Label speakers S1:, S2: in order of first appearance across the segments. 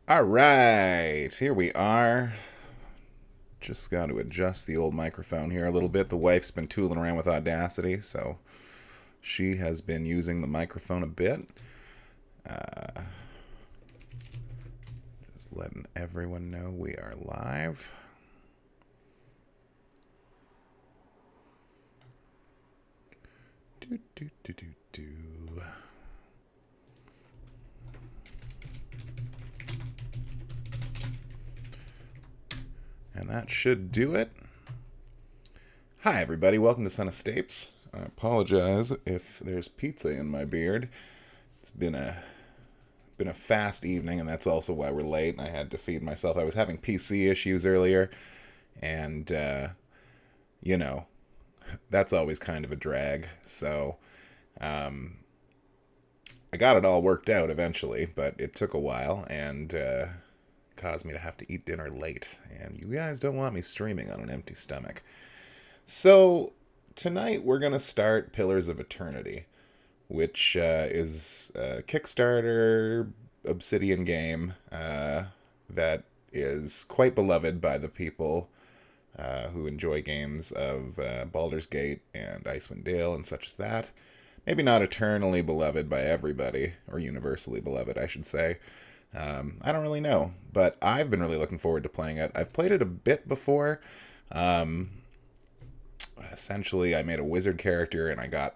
S1: All right, here we are. Just got to adjust the old microphone here a little bit. The wife's been tooling around with Audacity, so she has been using the microphone a bit. Just letting everyone know we are live. Do, do, do, do, do. And that should do it. Hi, everybody. Welcome to Son of Stapes. I apologize if there's pizza in my beard. It's been a fast evening, and that's also why we're late. I had to feed myself. I was having PC issues earlier, and, that's always kind of a drag. So, I got it all worked out eventually, but it took a while, and, caused me to have to eat dinner late, and you guys don't want me streaming on an empty stomach. So tonight we're going to start Pillars of Eternity, which is a Kickstarter Obsidian game that is quite beloved by the people who enjoy games of Baldur's Gate and Icewind Dale and such as that. Maybe not eternally beloved by everybody, or universally beloved, I should say. I don't really know, but I've been really looking forward to playing it. I've played it a bit before. Essentially, I made a wizard character, and I got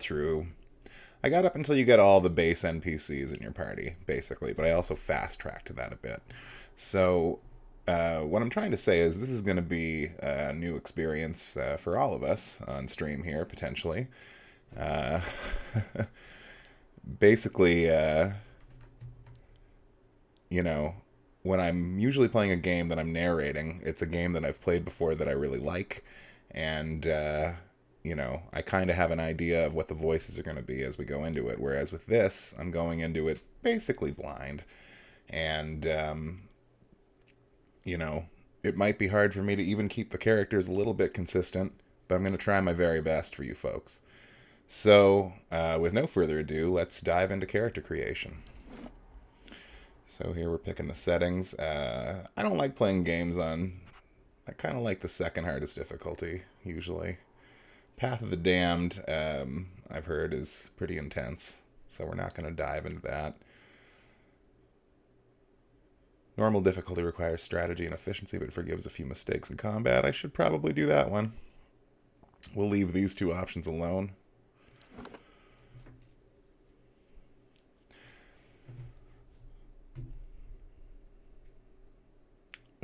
S1: up until you get all the base NPCs in your party, basically, but I also fast-tracked to that a bit. So, what I'm trying to say is this is going to be a new experience for all of us on stream here, potentially. Basically, when I'm usually playing a game that I'm narrating, it's a game that I've played before that I really like, and, I kind of have an idea of what the voices are going to be as we go into it, whereas with this, I'm going into it basically blind, and, it might be hard for me to even keep the characters a little bit consistent, but I'm going to try my very best for you folks. So, with no further ado, let's dive into character creation. So here we're picking the settings. I don't like playing games on... I kind of like the second hardest difficulty, usually. Path of the Damned, I've heard, is pretty intense, so we're not going to dive into that. Normal difficulty requires strategy and efficiency, but forgives a few mistakes in combat. I should probably do that one. We'll leave these two options alone.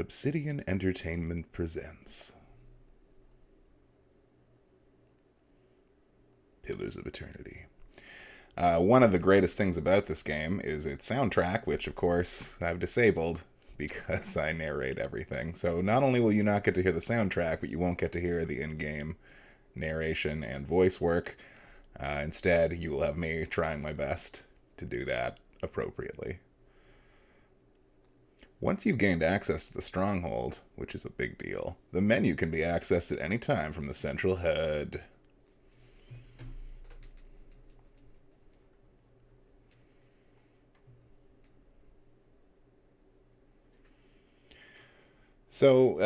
S1: Obsidian Entertainment presents Pillars of Eternity. One of the greatest things about this game is its soundtrack, which, of course, I've disabled because I narrate everything. So not only will you not get to hear the soundtrack, but you won't get to hear the in-game narration and voice work. Instead, you will have me trying my best to do that appropriately. Once you've gained access to the stronghold, which is a big deal, the menu can be accessed at any time from the central HUD. So,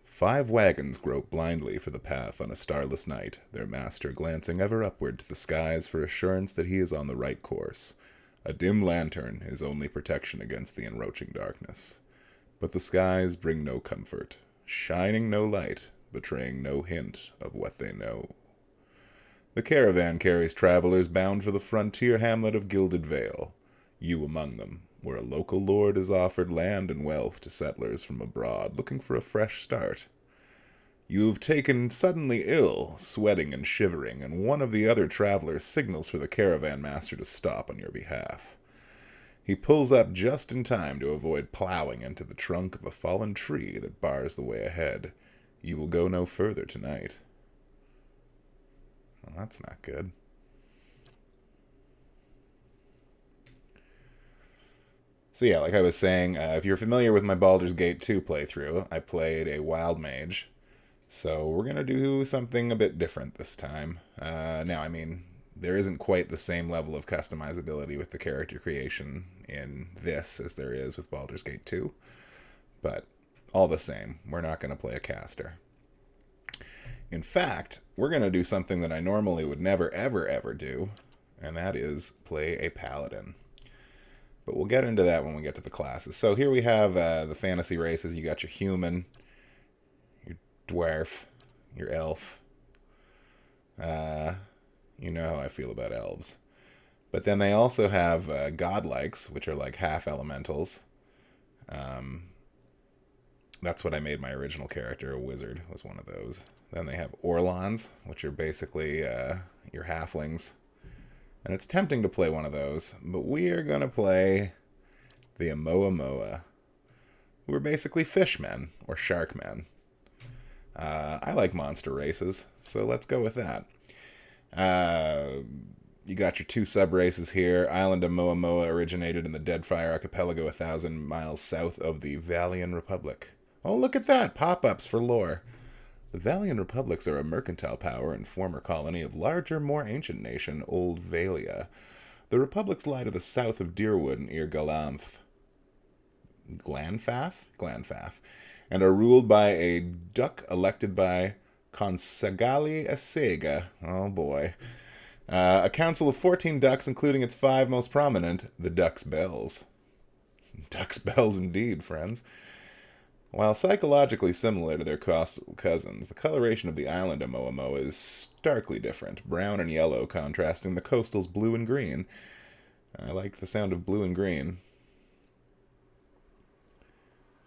S1: Five wagons grope blindly for the path on a starless night, their master glancing ever upward to the skies for assurance that he is on the right course. A dim lantern is only protection against the encroaching darkness. But the skies bring no comfort, shining no light, betraying no hint of what they know. The caravan carries travelers bound for the frontier hamlet of Gilded Vale, you among them, where a local lord has offered land and wealth to settlers from abroad looking for a fresh start. You have taken suddenly ill, sweating and shivering, and one of the other travelers signals for the caravan master to stop on your behalf. He pulls up just in time to avoid plowing into the trunk of a fallen tree that bars the way ahead. You will go no further tonight. Well, that's not good. So yeah, like I was saying, if you're familiar with my Baldur's Gate 2 playthrough, I played a wild mage. So we're going to do something a bit different this time. there isn't quite the same level of customizability with the character creation in this as there is with Baldur's Gate 2. But all the same, we're not going to play a caster. In fact, we're going to do something that I normally would never, ever, ever do, and that is play a Paladin. But we'll get into that when we get to the classes. So here we have the fantasy races. You got your human, your dwarf, your elf. You know how I feel about elves. But then they also have godlikes, which are like half elementals. That's what I made my original character. A wizard was one of those. Then they have Orlons, which are basically your halflings. And it's tempting to play one of those, but we are going to play the Amoa, who are basically fishmen, or sharkmen. I like monster races, so let's go with that. You got your two sub-races here. Island Amoa originated in the Deadfire Archipelago 1,000 miles south of the Valian Republic. Oh, look at that! Pop-ups for lore. The Valian Republics are a mercantile power and former colony of larger, more ancient nation, Old Valia. The republics lie to the south of Deerwood and Ir Glanfath, and are ruled by a duck elected by Consagali Asega. Oh boy. A council of 14 ducks, including its 5 most prominent, the Duck's Bells. Duck's Bells indeed, friends. While psychologically similar to their coastal cousins, the coloration of the island of Moa is starkly different, brown and yellow contrasting the coastal's blue and green. I like the sound of blue and green.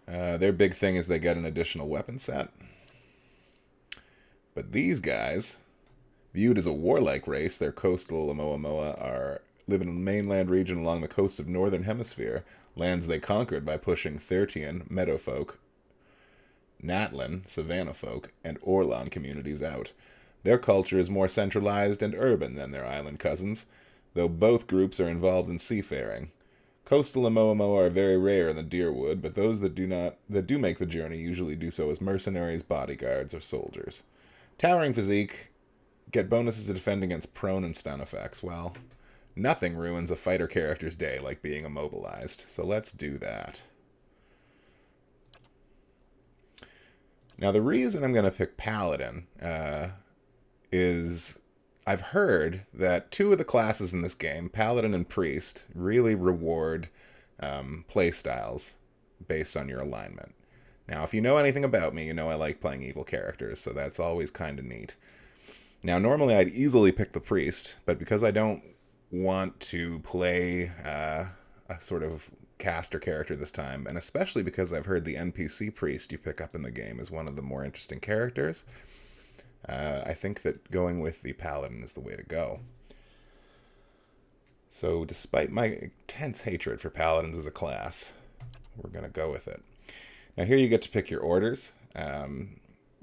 S1: Their big thing is they get an additional weapon set. But these guys, viewed as a warlike race, their coastal Moa live in a mainland region along the coast of Northern Hemisphere, lands they conquered by pushing Thirtian, meadowfolk, Natlan, savannah folk, and Orlon communities out. Their culture is more centralized and urban than their island cousins, though both groups are involved in seafaring. Coastal Amoa are very rare in the Deerwood, but those that do make the journey usually do so as mercenaries, bodyguards, or soldiers. Towering physique, get bonuses to defend against prone and stun effects. Well, nothing ruins a fighter character's day like being immobilized, so let's do that. Now, the reason I'm going to pick Paladin is I've heard that 2 of the classes in this game, Paladin and Priest, really reward playstyles based on your alignment. Now, if you know anything about me, you know I like playing evil characters, so that's always kind of neat. Now, normally I'd easily pick the Priest, but because I don't want to play a sort of caster character this time, and especially because I've heard the NPC priest you pick up in the game is one of the more interesting characters, I think that going with the Paladin is the way to go. So despite my intense hatred for Paladins as a class, we're going to go with it. Now here you get to pick your orders.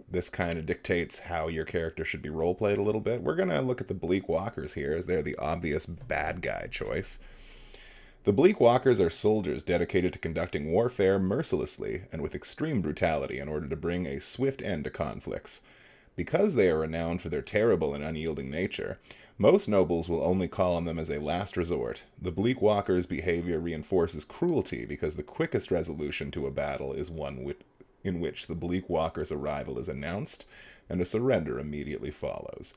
S1: This kind of dictates how your character should be roleplayed a little bit. We're going to look at the Bleak Walkers here, as they're the obvious bad guy choice. The Bleak Walkers are soldiers dedicated to conducting warfare mercilessly and with extreme brutality in order to bring a swift end to conflicts. Because they are renowned for their terrible and unyielding nature, most nobles will only call on them as a last resort. The Bleak Walkers' behavior reinforces cruelty because the quickest resolution to a battle is one in which the Bleak Walkers' arrival is announced and a surrender immediately follows.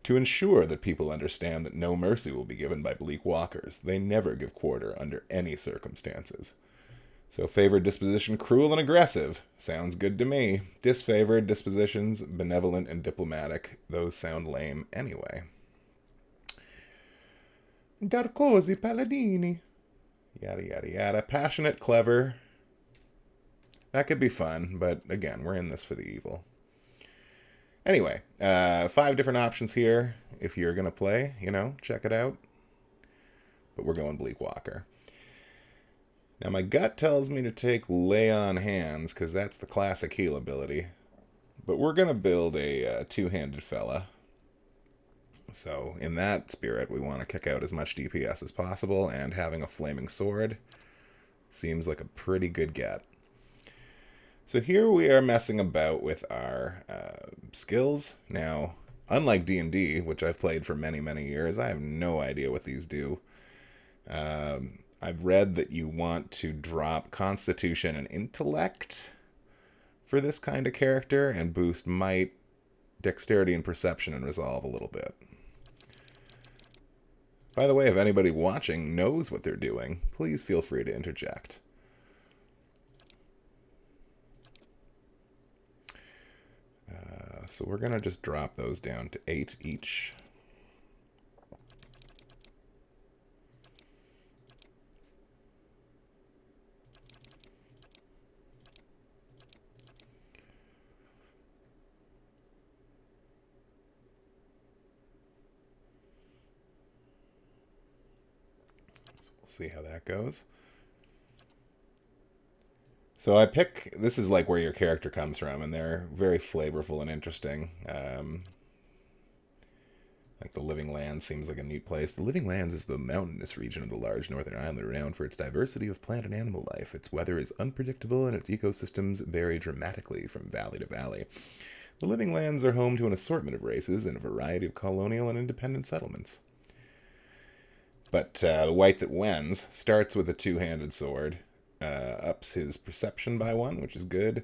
S1: To ensure that people understand that no mercy will be given by Bleak Walkers, they never give quarter under any circumstances. So favored disposition, cruel and aggressive. Sounds good to me. Disfavored dispositions, benevolent and diplomatic. Those sound lame anyway. Darkosi Paladini. Yada yada yada. Passionate, clever. That could be fun, but again, we're in this for the evil. Anyway, 5 different options here. If you're going to play, check it out. But we're going Bleak Walker. Now, my gut tells me to take Lay on Hands, because that's the classic heal ability. But we're going to build a two-handed fella. So, in that spirit, we want to kick out as much DPS as possible, and having a flaming sword seems like a pretty good get. So here we are messing about with our skills. Now, Unlike D&D, which I've played for many, many years, I have no idea what these do. I've read that you want to drop Constitution and Intellect for this kind of character and boost Might, Dexterity, and Perception and Resolve a little bit. By the way, if anybody watching knows what they're doing, please feel free to interject. So we're going to just drop those down to 8 each. So we'll see how that goes. So I pick, this is like where your character comes from, and they're very flavorful and interesting. Like the Living Lands seems like a neat place. The Living Lands is the mountainous region of the large northern island, renowned for its diversity of plant and animal life. Its weather is unpredictable, and its ecosystems vary dramatically from valley to valley. The Living Lands are home to an assortment of races and a variety of colonial and independent settlements. But the Wight that wends starts with a two-handed sword. Ups his perception by 1, which is good.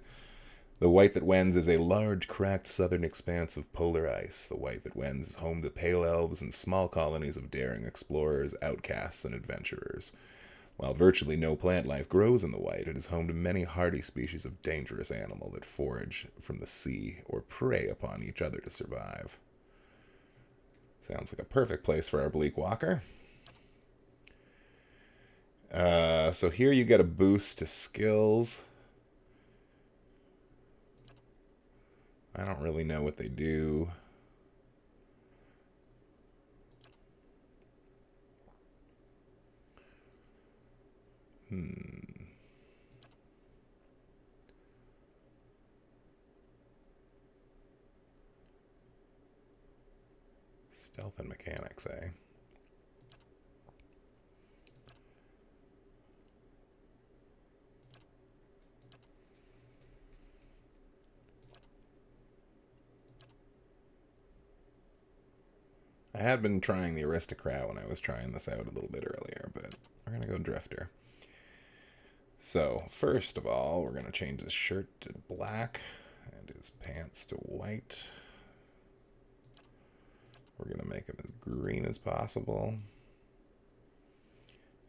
S1: The Wight that wends is a large, cracked southern expanse of polar ice. The Wight that wends is home to pale elves and small colonies of daring explorers, outcasts, and adventurers. While virtually no plant life grows in the Wight, it is home to many hardy species of dangerous animal that forage from the sea or prey upon each other to survive. Sounds like a perfect place for our Bleak Walker. So here you get a boost to skills. I don't really know what they do. Stealth and mechanics, eh? I had been trying the Aristocrat when I was trying this out a little bit earlier, but we're going to go Drifter. So, first of all, we're going to change his shirt to black and his pants to white. We're going to make him as green as possible.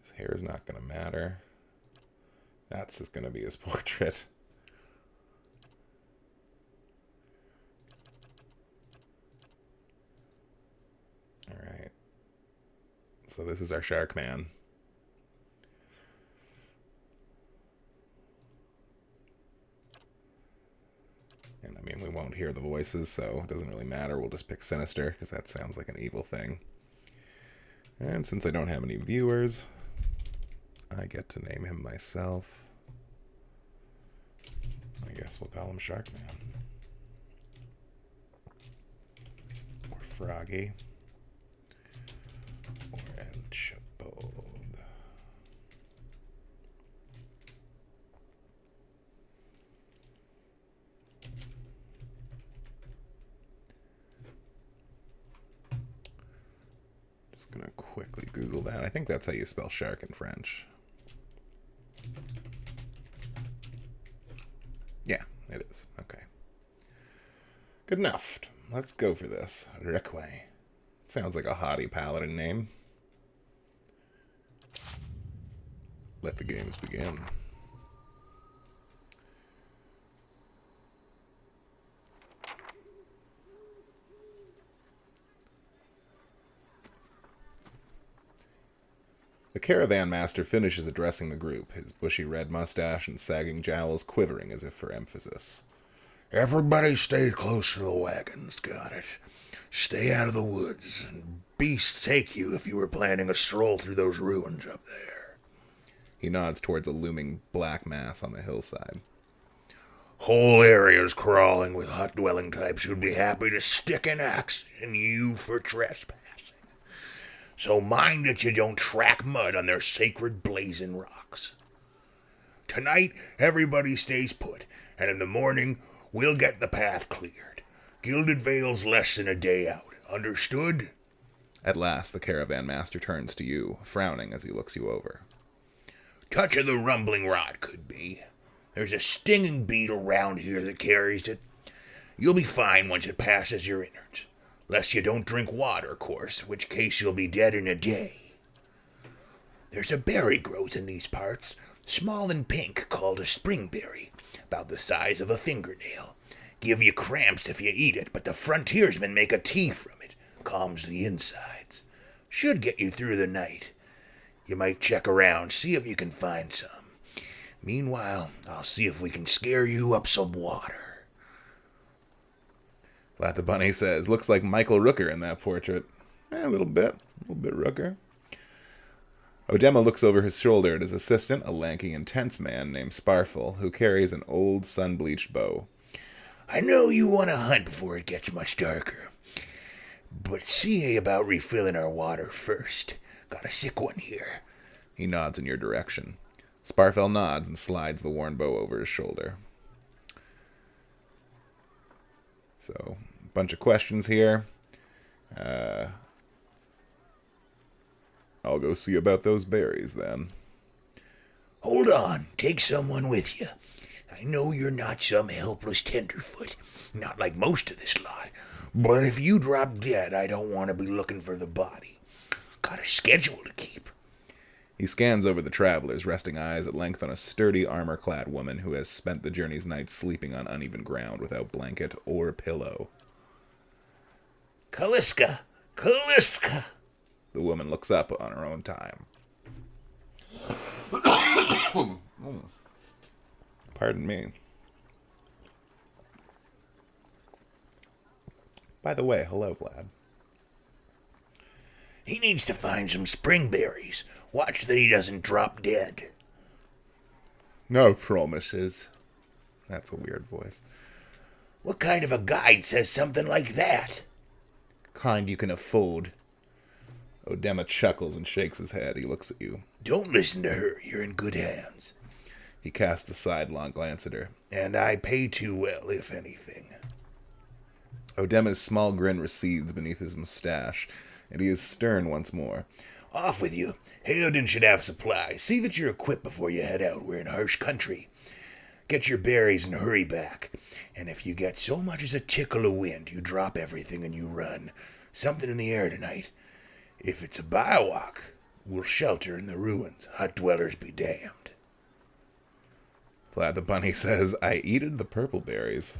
S1: His hair is not going to matter. That's just going to be his portrait. Alright. So this is our Shark Man. And I mean, we won't hear the voices, so it doesn't really matter. We'll just pick Sinister, because that sounds like an evil thing. And since I don't have any viewers, I get to name him myself. I guess we'll call him Shark Man. Or Froggy. Or El Chapo. Just gonna quickly Google that. I think that's how you spell shark in French. Yeah, it is. Okay. Good enough. Let's go for this. Requin. Sounds like a haughty paladin name. Let the games begin. The caravan master finishes addressing the group, his bushy red mustache and sagging jowls quivering as if for emphasis.
S2: Everybody stay close to the wagons, got it? Stay out of the woods, and beasts take you if you were planning a stroll through those ruins up there.
S1: He nods towards a looming black mass on the hillside.
S2: Whole areas crawling with hut-dwelling types who'd be happy to stick an axe in you for trespassing. So mind that you don't track mud on their sacred blazing rocks. Tonight, everybody stays put, and in the morning, we'll get the path cleared. Gilded Vale's less than a day out. Understood?
S1: At last, the caravan master turns to you, frowning as he looks you over.
S2: Touch of the rumbling rot could be. There's a stinging beetle round here that carries it. You'll be fine once it passes your innards. Lest you don't drink water, of course, in which case you'll be dead in a day. There's a berry grows in these parts, small and pink, called a springberry, about the size of a fingernail. Give you cramps if you eat it, but the frontiersmen make a tea from it. Calms the insides. Should get you through the night. You might check around, see if you can find some. Meanwhile, I'll see if we can scare you up some water.
S1: Flat the Bunny says, looks like Michael Rooker in that portrait. A little bit Rooker. Odema looks over his shoulder at his assistant, a lanky, intense man named Sparfle, who carries an old, sun-bleached bow.
S2: I know you want to hunt before it gets much darker, but see about refilling our water first. Got a sick one here.
S1: He nods in your direction. Sparfell nods and slides the worn bow over his shoulder. So, a bunch of questions here. I'll go see about those berries, then.
S2: Hold on. Take someone with you. I know you're not some helpless tenderfoot, not like most of this lot, but if you drop dead, I don't want to be looking for the body. Got a schedule to keep.
S1: He scans over the travelers, resting eyes at length on a sturdy, armor-clad woman who has spent the journey's night sleeping on uneven ground without blanket or pillow.
S2: Calliska! The
S1: woman looks up on her own time. Pardon me. By the way, hello, Vlad.
S2: He needs to find some springberries. Watch that he doesn't drop dead.
S1: No promises. That's a weird voice.
S2: What kind of a guide says something like that?
S1: Kind you can afford. Odema chuckles and shakes his head. He looks at you.
S2: Don't listen to her. You're in good hands.
S1: He casts a sidelong glance at her.
S2: And I pay too well, if anything.
S1: Odema's small grin recedes beneath his mustache, and he is stern once more.
S2: Off with you. Hayden should have supplies. See that you're equipped before you head out. We're in harsh country. Get your berries and hurry back. And if you get so much as a tickle of wind, you drop everything and you run. Something in the air tonight. If it's a biowalk, we'll shelter in the ruins. Hut dwellers be damned.
S1: Vlad the Bunny says, I eated the purple berries.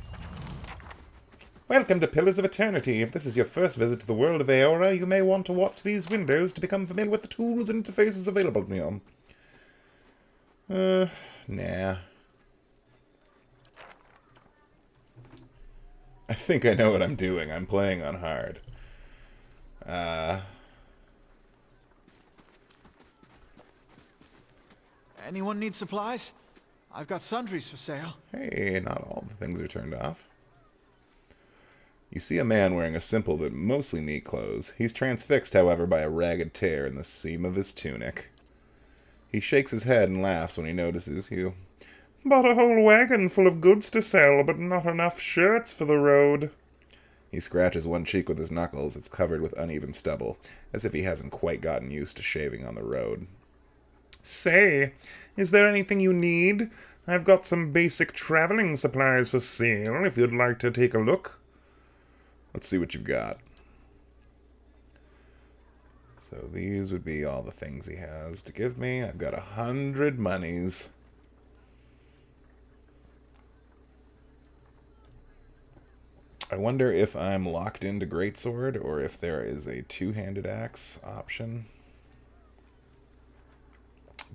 S1: Welcome to Pillars of Eternity. If this is your first visit to the world of Aora, you may want to watch these windows to become familiar with the tools and interfaces available to you. Nah. I think I know what I'm doing. I'm playing on hard.
S3: Anyone need supplies? I've got sundries for sale.
S1: Hey, not all the things are turned off. You see a man wearing a simple but mostly neat clothes. He's transfixed, however, by a ragged tear in the seam of his tunic. He shakes his head and laughs when he notices you. Bought a whole wagon full of goods to sell, but not enough shirts for the road. He scratches one cheek with his knuckles. It's covered with uneven stubble, as if he hasn't quite gotten used to shaving on the road. Say, is there anything you need? I've got some basic traveling supplies for sale, if you'd like to take a look. Let's see what you've got. So these would be all the things he has to give me. I've got 100 monies. I wonder if I'm locked into Greatsword or if there is a two-handed axe option.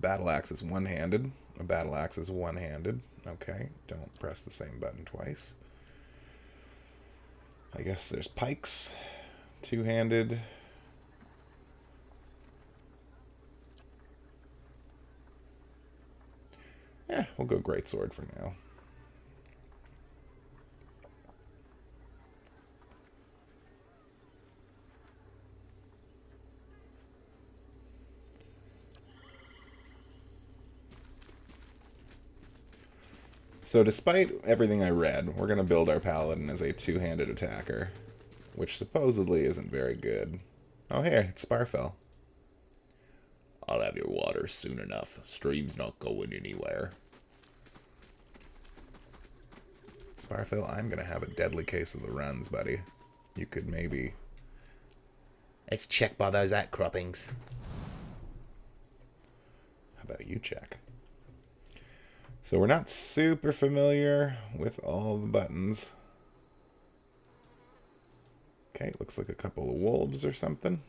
S1: Battle axe is one-handed. A battle axe is one-handed. Okay, don't press the same button twice. I guess there's pikes. Two-handed. Yeah, we'll go Greatsword for now. So despite everything I read, we're going to build our Paladin as a two-handed attacker, which supposedly isn't very good. Oh, here, it's Sparfell.
S2: I'll have your water soon enough. Stream's not going anywhere.
S1: Sparfell, I'm going to have a deadly case of the runs, buddy. You could maybe...
S4: Let's check by those outcroppings.
S1: How about you check? So we're not super familiar with all the buttons. Okay, looks like a couple of wolves or something.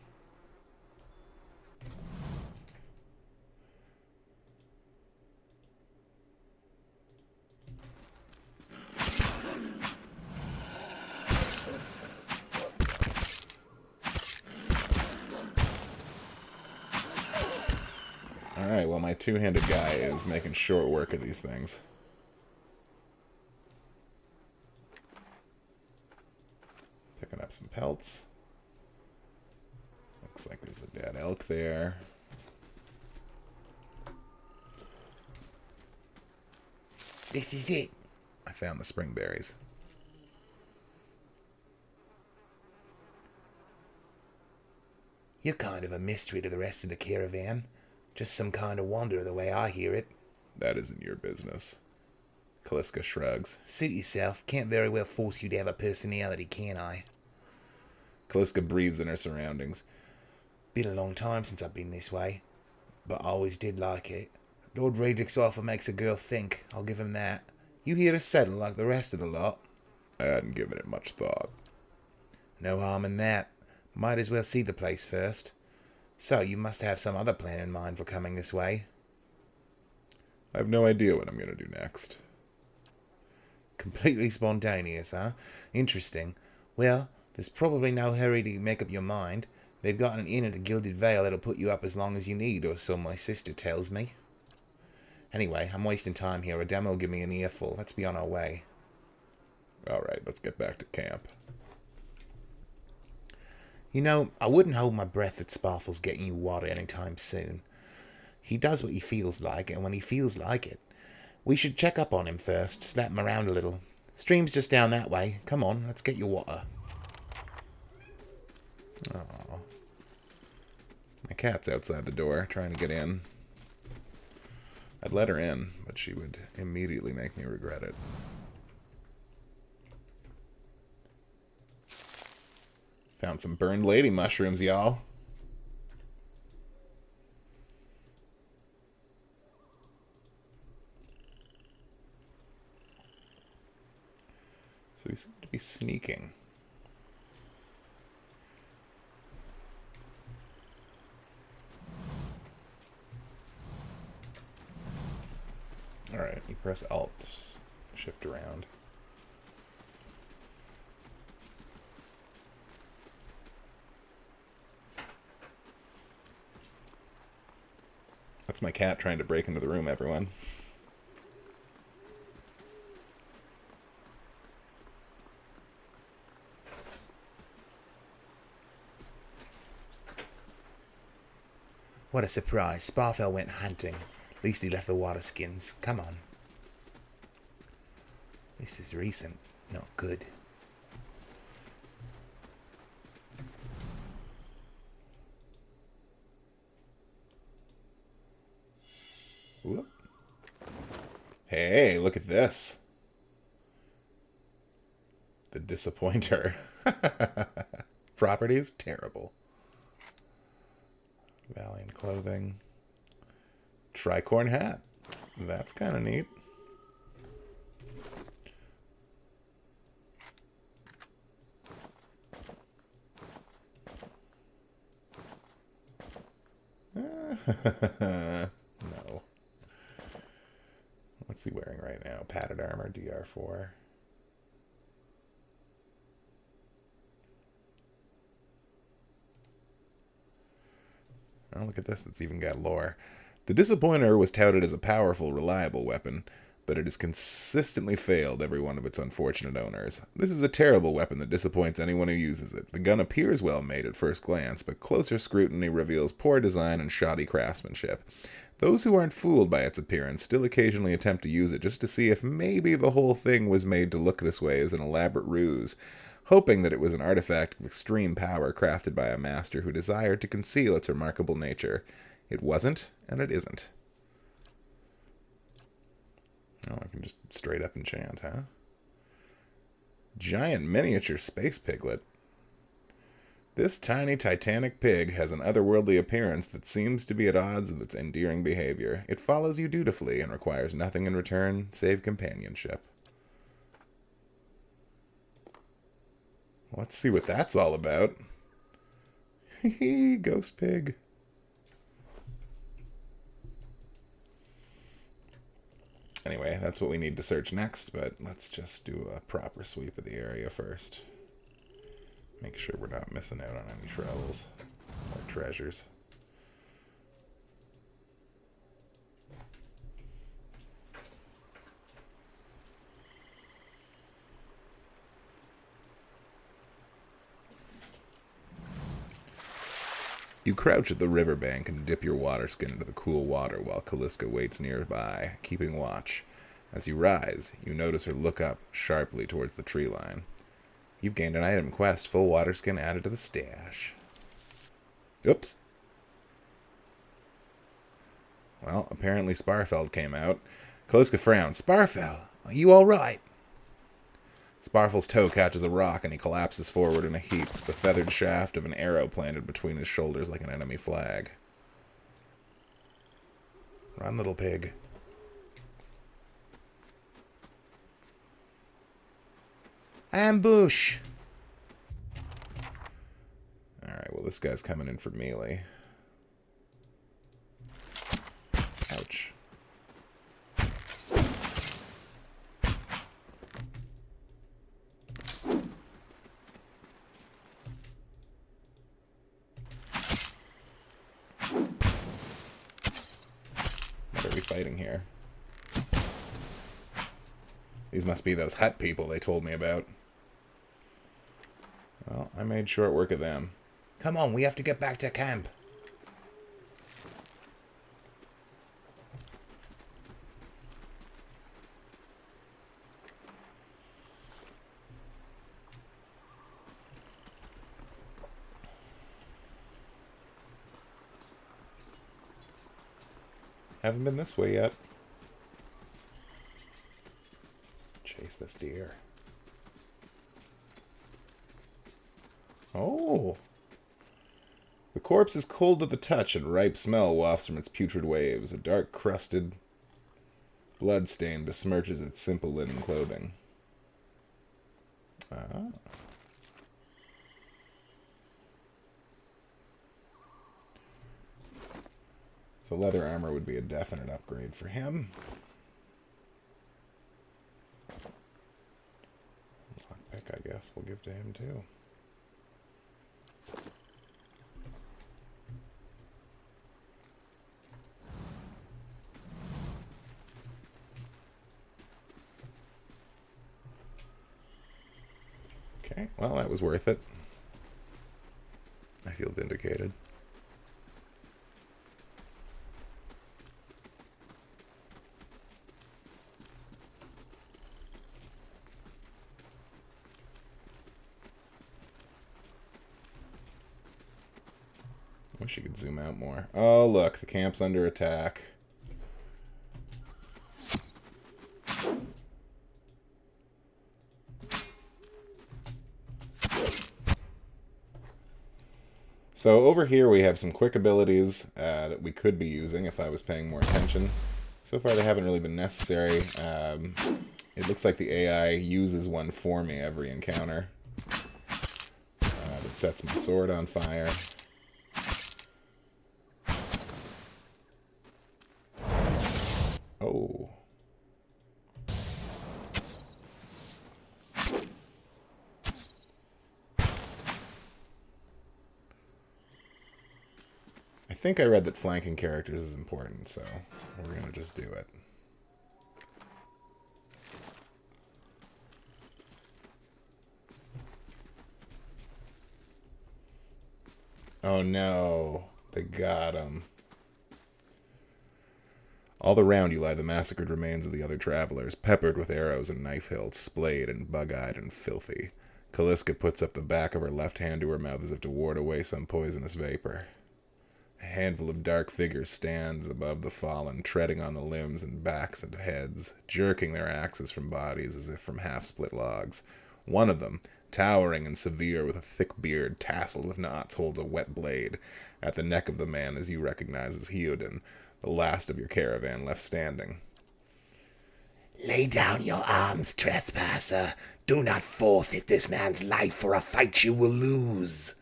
S1: Alright, well my two-handed guy is making short work of these things. Picking up some pelts. Looks like there's a dead elk there.
S4: This is it.
S1: I found the spring berries.
S4: You're kind of a mystery to the rest of the caravan. Just some kind of wonder the way I hear it.
S1: That isn't your business. Kaliska shrugs.
S4: Suit yourself. Can't very well force you to have a personality, can I?
S1: Kaliska breathes in her surroundings.
S4: Been a long time since I've been this way, but I always did like it. Lord Radric's offer makes a girl think, I'll give him that. You here to settle like the rest of the lot?
S1: I hadn't given it much thought.
S4: No harm in that. Might as well see the place first. So, you must have some other plan in mind for coming this way.
S1: I have no idea what I'm going to do next.
S4: Completely spontaneous, huh? Interesting. Well, there's probably no hurry to make up your mind. They've got an inn at the Gilded Vale that'll put you up as long as you need, or so my sister tells me. Anyway, I'm wasting time here. A demo will give me an earful. Let's be on our way.
S1: Alright, let's get back to camp.
S4: You know, I wouldn't hold my breath that Sparfell's getting you water anytime soon. He does what he feels like, and when he feels like it. We should check up on him first, slap him around a little. Stream's just down that way. Come on, let's get your water.
S1: Aww. My cat's outside the door, trying to get in. I'd let her in, but she would immediately make me regret it. Found some burned lady mushrooms, y'all. So we seem to be sneaking. Alright, you press Alt, shift around. That's my cat trying to break into the room, everyone.
S4: What a surprise. Sparfell went hunting. At least he left the water skins. Come on. This is recent. Not good.
S1: Whoop. Hey, look at this. The Disappointer. Properties? Terrible. Valiant clothing. Tricorn hat. That's kind of neat. No. What's he wearing right now? Padded armor, DR4. Oh, look at this. That's even got lore. The Disappointer was touted as a powerful, reliable weapon, but it has consistently failed every one of its unfortunate owners. This is a terrible weapon that disappoints anyone who uses it. The gun appears well made at first glance, but closer scrutiny reveals poor design and shoddy craftsmanship. Those who aren't fooled by its appearance still occasionally attempt to use it just to see if maybe the whole thing was made to look this way as an elaborate ruse, hoping that it was an artifact of extreme power crafted by a master who desired to conceal its remarkable nature. It wasn't, and it isn't. Oh, I can just straight up enchant, huh? Giant miniature space piglet. This tiny titanic pig has an otherworldly appearance that seems to be at odds with its endearing behavior. It follows you dutifully and requires nothing in return save companionship. Let's see what that's all about. Hee ghost pig. Anyway, that's what we need to search next, but let's just do a proper sweep of the area first. Make sure we're not missing out on any troubles or treasures. You crouch at the riverbank and dip your water skin into the cool water while Calliska waits nearby, keeping watch. As you rise, you notice her look up sharply towards the tree line. You've gained an item quest, full water skin added to the stash. Oops. Well, apparently Sparfeld came out. Calliska frowned. Sparfel, are you all right? Sparfel's toe catches a rock and he collapses forward in a heap, the feathered shaft of an arrow planted between his shoulders like an enemy flag. Run, little pig. Ambush! Alright, well this guy's coming in for melee. Ouch. What are we fighting here? These must be those hut people they told me about. Well, I made short work of them. Come on, we have to get back to camp. Haven't been this way yet. Chase this deer. Oh. The corpse is cold to the touch and ripe smell wafts from its putrid waves. A dark crusted blood stain besmirches its simple linen clothing. Ah. So leather armor would be a definite upgrade for him. Lockpick, I guess, we'll give to him too. Okay, well, that was worth it. I feel vindicated. Wish you could zoom out more. Oh, look, the camp's under attack. So over here we have some quick abilities that we could be using if I was paying more attention. So far they haven't really been necessary. It looks like the AI uses one for me every encounter. That sets my sword on fire. Oh. I think I read that flanking characters is important, so we're going to just do it. Oh no, they got him. All around you lie the massacred remains of the other travelers, peppered with arrows and knife hilts, splayed and bug-eyed and filthy. Kaliska puts up the back of her left hand to her mouth as if to ward away some poisonous vapor. A handful of dark figures stands above the fallen, treading on the limbs and backs and heads, jerking their axes from bodies as if from half-split logs. One of them, towering and severe with a thick beard tasseled with knots, holds a wet blade. At the neck of the man as you recognize as Heodin, the last of your caravan left standing.
S2: Lay down your arms, trespasser. Do not forfeit this man's life for a fight you will lose.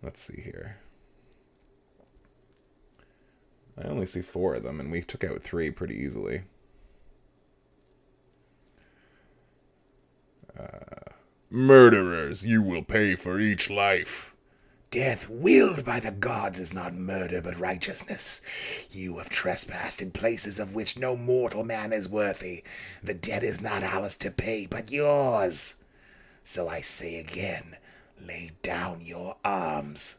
S1: Let's see here. I only see 4 of them, and we took out 3 pretty easily. Murderers, you will pay for each life.
S2: Death willed by the gods is not murder but righteousness. You have trespassed in places of which no mortal man is worthy. The debt is not ours to pay, but yours. So I say again, lay down your arms.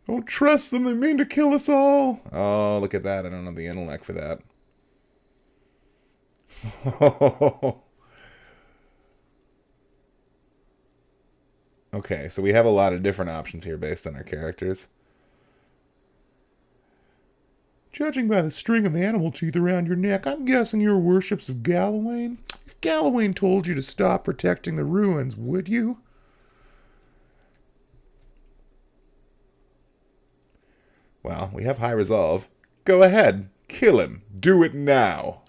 S1: Don't trust them, they mean to kill us all. Oh, look at that, I don't have the intellect for that. Okay, so we have a lot of different options here based on our characters. Judging by the string of animal teeth around your neck, I'm guessing you're worships of Galawain. If Galawain told you to stop protecting the ruins, would you? Well, we have high resolve. Go ahead, kill him. Do it now.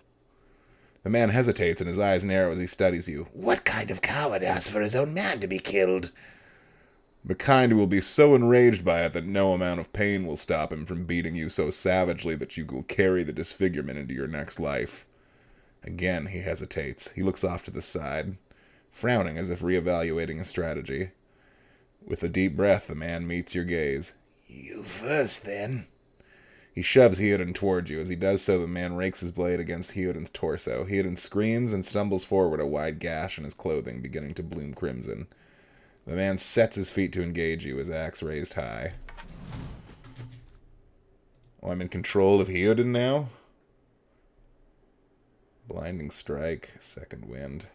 S1: The man hesitates and his eyes narrow as he studies you.
S2: What kind of coward asks for his own man to be killed?
S1: The kind who will be so enraged by it that no amount of pain will stop him from beating you so savagely that you will carry the disfigurement into your next life. Again, he hesitates. He looks off to the side, frowning as if reevaluating his strategy. With a deep breath, the man meets your gaze.
S2: You first, then.
S1: He shoves Heodin toward you. As he does so, the man rakes his blade against Heodin's torso. Heodin screams and stumbles forward, a wide gash in his clothing beginning to bloom crimson. The man sets his feet to engage you, his axe raised high. Oh, I'm in control of Heodin now? Blinding strike, second wind.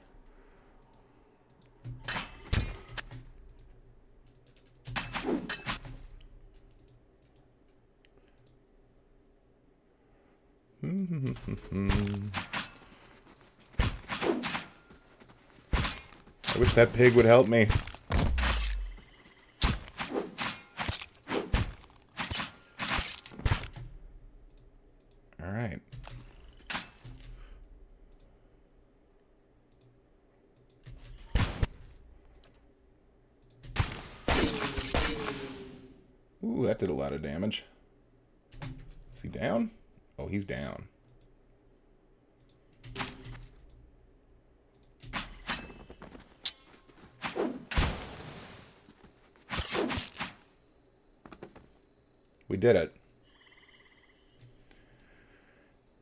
S1: I wish that pig would help me. Alright. Ooh, that did a lot of damage. Is he down? Oh, he's down. We did it.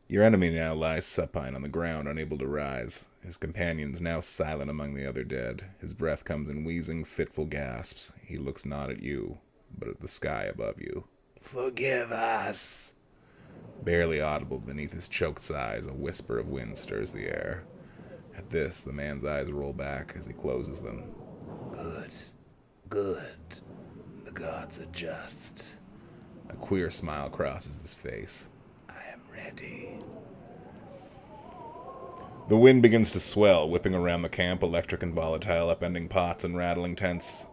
S1: Your enemy now lies supine on the ground, unable to rise. His companions now silent among the other dead. His breath comes in wheezing, fitful gasps. He looks not at you, but at the sky above you.
S2: Forgive us.
S1: Barely audible beneath his choked sighs, a whisper of wind stirs the air. At this, the man's eyes roll back as he closes them.
S2: Good. Good. The gods are just.
S1: A queer smile crosses his face.
S2: I am ready.
S1: The wind begins to swell, whipping around the camp, electric and volatile, upending pots and rattling tents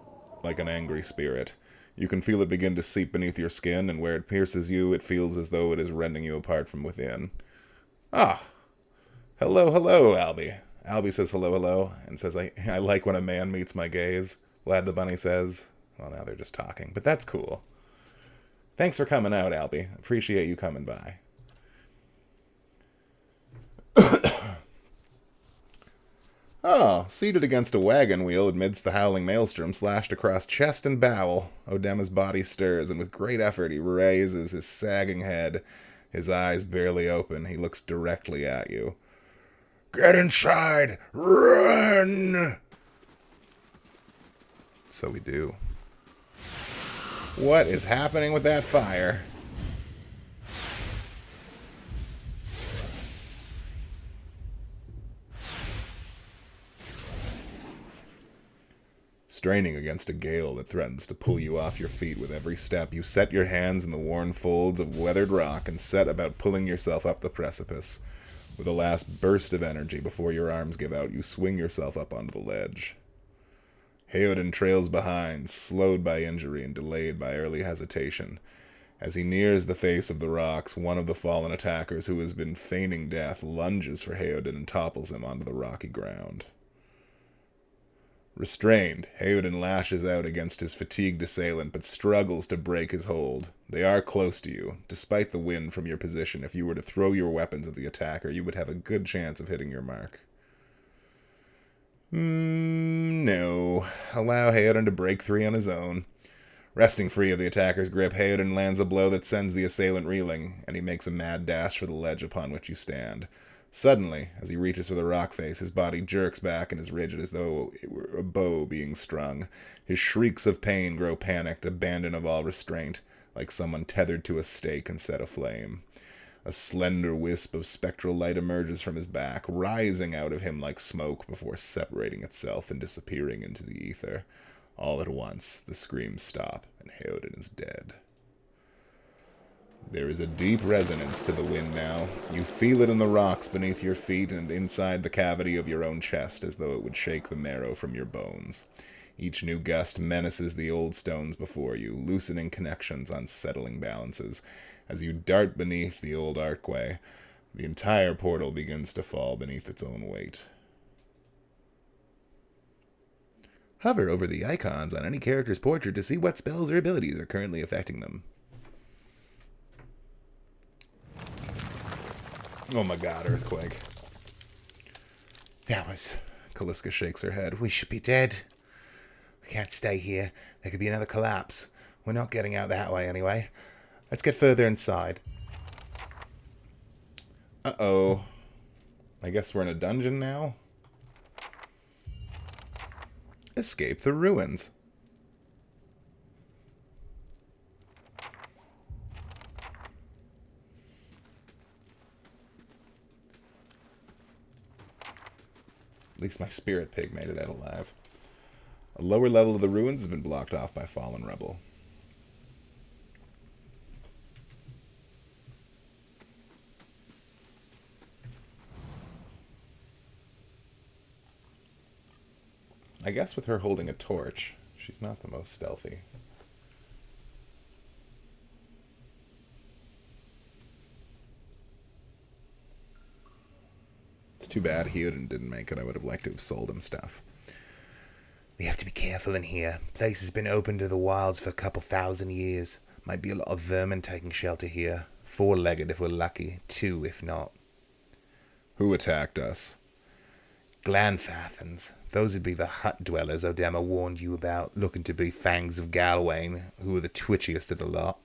S1: like an angry spirit. You can feel it begin to seep beneath your skin, and where it pierces you, it feels as though it is rending you apart from within. Ah! Hello, hello, Albie. Albie says hello, hello, and says, I like when a man meets my gaze. Lad the Bunny says, well, now they're just talking, but that's cool. Thanks for coming out, Albie. Appreciate you coming by. Oh, seated against a wagon wheel amidst the howling maelstrom, slashed across chest and bowel, Odema's body stirs, and with great effort he raises his sagging head. His eyes barely open, he looks directly at you.
S2: Get inside! Run!
S1: So we do. What is happening with that fire? Straining against a gale that threatens to pull you off your feet with every step, you set your hands in the worn folds of weathered rock and set about pulling yourself up the precipice. With a last burst of energy before your arms give out, you swing yourself up onto the ledge. Heoden trails behind, slowed by injury and delayed by early hesitation. As he nears the face of the rocks, one of the fallen attackers who has been feigning death lunges for Heoden and topples him onto the rocky ground. Restrained, Heoden lashes out against his fatigued assailant, but struggles to break his hold. They are close to you. Despite the wind from your position, if you were to throw your weapons at the attacker, you would have a good chance of hitting your mark. No. Allow Heoden to break free on his own. Resting free of the attacker's grip, Heoden lands a blow that sends the assailant reeling, and he makes a mad dash for the ledge upon which you stand. Suddenly, as he reaches for the rock face, his body jerks back and is rigid as though it were a bow being strung. His shrieks of pain grow panicked, abandon of all restraint, like someone tethered to a stake and set aflame. A slender wisp of spectral light emerges from his back, rising out of him like smoke before separating itself and disappearing into the ether. All at once, the screams stop, and Heoden is dead. There is a deep resonance to the wind now. You feel it in the rocks beneath your feet and inside the cavity of your own chest, as though it would shake the marrow from your bones. Each new gust menaces the old stones before you, loosening connections, unsettling balances. As you dart beneath the old archway, the entire portal begins to fall beneath its own weight. Hover over the icons on any character's portrait to see what spells or abilities are currently affecting them. Oh my god, earthquake.
S4: That was...
S1: Kaliska shakes her head.
S4: We should be dead. We can't stay here. There could be another collapse. We're not getting out that way anyway. Let's get further inside.
S1: Uh-oh. I guess we're in a dungeon now? Escape the ruins. At least my spirit pig made it out alive. A lower level of the ruins has been blocked off by fallen rubble. I guess with her holding a torch, she's not the most stealthy. It's too bad Heoden didn't make it. I would have liked to have sold him stuff.
S4: We have to be careful in here. The place has been open to the wilds for a couple thousand years. Might be a lot of vermin taking shelter here. 4-legged if we're lucky. 2 if not.
S1: Who attacked us?
S4: Glanfathans. Those would be the hut dwellers Odema warned you about, looking to be Fangs of Galwain, who are the twitchiest of the lot.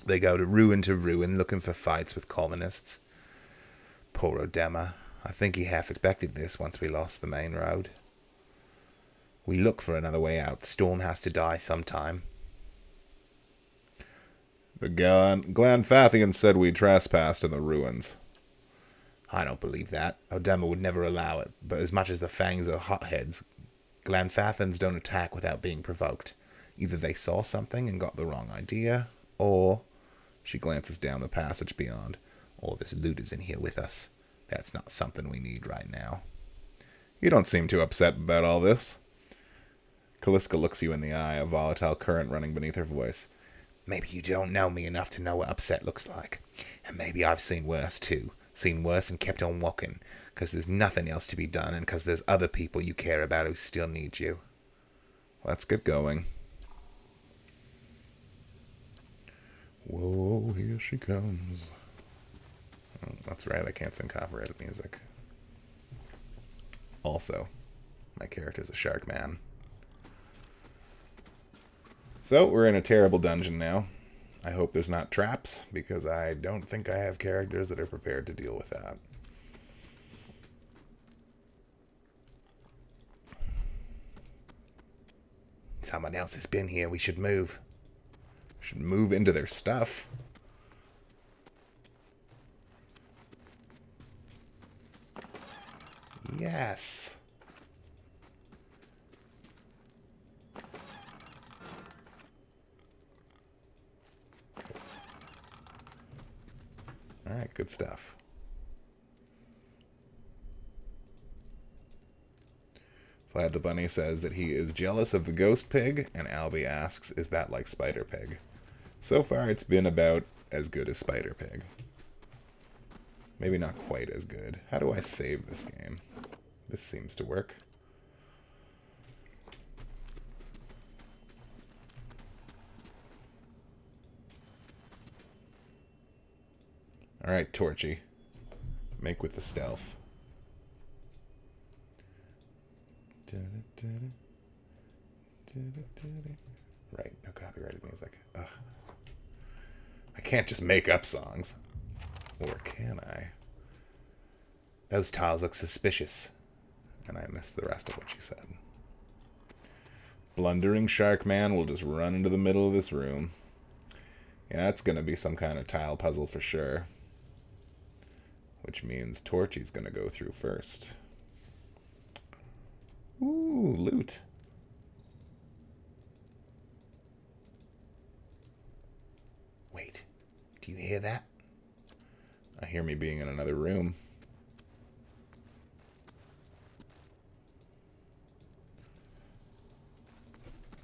S4: They go to ruin, looking for fights with colonists. Poor Odema. I think he half expected this once we lost the main road. We look for another way out. Storm has to die sometime.
S1: The Glanfathians said we trespassed in the ruins.
S4: I don't believe that. Odema would never allow it, but as much as the Fangs are hotheads, Glanfathans don't attack without being provoked. Either they saw something and got the wrong idea, or... She glances down the passage beyond. All this loot is in here with us. That's not something we need right now.
S1: You don't seem too upset about all this. Kaliska looks you in the eye, a volatile current running beneath her voice.
S4: Maybe you don't know me enough to know what upset looks like. And maybe I've seen worse too. Seen worse and kept on walking. Because there's nothing else to be done, and because there's other people you care about who still need you.
S1: Let's get going. Whoa, here she comes. Oh, that's right, I can't sing copyrighted music. Also, my character's a shark man. So, we're in a terrible dungeon now. I hope there's not traps, because I don't think I have characters that are prepared to deal with that.
S4: Someone else has been here. We should move.
S1: Should move into their stuff. Yes. All right, good stuff. Vlad the Bunny says that he is jealous of the ghost pig, and Albie asks, is that like Spider Pig? So far, it's been about as good as Spider Pig. Maybe not quite as good. How do I save this game? This seems to work. Alright, Torchy. Make with the stealth. Right, no copyrighted music. Ugh. I can't just make up songs. Or can I? Those tiles look suspicious. And I missed the rest of what she said. Blundering Shark Man will just run into the middle of this room. Yeah, it's going to be some kind of tile puzzle for sure. Which means Torchy's going to go through first. Ooh, loot. Wait, do you hear that? I hear me being in another room.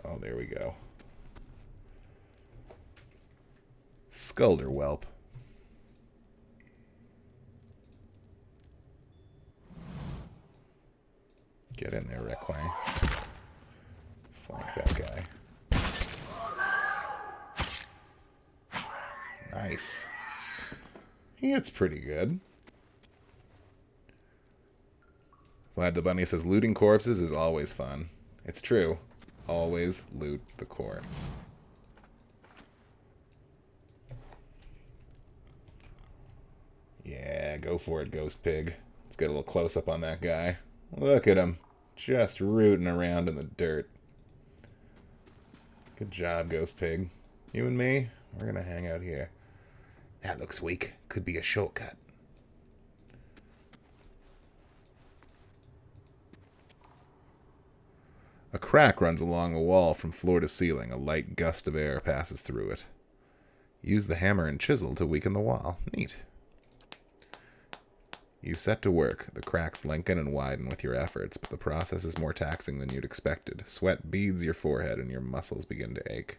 S1: Oh, there we go. Skulder Whelp. Get in there, Requin. Flank that guy. Nice. He hits pretty good. Vlad the Bunny says looting corpses is always fun. It's true. Always loot the corpse. Yeah, go for it, Ghost Pig. Let's get a little close-up on that guy. Look at him. Just rooting around in the dirt. Good job, Ghost Pig. You and me, we're gonna hang out here. That looks weak. Could be a shortcut. A crack runs along a wall from floor to ceiling. A light gust of air passes through it. Use the hammer and chisel to weaken the wall. Neat. You set to work. The cracks lengthen and widen with your efforts, but the process is more taxing than you'd expected. Sweat beads your forehead and your muscles begin to ache.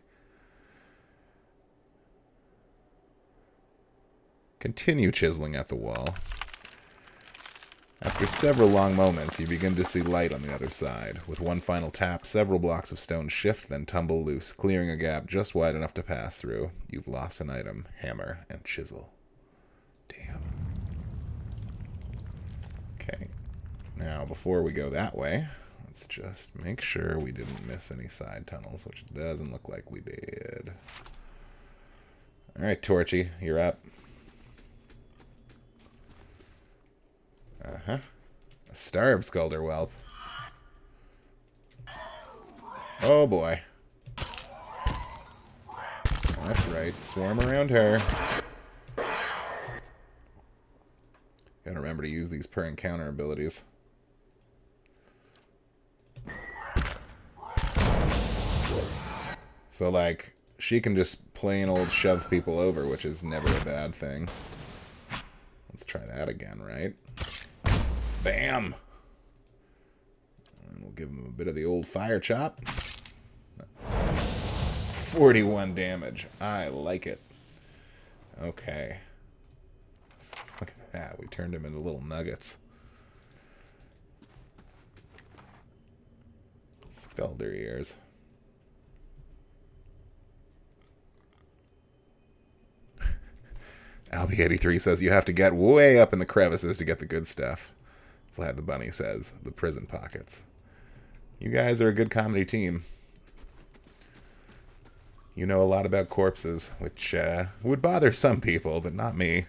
S1: Continue chiseling at the wall. After several long moments, you begin to see light on the other side. With one final tap, several blocks of stone shift, then tumble loose, clearing a gap just wide enough to pass through. You've lost an item, hammer and chisel. Damn. Okay. Now, before we go that way, let's just make sure we didn't miss any side tunnels, which it doesn't look like we did. Alright, Torchy, you're up. Uh-huh. A starved Skulder Whelp. Oh boy. That's right. Swarm around her. Gotta remember to use these per encounter abilities. So, like, she can just plain old shove people over, which is never a bad thing. Let's try that again, right? Bam! And we'll give him a bit of the old fire chop. 41 damage. I like it. Okay. Look at that. We turned him into little nuggets. Skulder ears. Albie83 says you have to get way up in the crevices to get the good stuff. Vlad the Bunny says the prison pockets. You guys are a good comedy team. You know a lot about corpses, which would bother some people, but not me.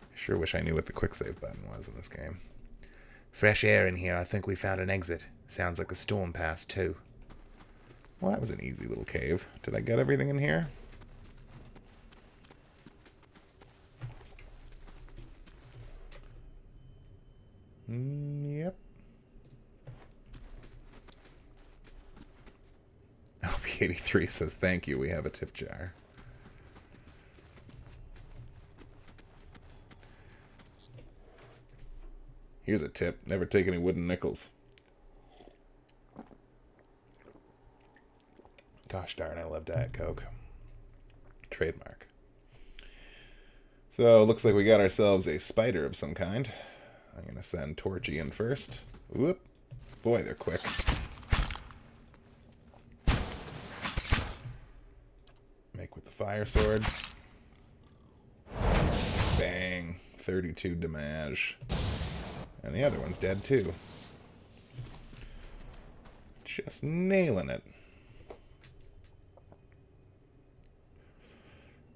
S1: I sure wish I knew what the quick save button was in this game. Fresh air in here. I think we found an exit. Sounds like the storm passed too. Well, that was an easy little cave. Did I get everything in here? Yep. LP83 says, thank you, we have a tip jar. Here's a tip. Never take any wooden nickels. Gosh darn, I love Diet Coke. Trademark. So, looks like we got ourselves a spider of some kind. I'm going to send Torchy in first. Whoop. Boy, they're quick. Make with the fire sword. Bang. 32 damage. And the other one's dead too. Just nailing it.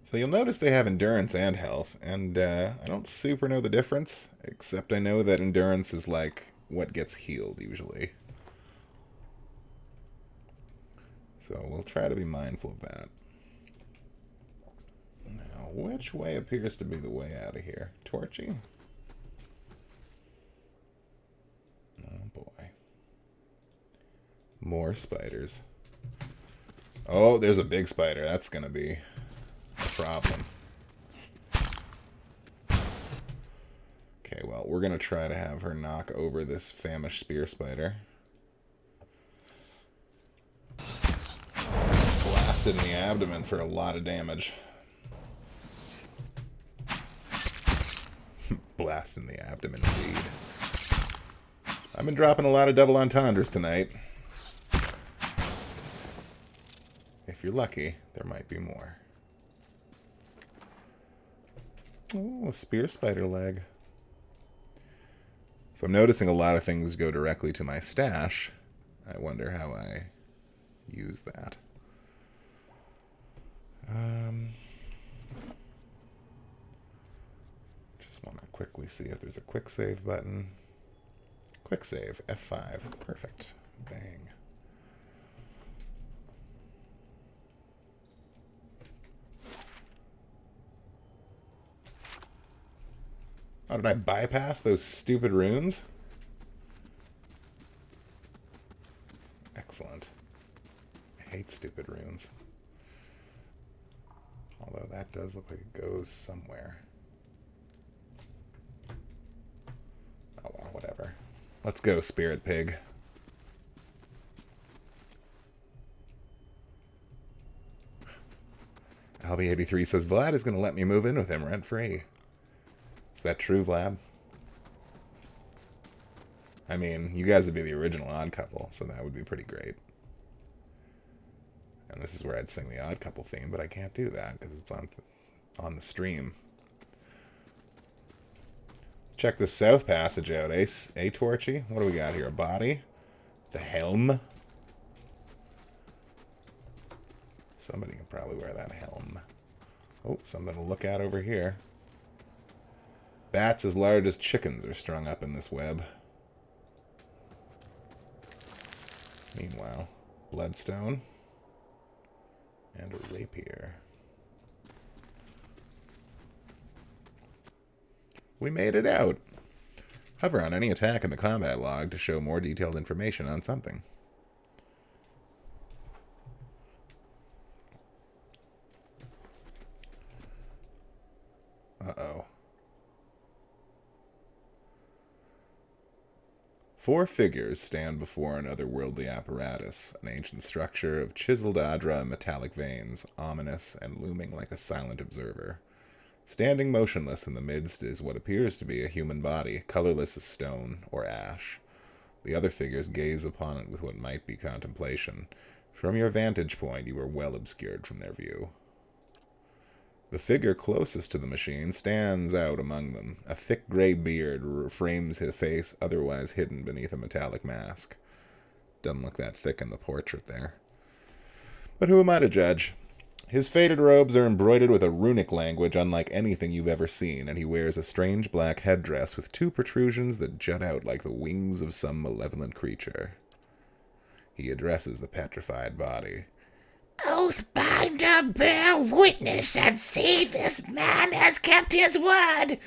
S1: So you'll notice they have endurance and health, and I don't super know the difference, except I know that endurance is like what gets healed usually. So we'll try to be mindful of that. Now, which way appears to be the way out of here? Torchy? Oh boy. More spiders. Oh, there's a big spider. That's gonna be a problem. Okay, well, we're gonna try to have her knock over this famished spear spider. Blasted in the abdomen for a lot of damage. Blast in the abdomen, indeed. I've been dropping a lot of double entendres tonight. If you're lucky, there might be more. Oh, a spear spider leg. So I'm noticing a lot of things go directly to my stash. I wonder how I use that. Just want to quickly see if there's a quick save button. Quick save, F5. Perfect. Bang. Oh, did I bypass those stupid runes? Excellent. I hate stupid runes. Although that does look like it goes somewhere. Oh well, whatever. Let's go, Spirit Pig. Albie83 says, Vlad is going to let me move in with him rent-free. Is that true, Vlad? I mean, you guys would be the original Odd Couple, so that would be pretty great. And this is where I'd sing the Odd Couple theme, but I can't do that because it's on the stream. Let's check this south passage out, eh, Torchy? What do we got here? A body? The helm? Somebody can probably wear that helm. Oh, something to look at over here. Bats as large as chickens are strung up in this web. Meanwhile, bloodstone and a rapier. We made it out. Hover on any attack in the combat log to show more detailed information on something. Uh-oh. 4 figures stand before an otherworldly apparatus, an ancient structure of chiseled adra and metallic veins, ominous and looming like a silent observer. Standing motionless in the midst is what appears to be a human body, colorless as stone or ash. The other figures gaze upon it with what might be contemplation. From your vantage point, you are well obscured from their view. The figure closest to the machine stands out among them. A thick gray beard frames his face, otherwise hidden beneath a metallic mask. Doesn't look that thick in the portrait there. But who am I to judge? His faded robes are embroidered with a runic language unlike anything you've ever seen, and he wears a strange black headdress with 2 protrusions that jut out like the wings of some malevolent creature. He addresses the petrified body.
S2: Oathbinder, bear witness and see this man has kept his word,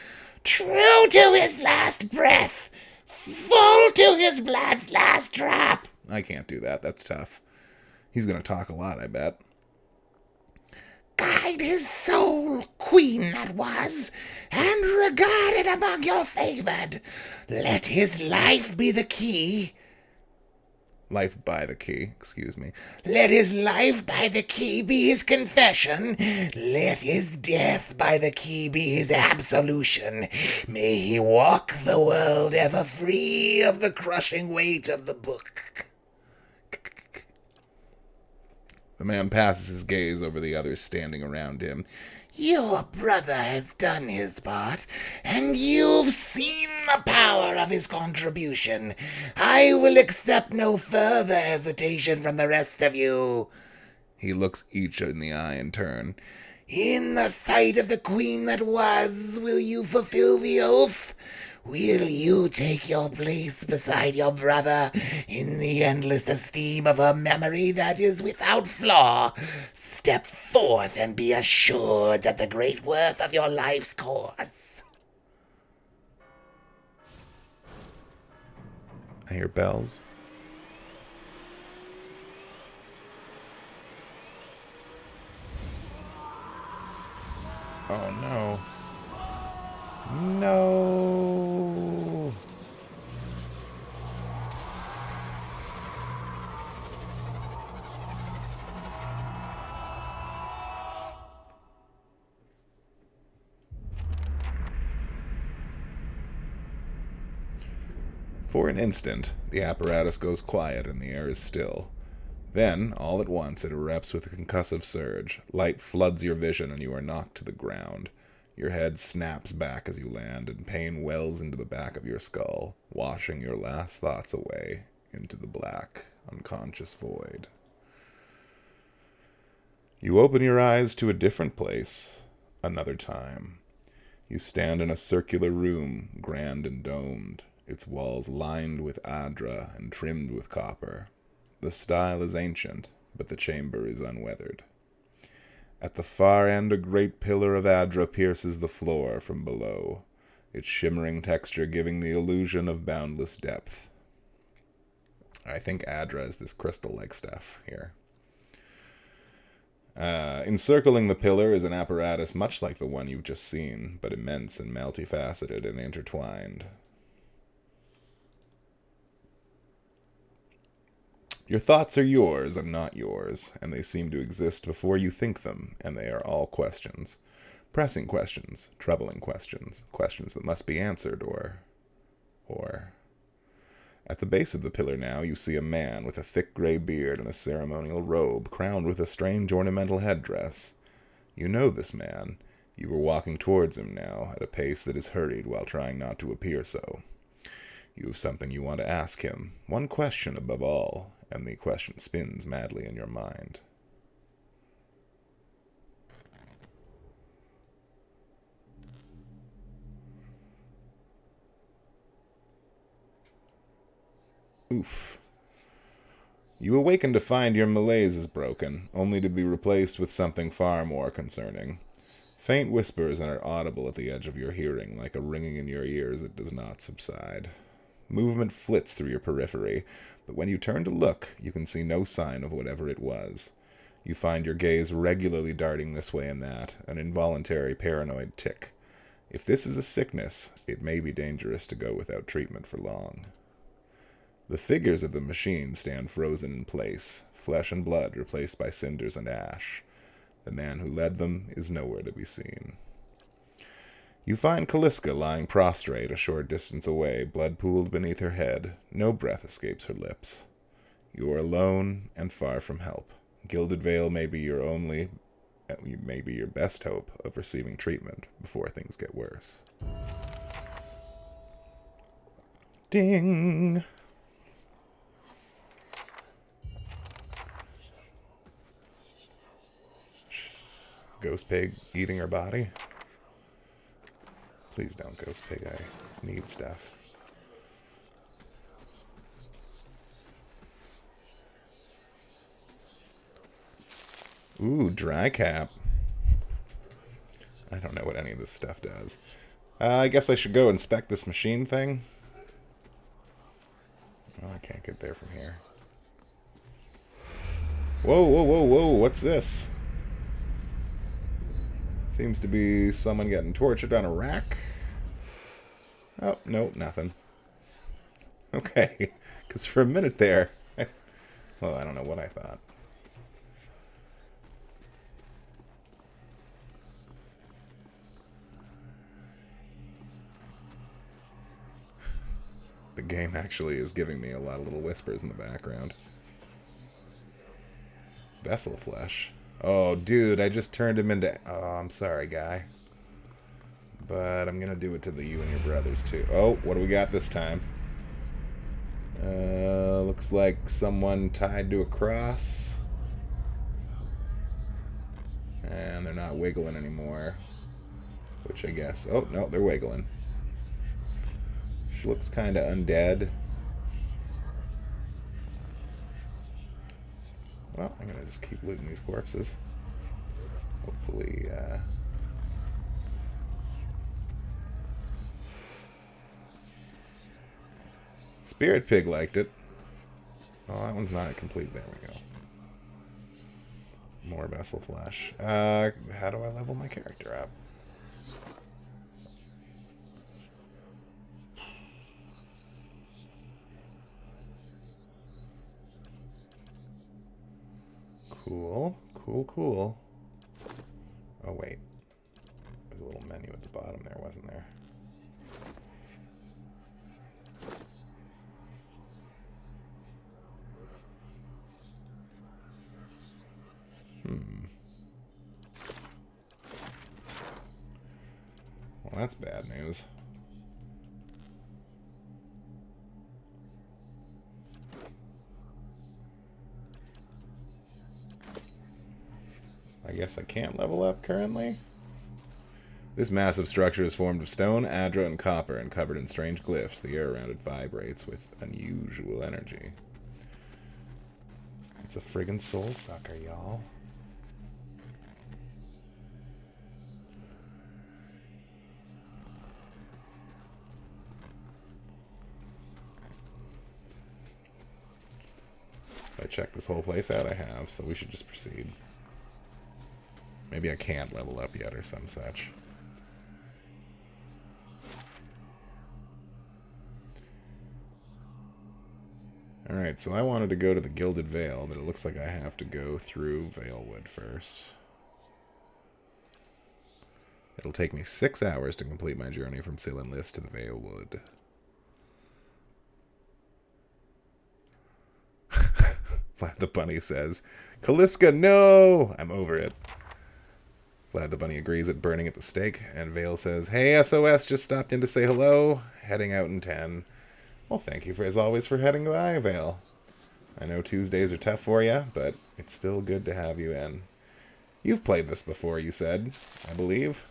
S2: true to his last breath, full to his blood's last drop.
S1: I can't do that. That's tough. He's going to talk a lot, I bet.
S2: Guide his soul, queen that was, and regarded among your favored. Let his life be the key.
S1: Life by the key, excuse me.
S2: Let his life by the key be his confession. Let his death by the key be his absolution. May he walk the world ever free of the crushing weight of the book.
S1: The man passes his gaze over the others standing around him.
S2: Your brother has done his part, and you've seen the power of his contribution. I will accept no further hesitation from the rest of you.
S1: He looks each in the eye in turn.
S2: In the sight of the queen that was, will you fulfill the oath? Will you take your place beside your brother in the endless esteem of her memory that is without flaw? Step forth and be assured that the great worth of your life's course.
S1: I hear bells. Oh no. No. For an instant, the apparatus goes quiet and the air is still. Then, all at once, it erupts with a concussive surge. Light floods your vision and you are knocked to the ground. Your head snaps back as you land, and pain wells into the back of your skull, washing your last thoughts away into the black, unconscious void. You open your eyes to a different place, another time. You stand in a circular room, grand and domed, its walls lined with adra and trimmed with copper. The style is ancient, but the chamber is unweathered. At the far end, a great pillar of adra pierces the floor from below, its shimmering texture giving the illusion of boundless depth. I think adra is this crystal-like stuff here. Encircling the pillar is an apparatus much like the one you've just seen, but immense and multifaceted and intertwined. Your thoughts are yours and not yours, and they seem to exist before you think them, and they are all questions. Pressing questions, troubling questions, questions that must be answered, or... At the base of the pillar now, you see a man with a thick gray beard and a ceremonial robe, crowned with a strange ornamental headdress. You know this man. You are walking towards him now, at a pace that is hurried while trying not to appear so. You have something you want to ask him, one question above all, and the question spins madly in your mind. Oof. You awaken to find your malaise is broken, only to be replaced with something far more concerning. Faint whispers are audible at the edge of your hearing, like a ringing in your ears that does not subside. Movement flits through your periphery, but when you turn to look, you can see no sign of whatever it was. You find your gaze regularly darting this way and that, an involuntary paranoid tick. If this is a sickness, it may be dangerous to go without treatment for long. The figures of the machine stand frozen in place, flesh and blood replaced by cinders and ash. The man who led them is nowhere to be seen. You find Calliska lying prostrate a short distance away, blood pooled beneath her head. No breath escapes her lips. You are alone and far from help. Gilded Vale may be your best hope of receiving treatment before things get worse. Ding! Ghost pig eating her body? Please don't, Ghost Pig. I need stuff. Ooh, dry cap. I don't know what any of this stuff does. I guess I should go inspect this machine thing. Oh, I can't get there from here. Whoa, whoa, whoa, whoa, what's this? Seems to be someone getting tortured on a rack. Oh, no, nothing. Okay, because for a minute there, well, I don't know what I thought. The game actually is giving me a lot of little whispers in the background. Vessel flesh. Oh, dude, I just turned him into... Oh, I'm sorry, guy. But I'm gonna do it to you and your brothers, too. Oh, what do we got this time? Looks like someone tied to a cross. And they're not wiggling anymore. Which I guess... Oh, no, they're wiggling. She looks kind of undead. Well, I'm gonna just keep looting these corpses. Hopefully, Spirit Pig liked it. Oh, that one's not complete. There we go. More vessel flesh. How do I level my character up? Cool, cool, cool. Oh, wait. There's a little menu at the bottom there, wasn't there? Well, that's bad news. I guess I can't level up currently. This massive structure is formed of stone, adra, and copper, and covered in strange glyphs. The air around it vibrates with unusual energy. It's a friggin' soul sucker, y'all. I checked this whole place out, I have, so we should just proceed. Maybe I can't level up yet or some such. Alright, so I wanted to go to the Gilded Vale, but it looks like I have to go through Valewood first. It'll take me 6 hours to complete my journey from Ceylon List to the Valewood. Vlad the Bunny says, Kaliska, no! I'm over it. Vlad the Bunny agrees at burning at the stake, and Vale says, hey, SOS, just stopped in to say hello. Heading out in 10. Well, thank you, as always, for heading by, Vale. I know Tuesdays are tough for you, but it's still good to have you in. You've played this before, you said, I believe.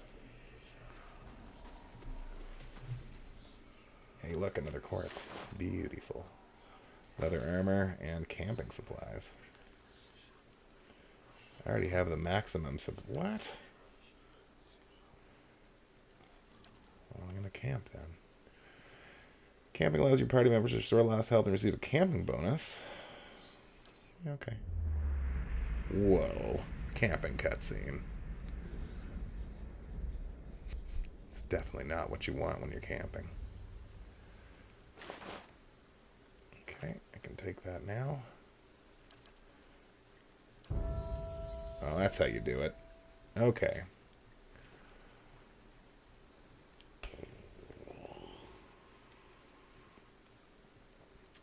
S1: Hey, look, another corpse. Beautiful. Leather armor and camping supplies. I already have the maximum what? Well, I'm going to camp then. Camping allows your party members to restore lost health and receive a camping bonus. Okay. Whoa. Camping cutscene. It's definitely not what you want when you're camping. Okay, I can take that now. Oh, that's how you do it. Okay.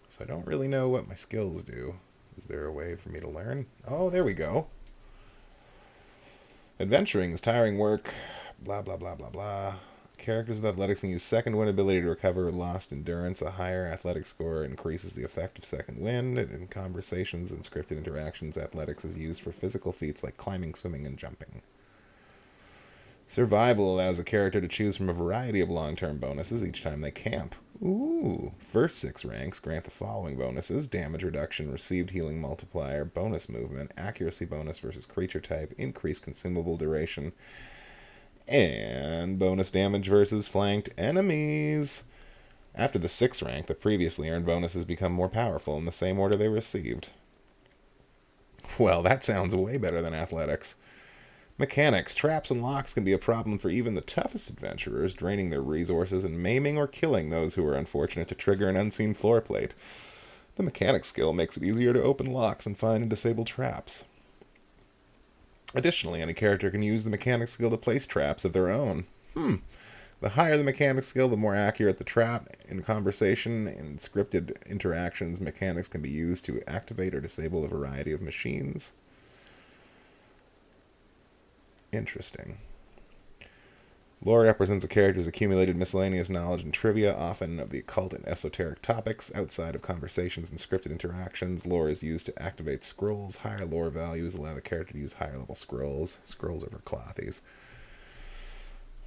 S1: So I don't really know what my skills do. Is there a way for me to learn? Oh, there we go. Adventuring is tiring work. Blah, blah, blah, blah, blah. Characters with athletics can use second wind ability to recover lost endurance. A higher athletic score increases the effect of second wind. In conversations and scripted interactions, athletics is used for physical feats like climbing, swimming, and jumping. Survival allows a character to choose from a variety of long-term bonuses each time they camp. Ooh. First 6 ranks grant the following bonuses: damage reduction, received healing multiplier, bonus movement, accuracy bonus versus creature type, increased consumable duration, and bonus damage versus flanked enemies. After the 6th rank, the previously earned bonuses become more powerful in the same order they were received. Well, that sounds way better than athletics. Mechanics. Traps and locks can be a problem for even the toughest adventurers, draining their resources and maiming or killing those who are unfortunate to trigger an unseen floor plate. The mechanics skill makes it easier to open locks and find and disable traps. Additionally, any character can use the mechanics skill to place traps of their own. The higher the mechanics skill, the more accurate the trap. In conversation and scripted interactions, mechanics can be used to activate or disable a variety of machines. Interesting. Lore represents a character's accumulated miscellaneous knowledge and trivia, often of the occult and esoteric topics. Outside of conversations and scripted interactions, lore is used to activate scrolls. Higher lore values allow the character to use higher level scrolls. Scrolls over clothies.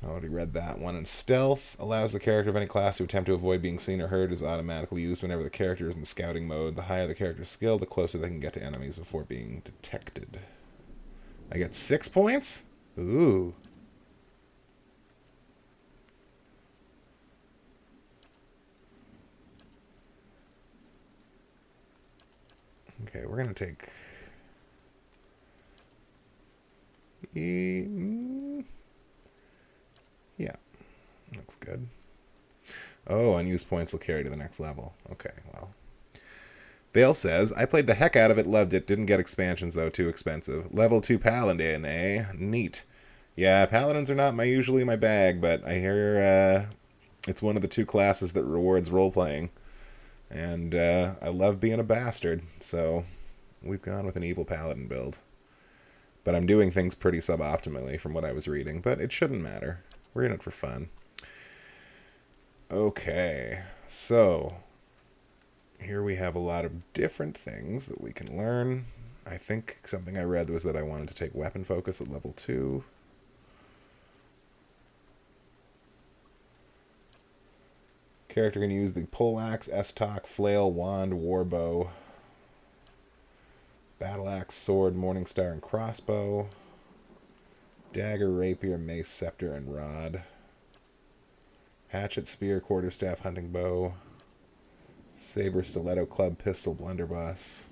S1: I already read that one. And stealth allows the character of any class to attempt to avoid being seen or heard, is automatically used whenever the character is in scouting mode. The higher the character's skill, the closer they can get to enemies before being detected. I get 6 points? Ooh. Okay, we're going to take... Yeah, looks good. Oh, unused points will carry to the next level. Okay, well. Vale says, I played the heck out of it, loved it, didn't get expansions though, too expensive. Level 2 Paladin, eh? Neat. Yeah, Paladins are not usually my bag, but I hear it's one of the 2 classes that rewards role-playing. And I love being a bastard, so we've gone with an evil Paladin build. But I'm doing things pretty suboptimally from what I was reading, but it shouldn't matter. We're in it for fun. Okay, so here we have a lot of different things that we can learn. I think something I read was that I wanted to take weapon focus at level 2. Character can use the poleaxe, estoc, flail, wand, warbow, battle axe, sword, morningstar, and crossbow. Dagger, rapier, mace, scepter, and rod. Hatchet, spear, quarterstaff, hunting bow. Saber, stiletto, club, pistol, blunderbuss.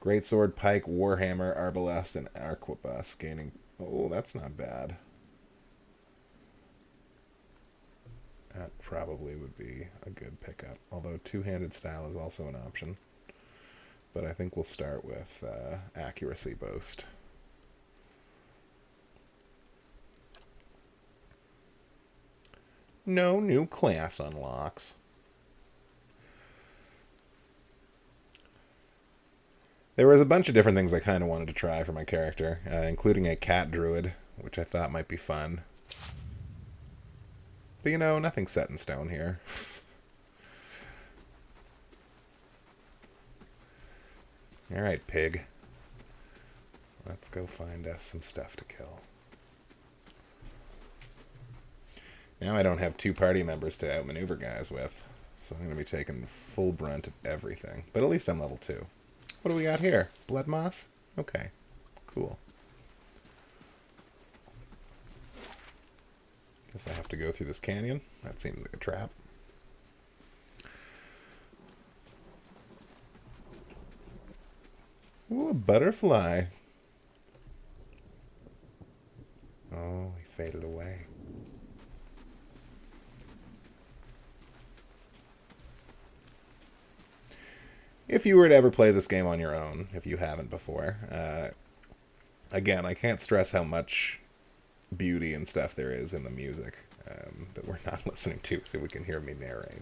S1: Greatsword, pike, warhammer, arbalest, and arquebus. Gaining... Oh, that's not bad. That probably would be a good pickup. Although two-handed style is also an option. But I think we'll start with accuracy boast. No new class unlocks. There was a bunch of different things I kind of wanted to try for my character, including a cat druid, which I thought might be fun. But you know, nothing's set in stone here. Alright, pig. Let's go find us some stuff to kill. Now I don't have 2 party members to outmaneuver guys with, so I'm going to be taking full brunt of everything. But at least I'm level 2. What do we got here? Blood moss? Okay, cool. Guess I have to go through this canyon. That seems like a trap. Ooh, a butterfly. Oh, he faded away. If you were to ever play this game on your own, if you haven't before, again, I can't stress how much beauty and stuff there is in the music that we're not listening to, so we can hear me narrate.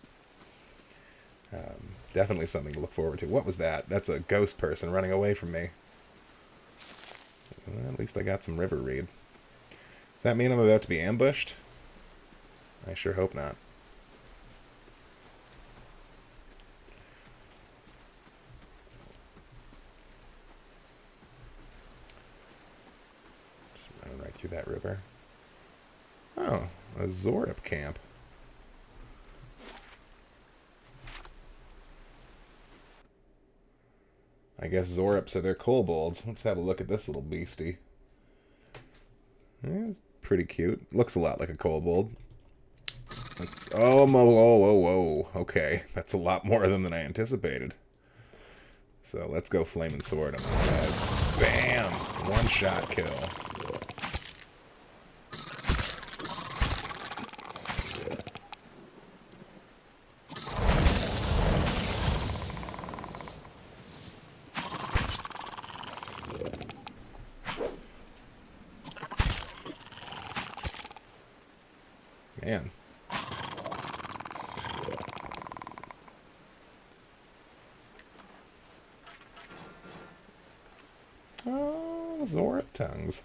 S1: Definitely something to look forward to. What was that? That's a ghost person running away from me. Well, at least I got some river reed. Does that mean I'm about to be ambushed? I sure hope not. Just running right through that river. Oh, a Zorip camp. I guess Zorops are their kobolds. Let's have a look at this little beastie. It's pretty cute. Looks a lot like a kobold. Whoa. Okay, that's a lot more of them than I anticipated. So let's go Flaming Sword on these guys. Bam! One-shot kill. Man. Oh, Zorip tongues.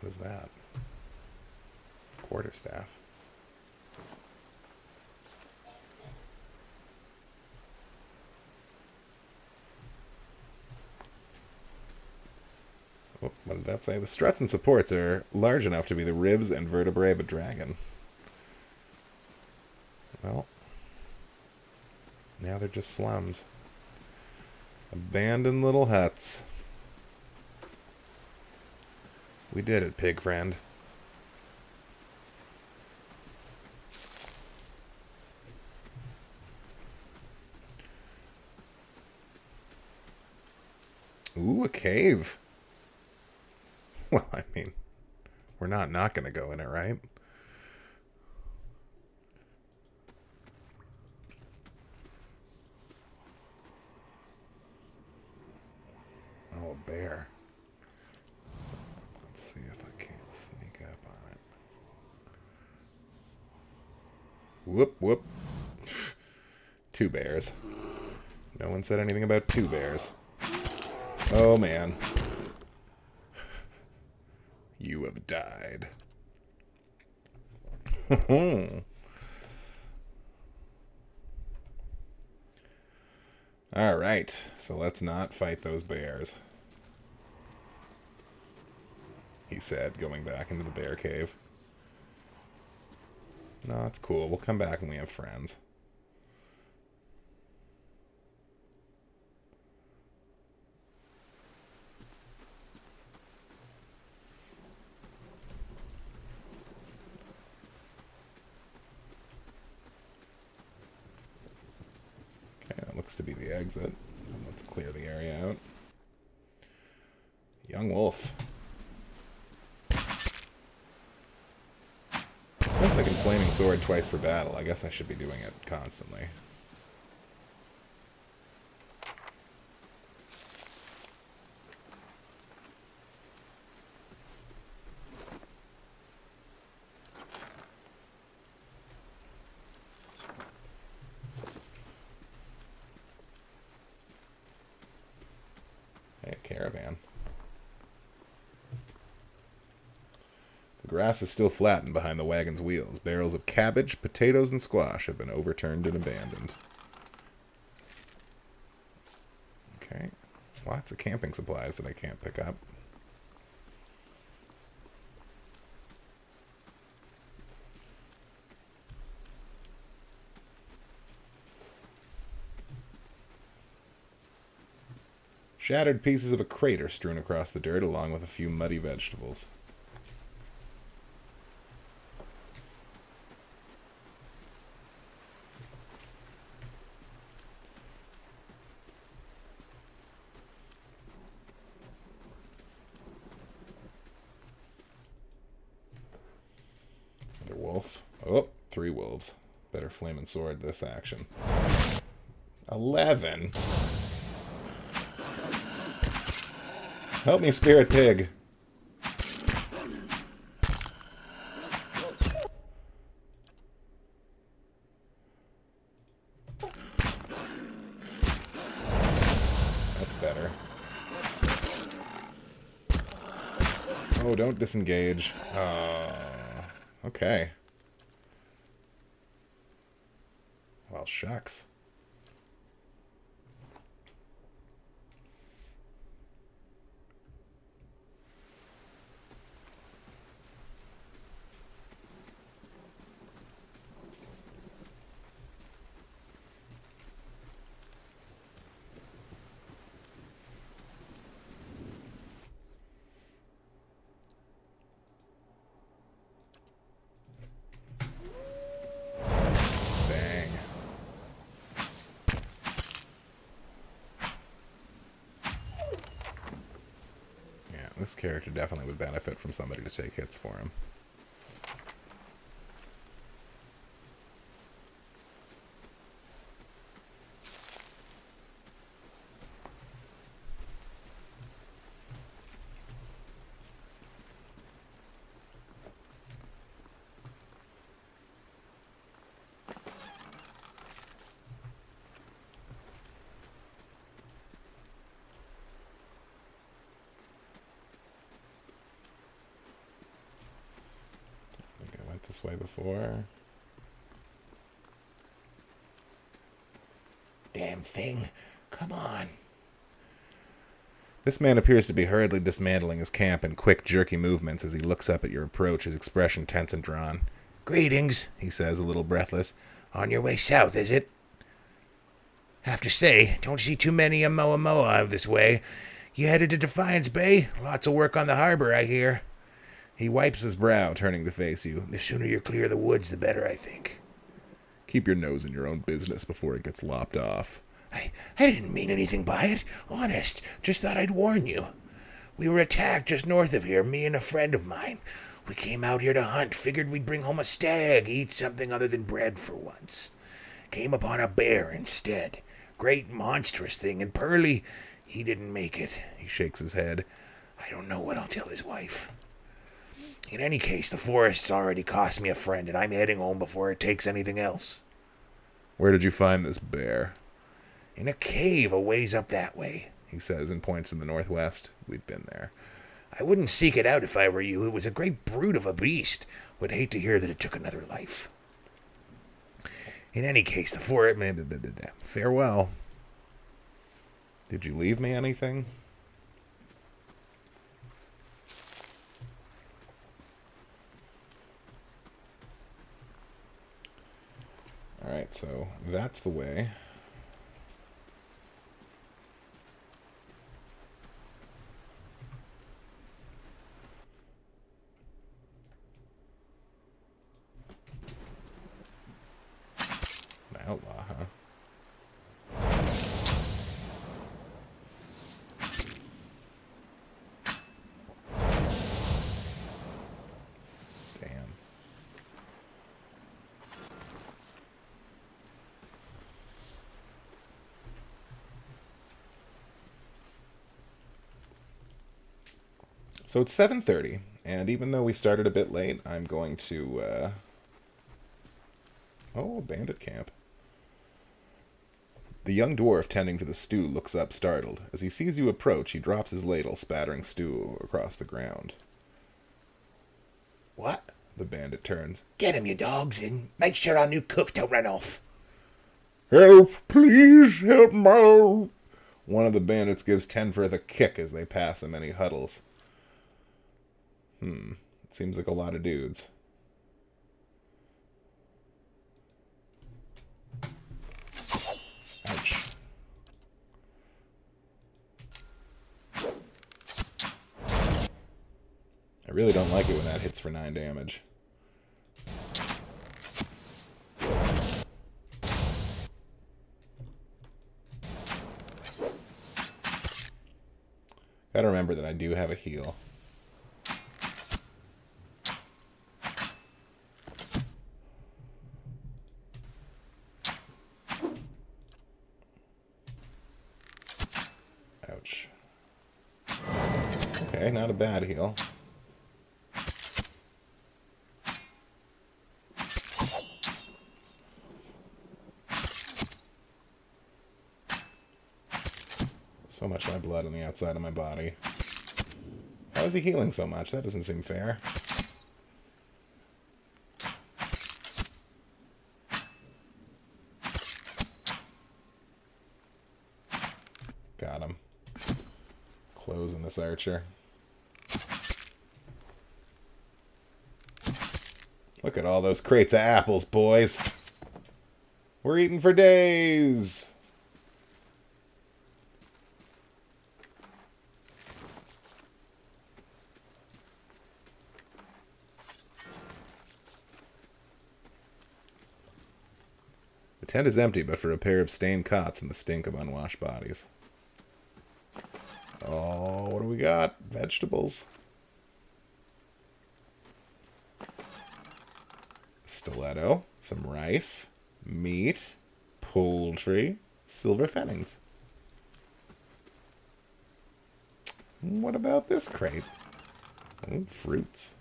S1: What is that? Quarterstaff. Oh, what did that say? The struts and supports are large enough to be the ribs and vertebrae of a dragon. Well, now they're just slums. Abandoned little huts. We did it, pig friend. Ooh, a cave. Well, I mean, we're not going to go in it, right? Oh, a bear. Let's see if I can't sneak up on it. Whoop, whoop. 2 bears. No one said anything about 2 bears. Oh, man. You have died. Alright, so let's not fight those bears. He said, going back into the bear cave. No, it's cool. We'll come back when we have friends. Okay, that looks to be the exit. Let's clear the area out. Young wolf. Since I can Flaming Sword twice per battle, I guess I should be doing it constantly. Hey, a caravan. The grass is still flattened behind the wagon's wheels. Barrels of cabbage, potatoes, and squash have been overturned and abandoned. Okay. Lots of camping supplies that I can't pick up. Shattered pieces of a crate are strewn across the dirt along with a few muddy vegetables. Another wolf. Oh, 3 wolves. Better Flaming Sword this action. 11. Help me, Spirit Pig. That's better. Oh, don't disengage. Okay. Well, shucks. This character definitely would benefit from somebody to take hits for him. This way before.
S2: Damn thing. Come on.
S1: This man appears to be hurriedly dismantling his camp in quick, jerky movements as he looks up at your approach, his expression tense and drawn.
S2: Greetings, he says, a little breathless. On your way south, is it? Have to say, don't see too many Moa out this way. You headed to Defiance Bay? Lots of work on the harbor, I hear.
S1: He wipes his brow, turning to face you.
S2: The sooner you're clear of the woods, the better, I think.
S1: Keep your nose in your own business before it gets lopped off.
S2: I didn't mean anything by it. Honest. Just thought I'd warn you. We were attacked just north of here, me and a friend of mine. We came out here to hunt, figured we'd bring home a stag, eat something other than bread for once. Came upon a bear instead. Great monstrous thing, and Pearly, he didn't make it.
S1: He shakes his head.
S2: I don't know what I'll tell his wife. In any case, the forest's already cost me a friend, and I'm heading home before it takes anything else.
S1: Where did you find this bear?
S2: In a cave a ways up that way,
S1: he says, and points in the northwest. We've been there.
S2: I wouldn't seek it out if I were you. It was a great brute of a beast. Would hate to hear that it took another life. In any case, the forest...
S1: Farewell. Did you leave me anything? Alright, so that's the way. An outlaw, huh? Damn. So it's 7:30, and even though we started a bit late, I'm going to, Oh, bandit camp. The young dwarf tending to the stew looks up startled. As he sees you approach, he drops his ladle, spattering stew across the ground.
S2: What?
S1: The bandit turns.
S2: Get him, you dogs, and make sure our new cook don't run off.
S1: Help, please, help me. One of the bandits gives Tenforth a kick as they pass him, and he huddles. It seems like a lot of dudes. Ouch. I really don't like it when that hits for 9 damage. Gotta remember that I do have a heal. Ouch. Okay, not a bad heal. So much of my blood on the outside of my body. How is he healing so much? That doesn't seem fair. Got him. Closing this archer. Look at all those crates of apples, boys. We're eating for days. The tent is empty but for a pair of stained cots and the stink of unwashed bodies. Oh, what do we got? Vegetables. Stiletto, some rice, meat, poultry, silver fennings. What about this crate? Oh, fruits.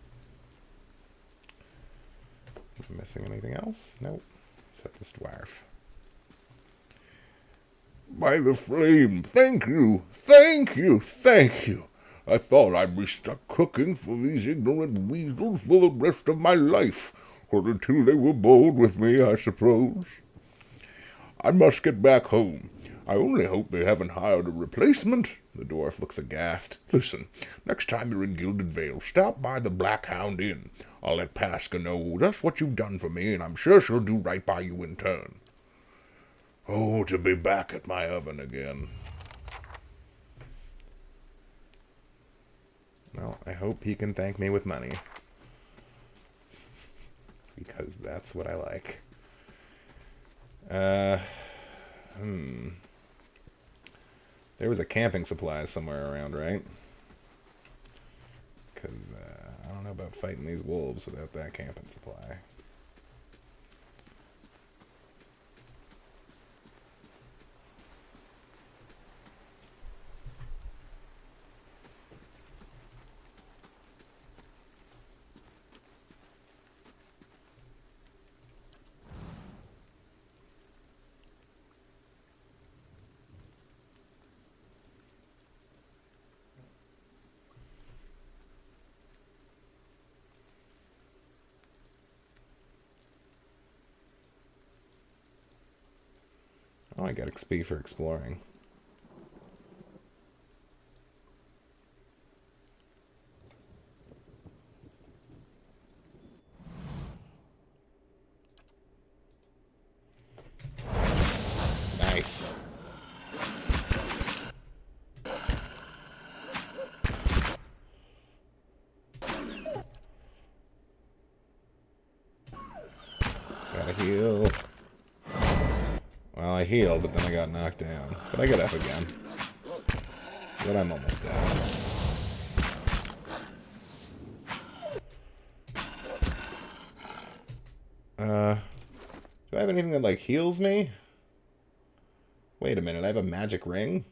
S1: Am I missing anything else? Nope. Except this dwarf.
S2: By the flame, thank you, thank you, thank you. I thought I'd be stuck cooking for these ignorant weasels for the rest of my life, or until they were bold with me, I suppose. I must get back home. I only hope they haven't hired a replacement.
S1: The dwarf looks aghast.
S2: Listen, next time you're in Gilded Vale, stop by the Black Hound Inn. I'll let Pasca know just what you've done for me, and I'm sure she'll do right by you in turn. Oh, to be back at my oven again.
S1: Well, I hope he can thank me with money. Because that's what I like. There was a camping supply somewhere around, right? Because I don't know about fighting these wolves without that camping supply. Oh, I got XP for exploring. Nice. Gotta heal. Well, I healed, but then I got knocked down. But I get up again. But I'm almost dead. Do I have anything that, like, heals me? Wait a minute, I have a magic ring?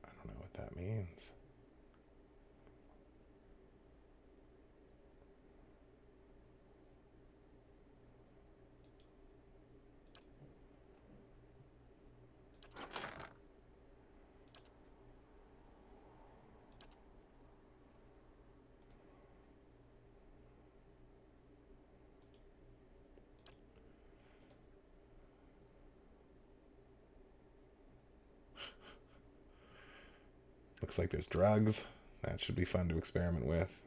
S1: I don't know what that means. Looks like there's drugs. That should be fun to experiment with.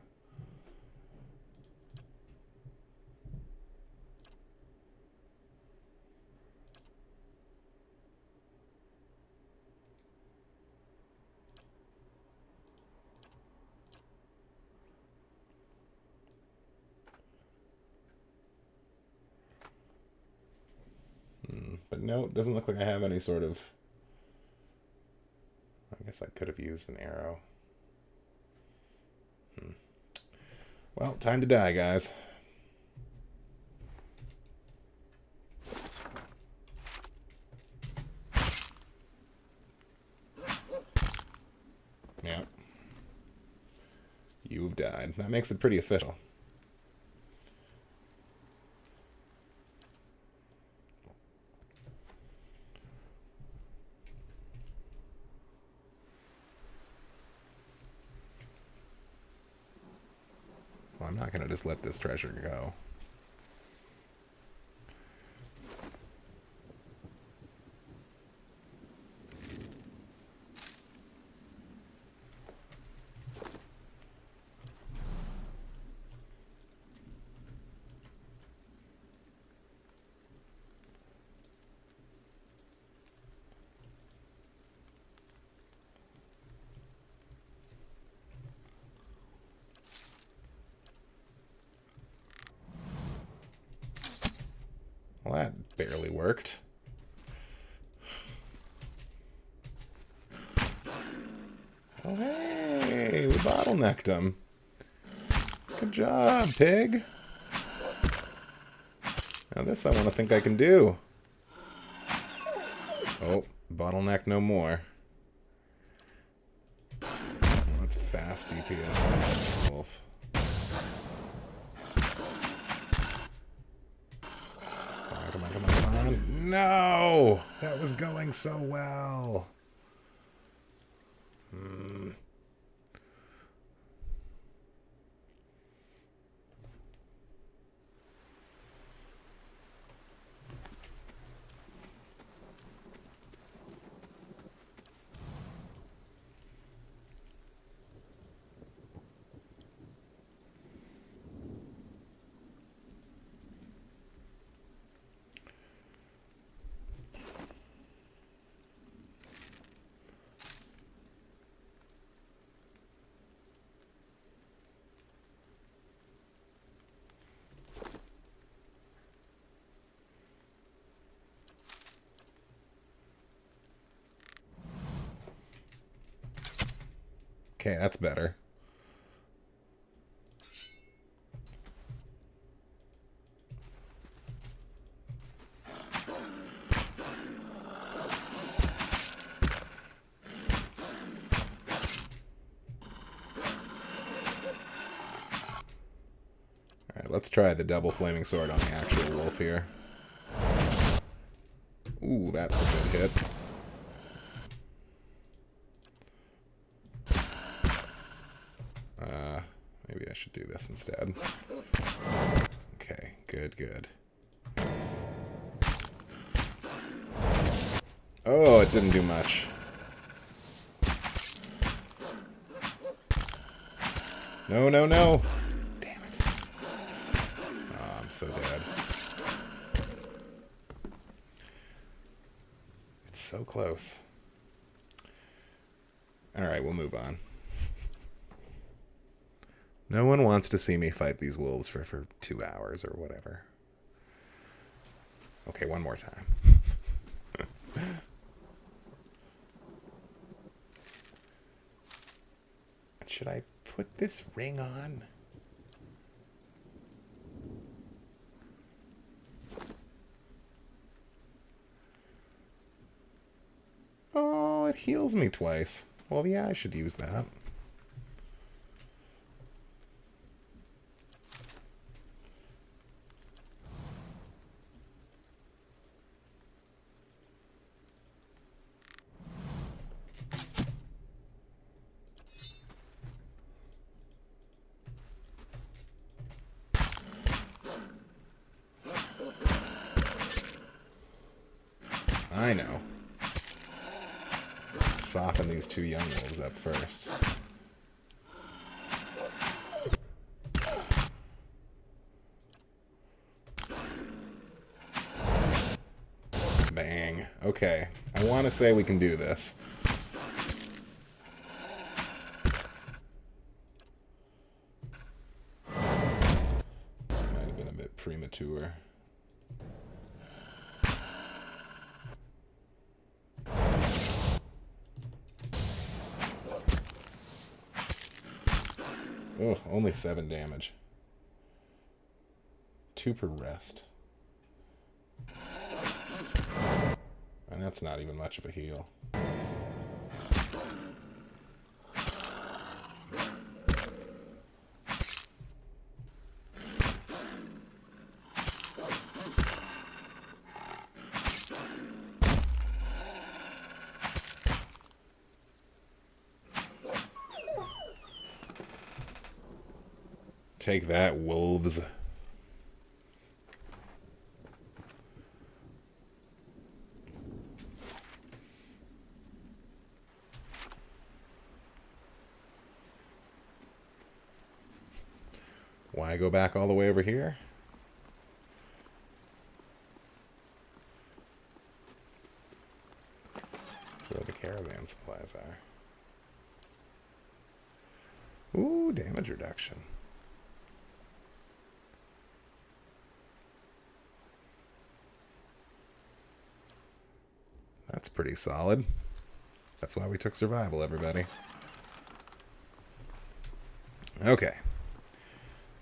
S1: But no, it doesn't look like I have any sort of... I guess I could have used an arrow. Well, time to die, guys. Yep. You've died. That makes it pretty official. Well, I'm not going to just let this treasure go. Well, that barely worked. Oh, hey, we bottlenecked him. Good job, pig. Now this I want to think I can do. Oh, bottleneck no more. That's fast DPS, wolf. Come on, come on, come on. No! That was going so well. Okay, that's better. Alright, let's try the double flaming sword on the actual wolf here. Ooh, that's a good hit. Maybe I should do this instead. Okay, good, good. Oh, it didn't do much. No, no, no! Damn it. Oh, I'm so dead. It's so close. Alright, we'll move on. No one wants to see me fight these wolves for 2 hours or whatever. Okay, one more time. Should I put this ring on? Oh, it heals me twice. Well, yeah, I should use that. I know. Let's soften these 2 young wolves up first. Bang. Okay. I want to say we can do this. Might have been a bit premature. Oh, only 7 damage. 2 per rest. And that's not even much of a heal. Take that, wolves. Why go back all the way over here? That's where the caravan supplies are. Ooh, damage reduction. . That's pretty solid. That's why we took survival, everybody. Okay.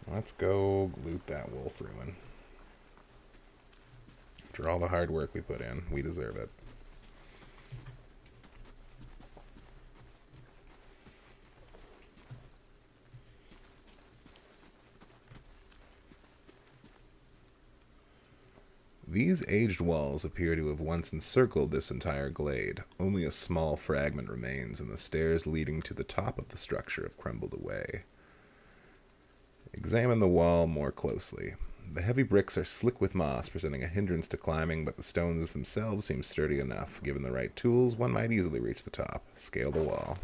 S1: Let's go loot that wolf ruin. After all the hard work we put in, we deserve it. These aged walls appear to have once encircled this entire glade. Only a small fragment remains, and the stairs leading to the top of the structure have crumbled away. Examine the wall more closely. The heavy bricks are slick with moss, presenting a hindrance to climbing, but the stones themselves seem sturdy enough. Given the right tools, one might easily reach the top. Scale the wall.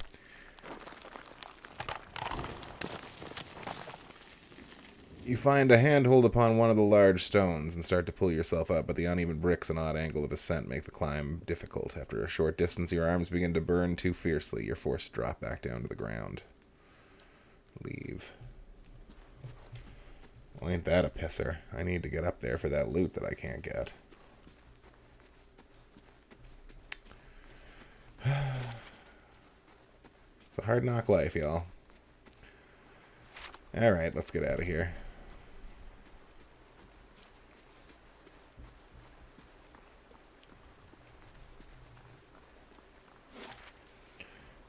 S1: You find a handhold upon one of the large stones and start to pull yourself up, but the uneven bricks and odd angle of ascent make the climb difficult. After a short distance, your arms begin to burn too fiercely. You're forced to drop back down to the ground. Leave. Well, ain't that a pisser? I need to get up there for that loot that I can't get. It's a hard knock life, y'all. Alright, let's get out of here.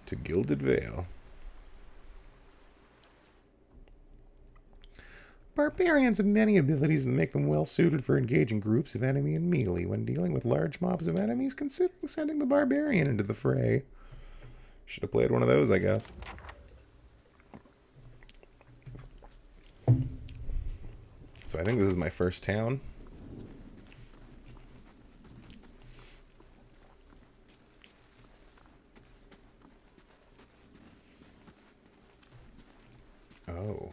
S1: To Gilded Vale. Barbarians have many abilities that make them well suited for engaging groups of enemy and melee. When dealing with large mobs of enemies, considering sending the barbarian into the fray. Should have played one of those, I guess. So I think this is my first town. Oh.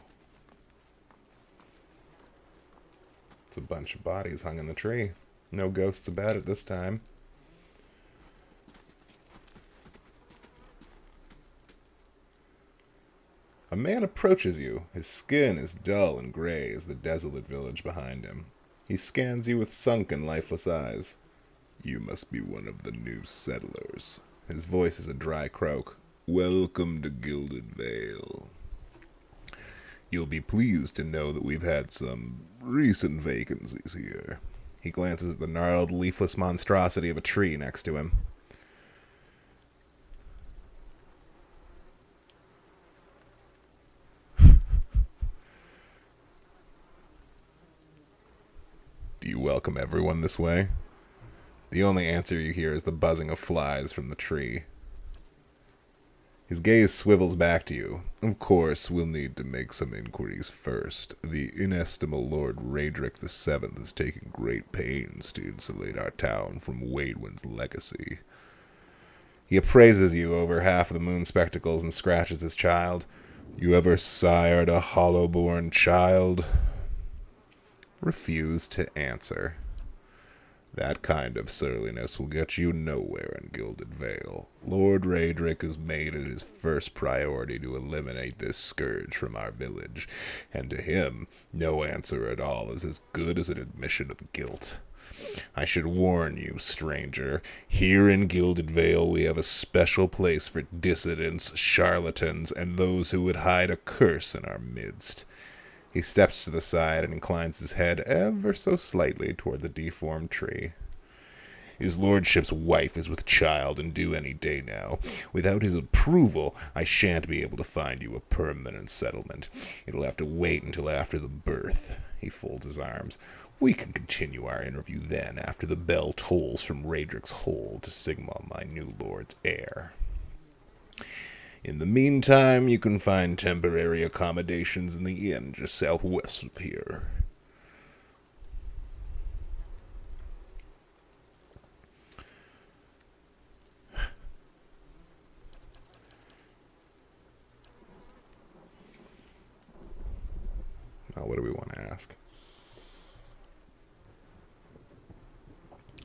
S1: It's a bunch of bodies hung in the tree. No ghosts about it this time. A man approaches you. His skin is dull and gray as the desolate village behind him. He scans you with sunken, lifeless eyes. You must be one of the new settlers. His voice is a dry croak. Welcome to Gilded Vale. You'll be pleased to know that we've had some recent vacancies here. He glances at the gnarled, leafless monstrosity of a tree next to him. Do you welcome everyone this way? The only answer you hear is the buzzing of flies from the tree. His gaze swivels back to you. Of course, we'll need to make some inquiries first. The inestimable Lord Raedric VII is taking great pains to insulate our town from Waidwin's legacy. He appraises you over half of the moon spectacles and scratches his child. You ever sired a hollow-born child? Refuse to answer. That kind of surliness will get you nowhere in Gilded Vale. Lord Raedric has made it his first priority to eliminate this scourge from our village, and to him, no answer at all is as good as an admission of guilt. I should warn you, stranger, here in Gilded Vale we have a special place for dissidents, charlatans, and those who would hide a curse in our midst. He steps to the side and inclines his head ever so slightly toward the deformed tree. His lordship's wife is with child and due any day now. Without his approval, I shan't be able to find you a permanent settlement. It'll have to wait until after the birth. He folds his arms. We can continue our interview then, after the bell tolls from Raedric's hold to signal my new lord's heir. In the meantime, you can find temporary accommodations in the inn just southwest of here. Now, what do we want to ask?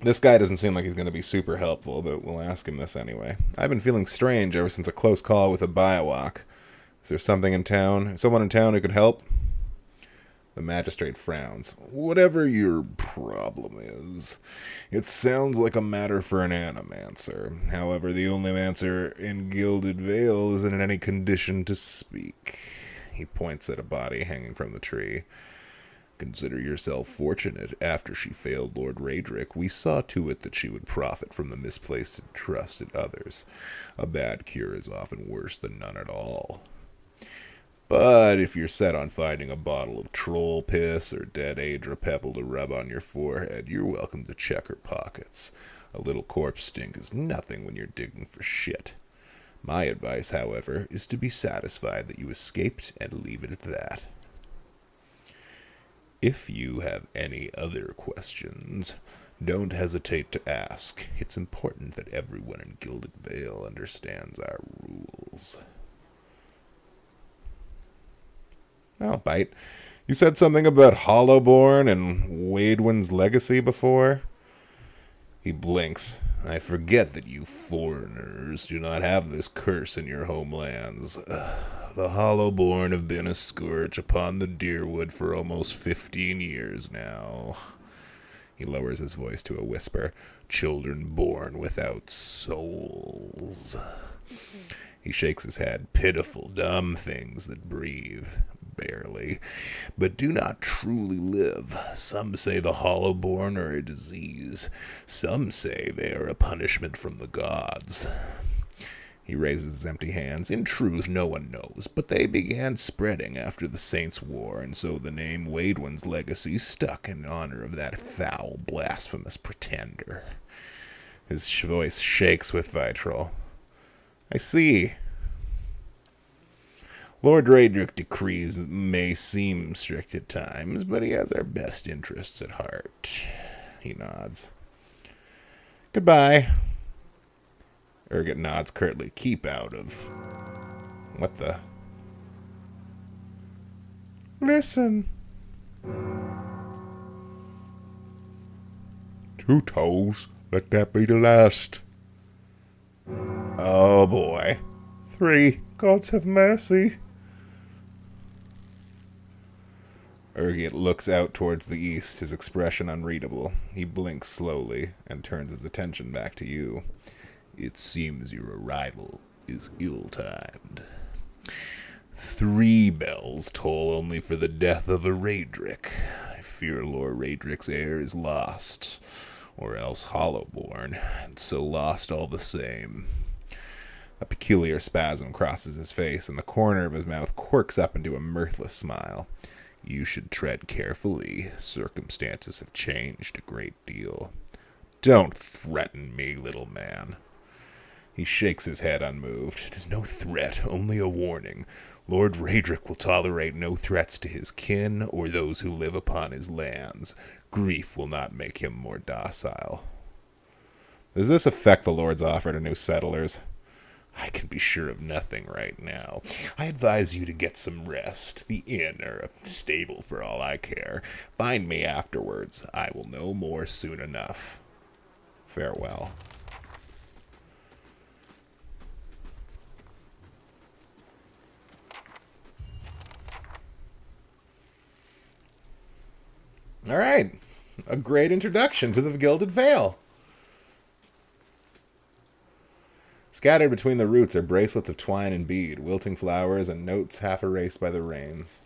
S1: This guy doesn't seem like he's going to be super helpful, but we'll ask him this anyway. I've been feeling strange ever since a close call with a Biowak. Is there something in town? Someone in town who could help? The magistrate frowns. Whatever your problem is, it sounds like a matter for an animancer. However, the only mancer in Gilded Vale isn't in any condition to speak. He points at a body hanging from the tree. Consider yourself fortunate. After she failed Lord Raedric, we saw to it that she would profit from the misplaced trust in others. A bad cure is often worse than none at all. But if you're set on finding a bottle of troll piss or dead Aedra pebble to rub on your forehead, you're welcome to check her pockets. A little corpse stink is nothing when you're digging for shit. My advice, however, is to be satisfied that you escaped and leave it at that. If you have any other questions, don't hesitate to ask. It's important that everyone in Gilded Vale understands our rules. I'll bite. You said something about Hollowborn and Waidwin's legacy before? He blinks. I forget that you foreigners do not have this curse in your homelands. The Hollowborn have been a scourge upon the Deerwood for almost 15 years now. He lowers his voice to a whisper. Children born without souls. He shakes his head. Pitiful, dumb things that breathe. Barely, but do not truly live. Some say the Hollowborn are a disease. Some say they are a punishment from the gods. He raises his empty hands. In truth, no one knows, but they began spreading after the Saints' War, and so the name Waidwin's legacy stuck in honor of that foul, blasphemous pretender. His voice shakes with vitriol. I see. Lord Raedric decrees that may seem strict at times, but he has our best interests at heart. He nods. Goodbye. Urgot nods curtly. Keep out of... What the... Listen. 2 toes. Let that be the last. Oh boy. 3. Gods have mercy. Urgot looks out towards the east, his expression unreadable. He blinks slowly and turns his attention back to you. It seems your arrival is ill-timed. 3 bells toll only for the death of a Raedric. I fear Lord Raedric's heir is lost, or else Hollowborn, and so lost all the same. A peculiar spasm crosses his face, and the corner of his mouth quirks up into a mirthless smile. You should tread carefully. Circumstances have changed a great deal. Don't threaten me, little man. He shakes his head unmoved. It is no threat, only a warning. Lord Raedric will tolerate no threats to his kin or those who live upon his lands. Grief will not make him more docile. Does this affect the Lord's offer to new settlers? I can be sure of nothing right now. I advise you to get some rest. The inn or a stable for all I care. Find me afterwards. I will know more soon enough. Farewell. All right. A great introduction to the Gilded Vale. Scattered between the roots are bracelets of twine and bead, wilting flowers, and notes half erased by the rains.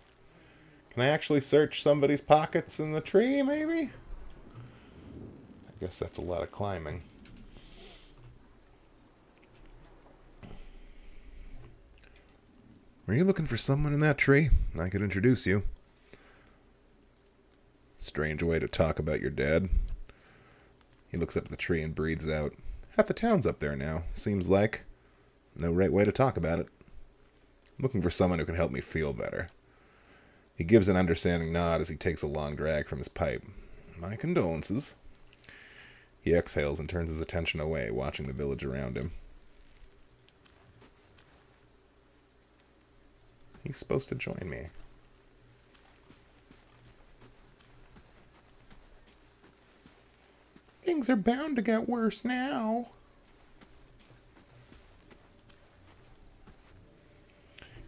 S1: Can I actually search somebody's pockets in the tree, maybe? I guess that's a lot of climbing. Were you looking for someone in that tree? I could introduce you. Strange way to talk about your dad. He looks up at the tree and breathes out. Half the town's up there now, seems like. No right way to talk about it. I'm looking for someone who can help me feel better. He gives an understanding nod as he takes a long drag from his pipe. My condolences. He exhales and turns his attention away, watching the village around him. He's supposed to join me. Things are bound to get worse now.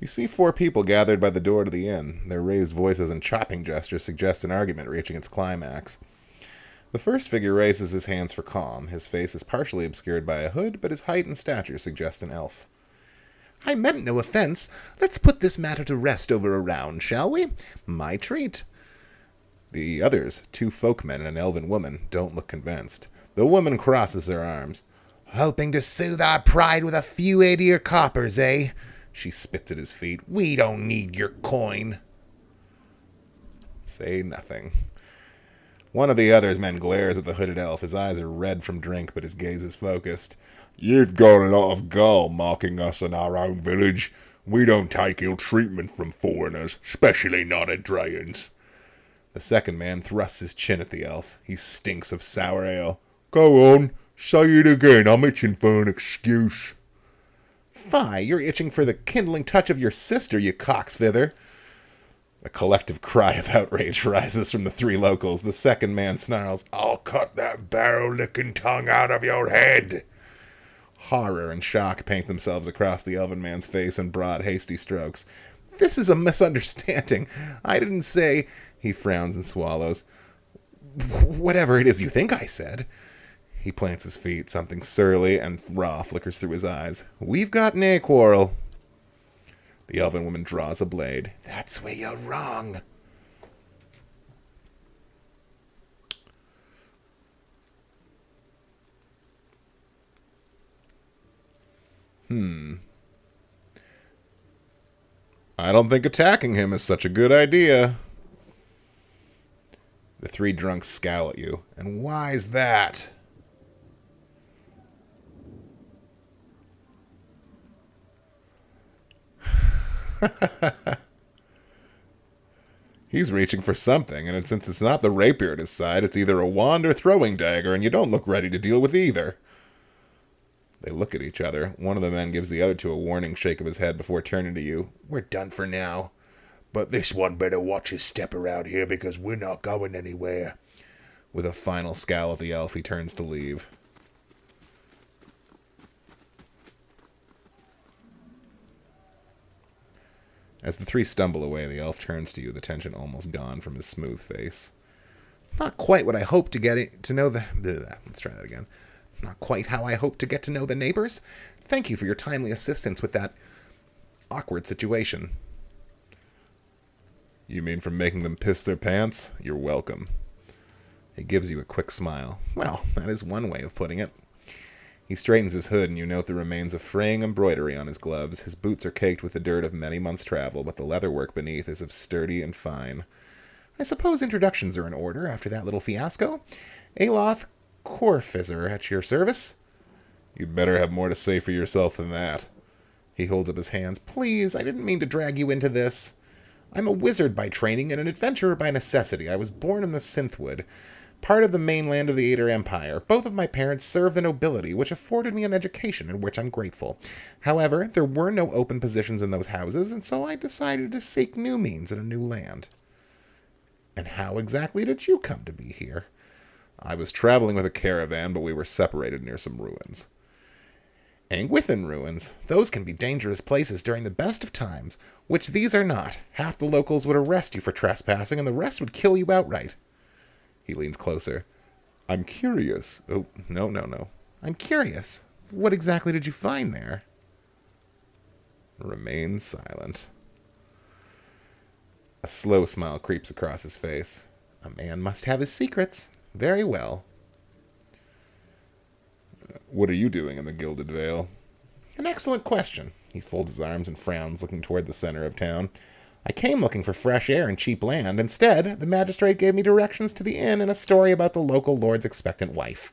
S1: You see 4 people gathered by the door to the inn. Their raised voices and chopping gestures suggest an argument reaching its climax. The first figure raises his hands for calm. His face is partially obscured by a hood, but his height and stature suggest an elf.
S4: I meant no offense. Let's put this matter to rest over a round, shall we? My treat.
S1: The others, 2 folkmen and an elven woman, don't look convinced. The woman crosses her arms.
S4: Hoping to soothe our pride with a few 80 coppers, eh?
S1: She spits at his feet.
S4: We don't need your coin.
S1: Say nothing. One of the other men glares at the hooded elf. His eyes are red from drink, but his gaze is focused.
S2: You've got a lot of gall mocking us in our own village. We don't take ill treatment from foreigners, especially not Adrayans.
S1: The second man thrusts his chin at the elf. He stinks of sour ale.
S2: Go on, say it again. I'm itching for an excuse.
S1: Fie, you're itching for the kindling touch of your sister, you cocksfither. A collective cry of outrage rises from the 3 locals. The second man snarls,
S2: I'll cut that barrel-licking tongue out of your head.
S1: Horror and shock paint themselves across the elven man's face in broad, hasty strokes. This is a misunderstanding. I didn't say... He frowns and swallows. Whatever it is you think I said. He plants his feet. Something surly and raw flickers through his eyes. We've got nae quarrel. The elven woman draws a blade.
S4: That's where you're wrong.
S1: I don't think attacking him is such a good idea. The 3 drunks scowl at you. And why's that? He's reaching for something, and since it's not the rapier at his side, it's either a wand or throwing dagger, and you don't look ready to deal with either. They look at each other. One of the men gives the other 2 a warning shake of his head before turning to you. We're done for now.
S2: But this one better watch his step around here because we're not going anywhere.
S1: With a final scowl at the elf, he turns to leave. As the 3 stumble away, the elf turns to you, the tension almost gone from his smooth face. Not quite what I hoped to get to know the... Let's try that again. Not quite how I hoped to get to know the neighbors. Thank you for your timely assistance with that awkward situation. You mean from making them piss their pants? You're welcome. He gives you a quick smile. Well, that is one way of putting it. He straightens his hood, and you note the remains of fraying embroidery on his gloves. His boots are caked with the dirt of many months' travel, but the leatherwork beneath is of sturdy and fine. I suppose introductions are in order after that little fiasco. Aloth Corfizzer at your service. You'd better have more to say for yourself than that. He holds up his hands. Please, I didn't mean to drag you into this. I'm a wizard by training and an adventurer by necessity. I was born in the Synthwood, part of the mainland of the Aether Empire. Both of my parents served the nobility, which afforded me an education in which I'm grateful. However, there were no open positions in those houses, and so I decided to seek new means in a new land. And how exactly did you come to be here? I was traveling with a caravan, but we were separated near some ruins. And within ruins, those can be dangerous places during the best of times, which these are not. Half the locals would arrest you for trespassing, and the rest would kill you outright. He leans closer. I'm curious. Oh, no. I'm curious. What exactly did you find there? Remains silent. A slow smile creeps across his face. A man must have his secrets. Very well. What are you doing in the Gilded Vale? An excellent question. He folds his arms and frowns, looking toward the center of town. I came looking for fresh air and cheap land. Instead, the magistrate gave me directions to the inn and a story about the local lord's expectant wife.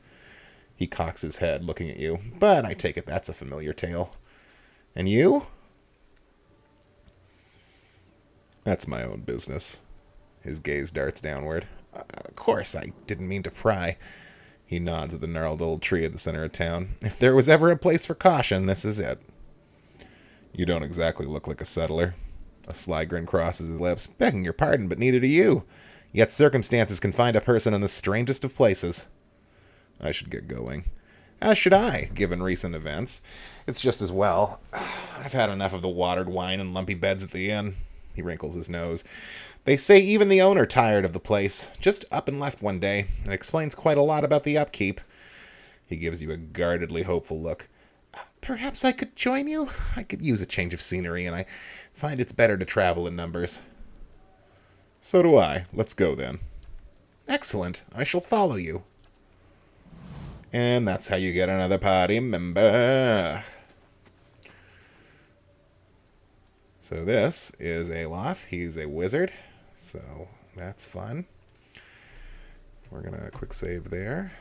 S1: He cocks his head, looking at you. But I take it that's a familiar tale. And you? That's my own business. His gaze darts downward. Of course, I didn't mean to pry. He nods at the gnarled old tree at the center of town. If there was ever a place for caution, this is it. You don't exactly look like a settler. A sly grin crosses his lips. Begging your pardon, but neither do you. Yet circumstances can find a person in the strangest of places. I should get going. As should I, given recent events. It's just as well. I've had enough of the watered wine and lumpy beds at the inn. He wrinkles his nose. They say even the owner tired of the place. Just up and left one day. It explains quite a lot about the upkeep. He gives you a guardedly hopeful look. Perhaps I could join you? I could use a change of scenery, and I find it's better to travel in numbers. So do I. Let's go, then. Excellent. I shall follow you. And that's how you get another party member. So this is Alof. He's a wizard. So that's fun. We're going to quick save there.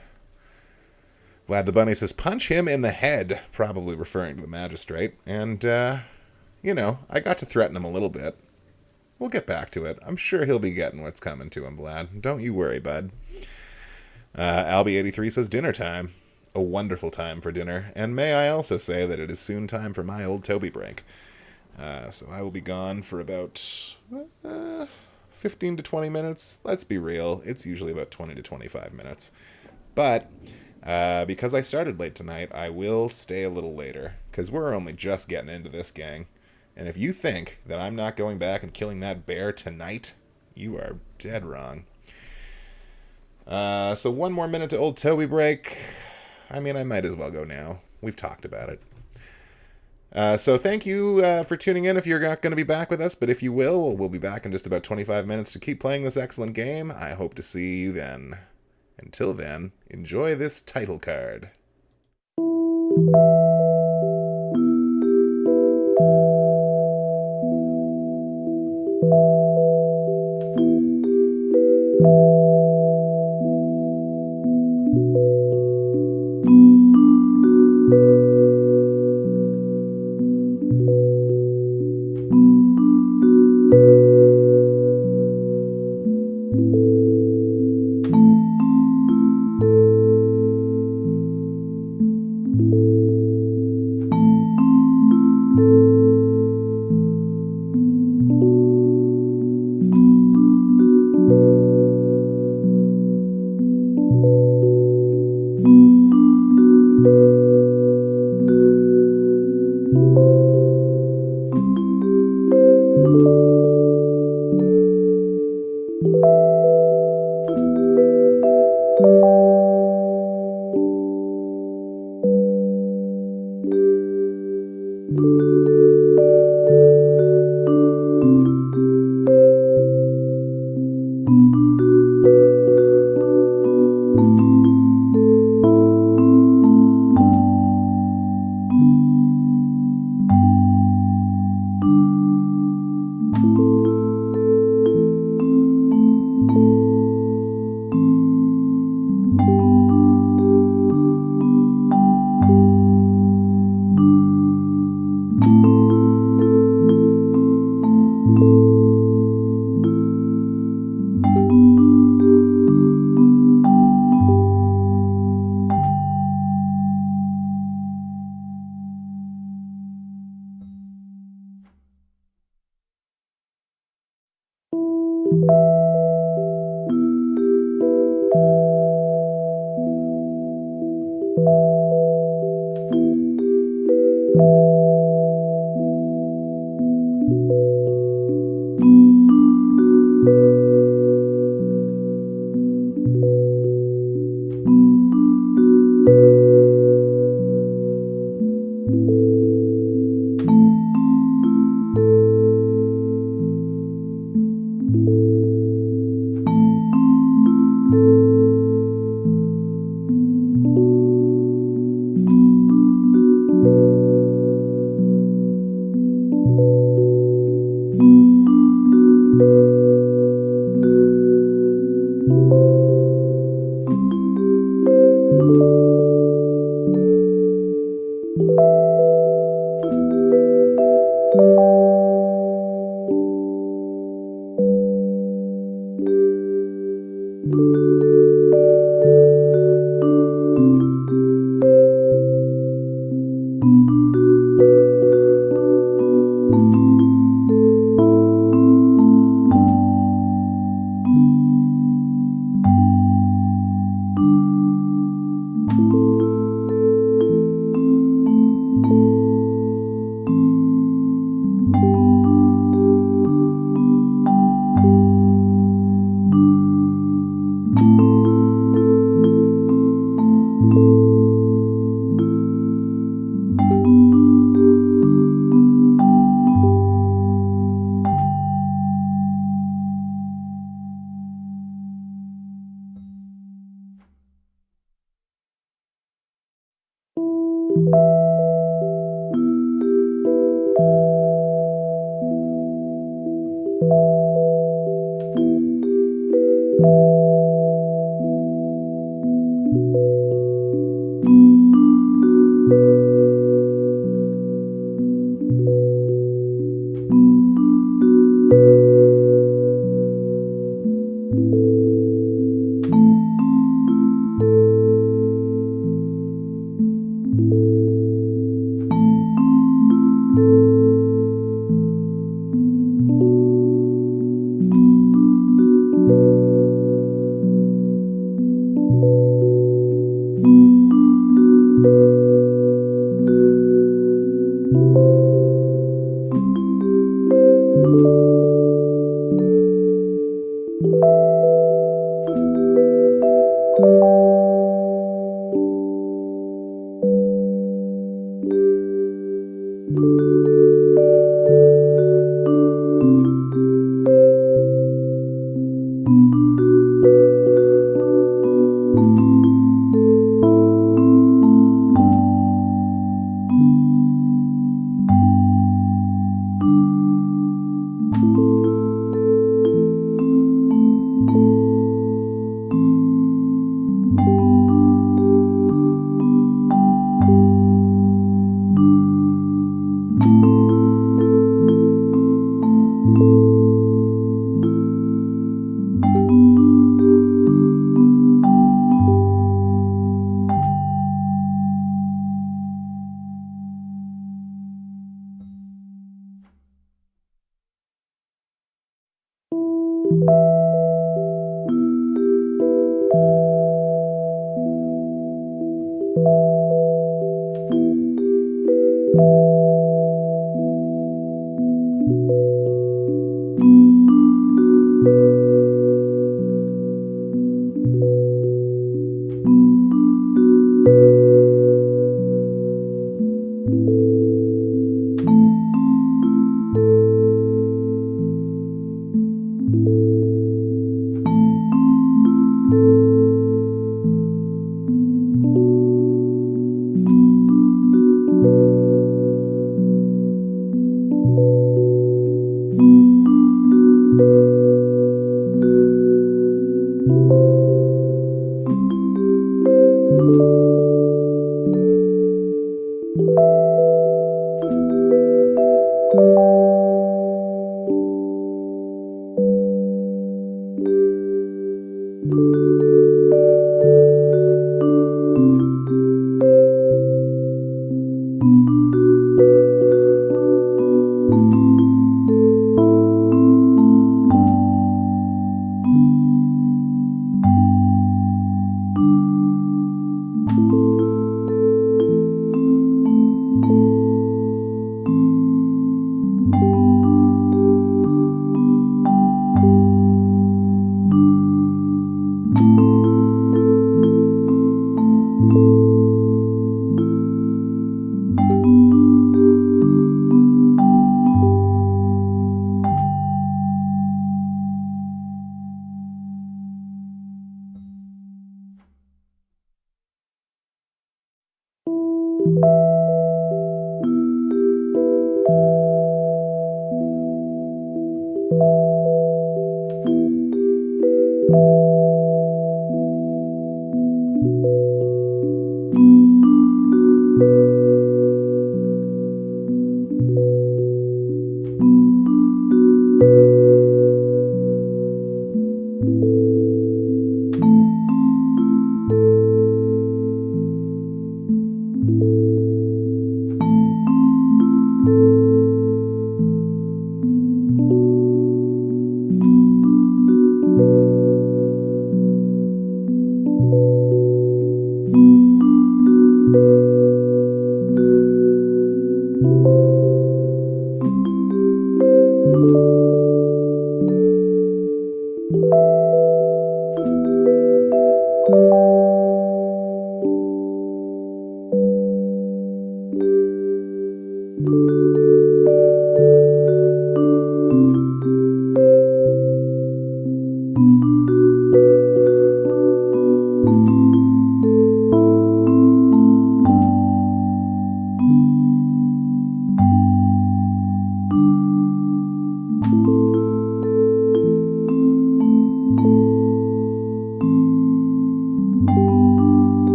S1: Vlad the Bunny says, punch him in the head. Probably referring to the magistrate. And, you know, I got to threaten him a little bit. We'll get back to it. I'm sure he'll be getting what's coming to him, Vlad. Don't you worry, bud. Albie83 says, dinner time. A wonderful time for dinner. And may I also say that it is soon time for my old Toby break. So I will be gone for about 15 to 20 minutes. Let's be real. It's usually about 20 to 25 minutes. But because I started late tonight, I will stay a little later. Because we're only just getting into this, gang. And if you think that I'm not going back and killing that bear tonight, you are dead wrong. So one more minute to old Toby break. I mean, I might as well go now. We've talked about it. So thank you for tuning in if you're not going to be back with us. But if you will, we'll be back in just about 25 minutes to keep playing this excellent game. I hope to see you then. Until then, enjoy this title card.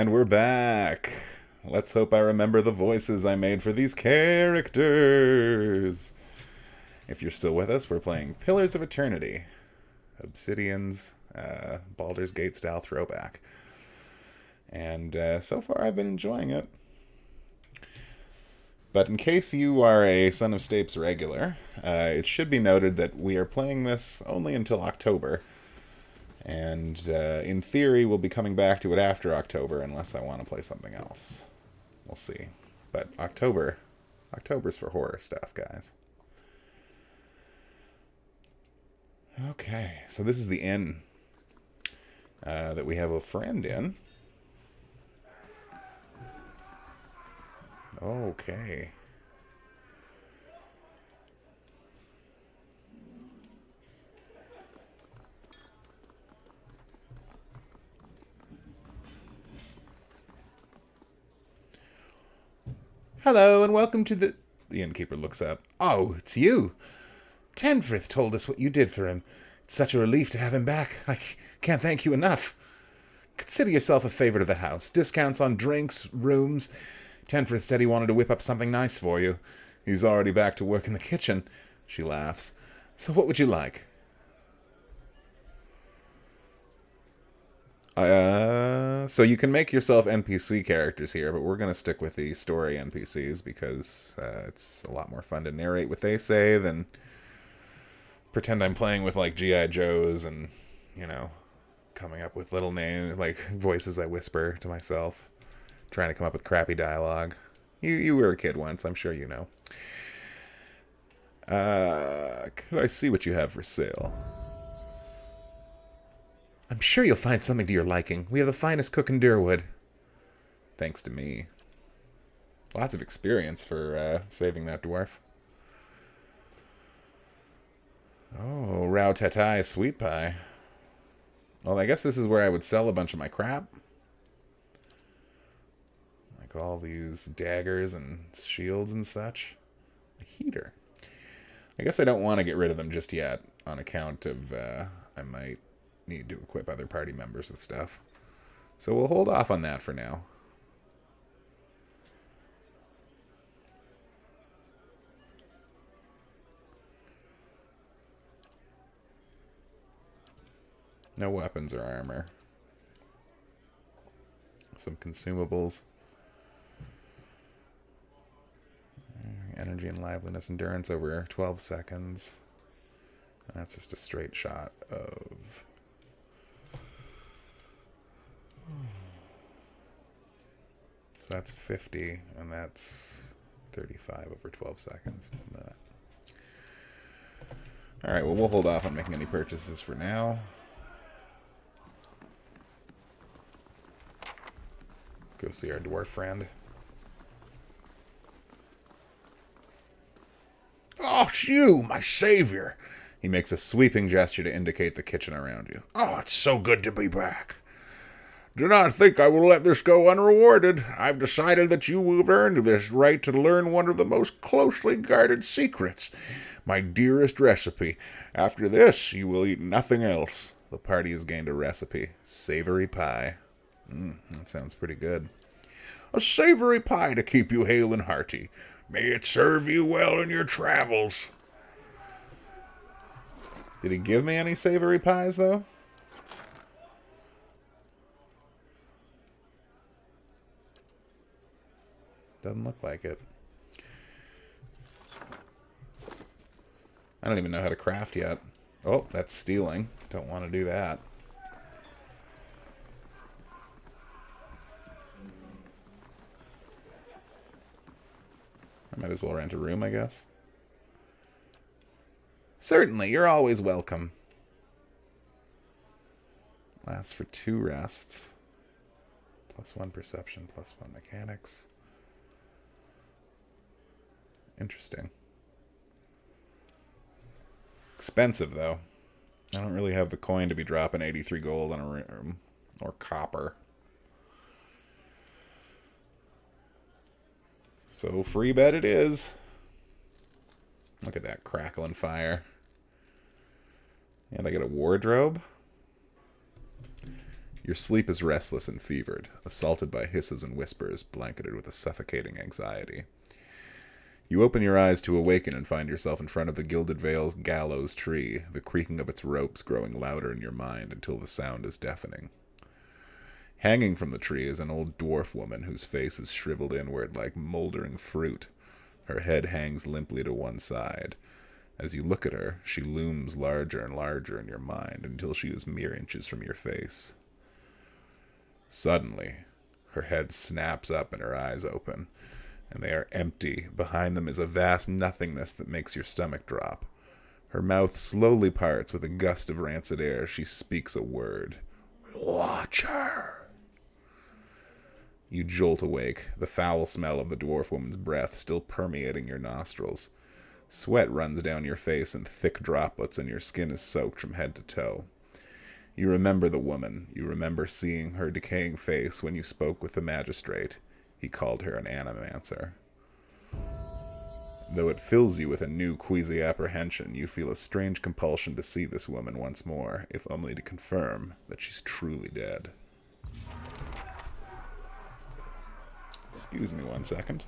S1: And we're back. Let's hope I remember the voices I made for these characters. If you're still with us, we're playing Pillars of Eternity. Obsidian's Baldur's Gate style throwback. And so far I've been enjoying it. But in case you are a Son of Stapes regular, it should be noted that we are playing this only until October. And in theory, we'll be coming back to it after October unless I want to play something else. We'll see. But October's for horror stuff, guys. Okay, so this is the inn that we have a friend in. Okay. Hello, and welcome to the innkeeper looks up. Oh, it's you. Tenfrith told us what you did for him. It's such a relief to have him back. I can't thank you enough. Consider yourself a favorite of the house. Discounts on drinks, rooms. Tenfrith said he wanted to whip up something nice for you. He's already back to work in the kitchen. She laughs. So what would you like? So you can make yourself NPC characters here, but we're going to stick with the story NPCs because it's a lot more fun to narrate what they say than pretend I'm playing with, like, G.I. Joes and, you know, coming up with little names, like, voices I whisper to myself, trying to come up with crappy dialogue. You were a kid once, I'm sure you know. Could I see what you have for sale? I'm sure you'll find something to your liking. We have the finest cook in Deerwood. Thanks to me. Lots of experience for saving that dwarf. Oh, Rao Tatai sweet pie. Well, I guess this is where I would sell a bunch of my crap. Like all these daggers and shields and such. A heater. I guess I don't want to get rid of them just yet, on account of I might need to equip other party members with stuff. So we'll hold off on that for now. No weapons or armor. Some consumables. Energy and liveliness, endurance over 12 seconds. That's just a straight shot of... So that's 50, and that's 35 over 12 seconds. Alright, well, we'll hold off on making any purchases for now. Go see our dwarf friend.
S2: Oh, it's you, my savior.
S1: He makes a sweeping gesture to indicate the kitchen around you.
S2: Oh, it's so good to be back. Do not think I will let this go unrewarded. I've decided that you have earned this right to learn one of the most closely guarded secrets. My dearest recipe. After this, you will eat nothing else.
S1: The party has gained a recipe. Savory pie. That sounds pretty good.
S2: A savory pie to keep you hale and hearty. May it serve you well in your travels.
S1: Did he give me any savory pies, though? Doesn't look like it. I don't even know how to craft yet. Oh, that's stealing. Don't want to do that. I might as well rent a room, I guess. Certainly, you're always welcome. Lasts for 2 rests. +1 perception, +1 mechanics. Interesting. Expensive, though. I don't really have the coin to be dropping 83 gold on a room. Or copper. So, free bet it is. Look at that crackling fire. And I get a wardrobe. Your sleep is restless and fevered, assaulted by hisses and whispers, blanketed with a suffocating anxiety. You open your eyes to awaken and find yourself in front of the Gilded Vale's gallows tree, the creaking of its ropes growing louder in your mind until the sound is deafening. Hanging from the tree is an old dwarf woman whose face is shriveled inward like moldering fruit. Her head hangs limply to one side. As you look at her, she looms larger and larger in your mind until she is mere inches from your face. Suddenly, her head snaps up and her eyes open, and they are empty. Behind them is a vast nothingness that makes your stomach drop. Her mouth slowly parts with a gust of rancid air. She speaks a word.
S2: Watch her.
S1: You jolt awake, the foul smell of the dwarf woman's breath still permeating your nostrils. Sweat runs down your face in thick droplets, and your skin is soaked from head to toe. You remember the woman. You remember seeing her decaying face when you spoke with the magistrate. He called her an animancer. Though it fills you with a new queasy apprehension, you feel a strange compulsion to see this woman once more, if only to confirm that she's truly dead. Excuse me 1 second.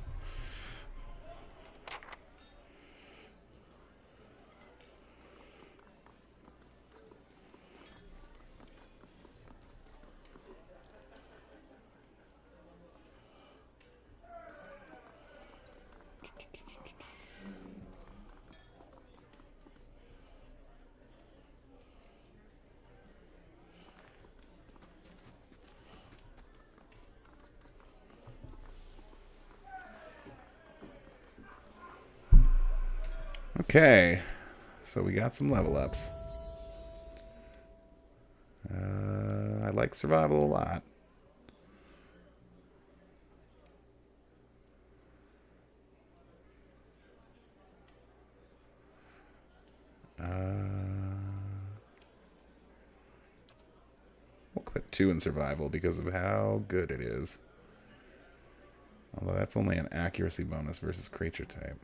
S1: Okay, so we got some level ups. I like survival a lot. We'll put 2 in survival because of how good it is. Although that's only an accuracy bonus versus creature type.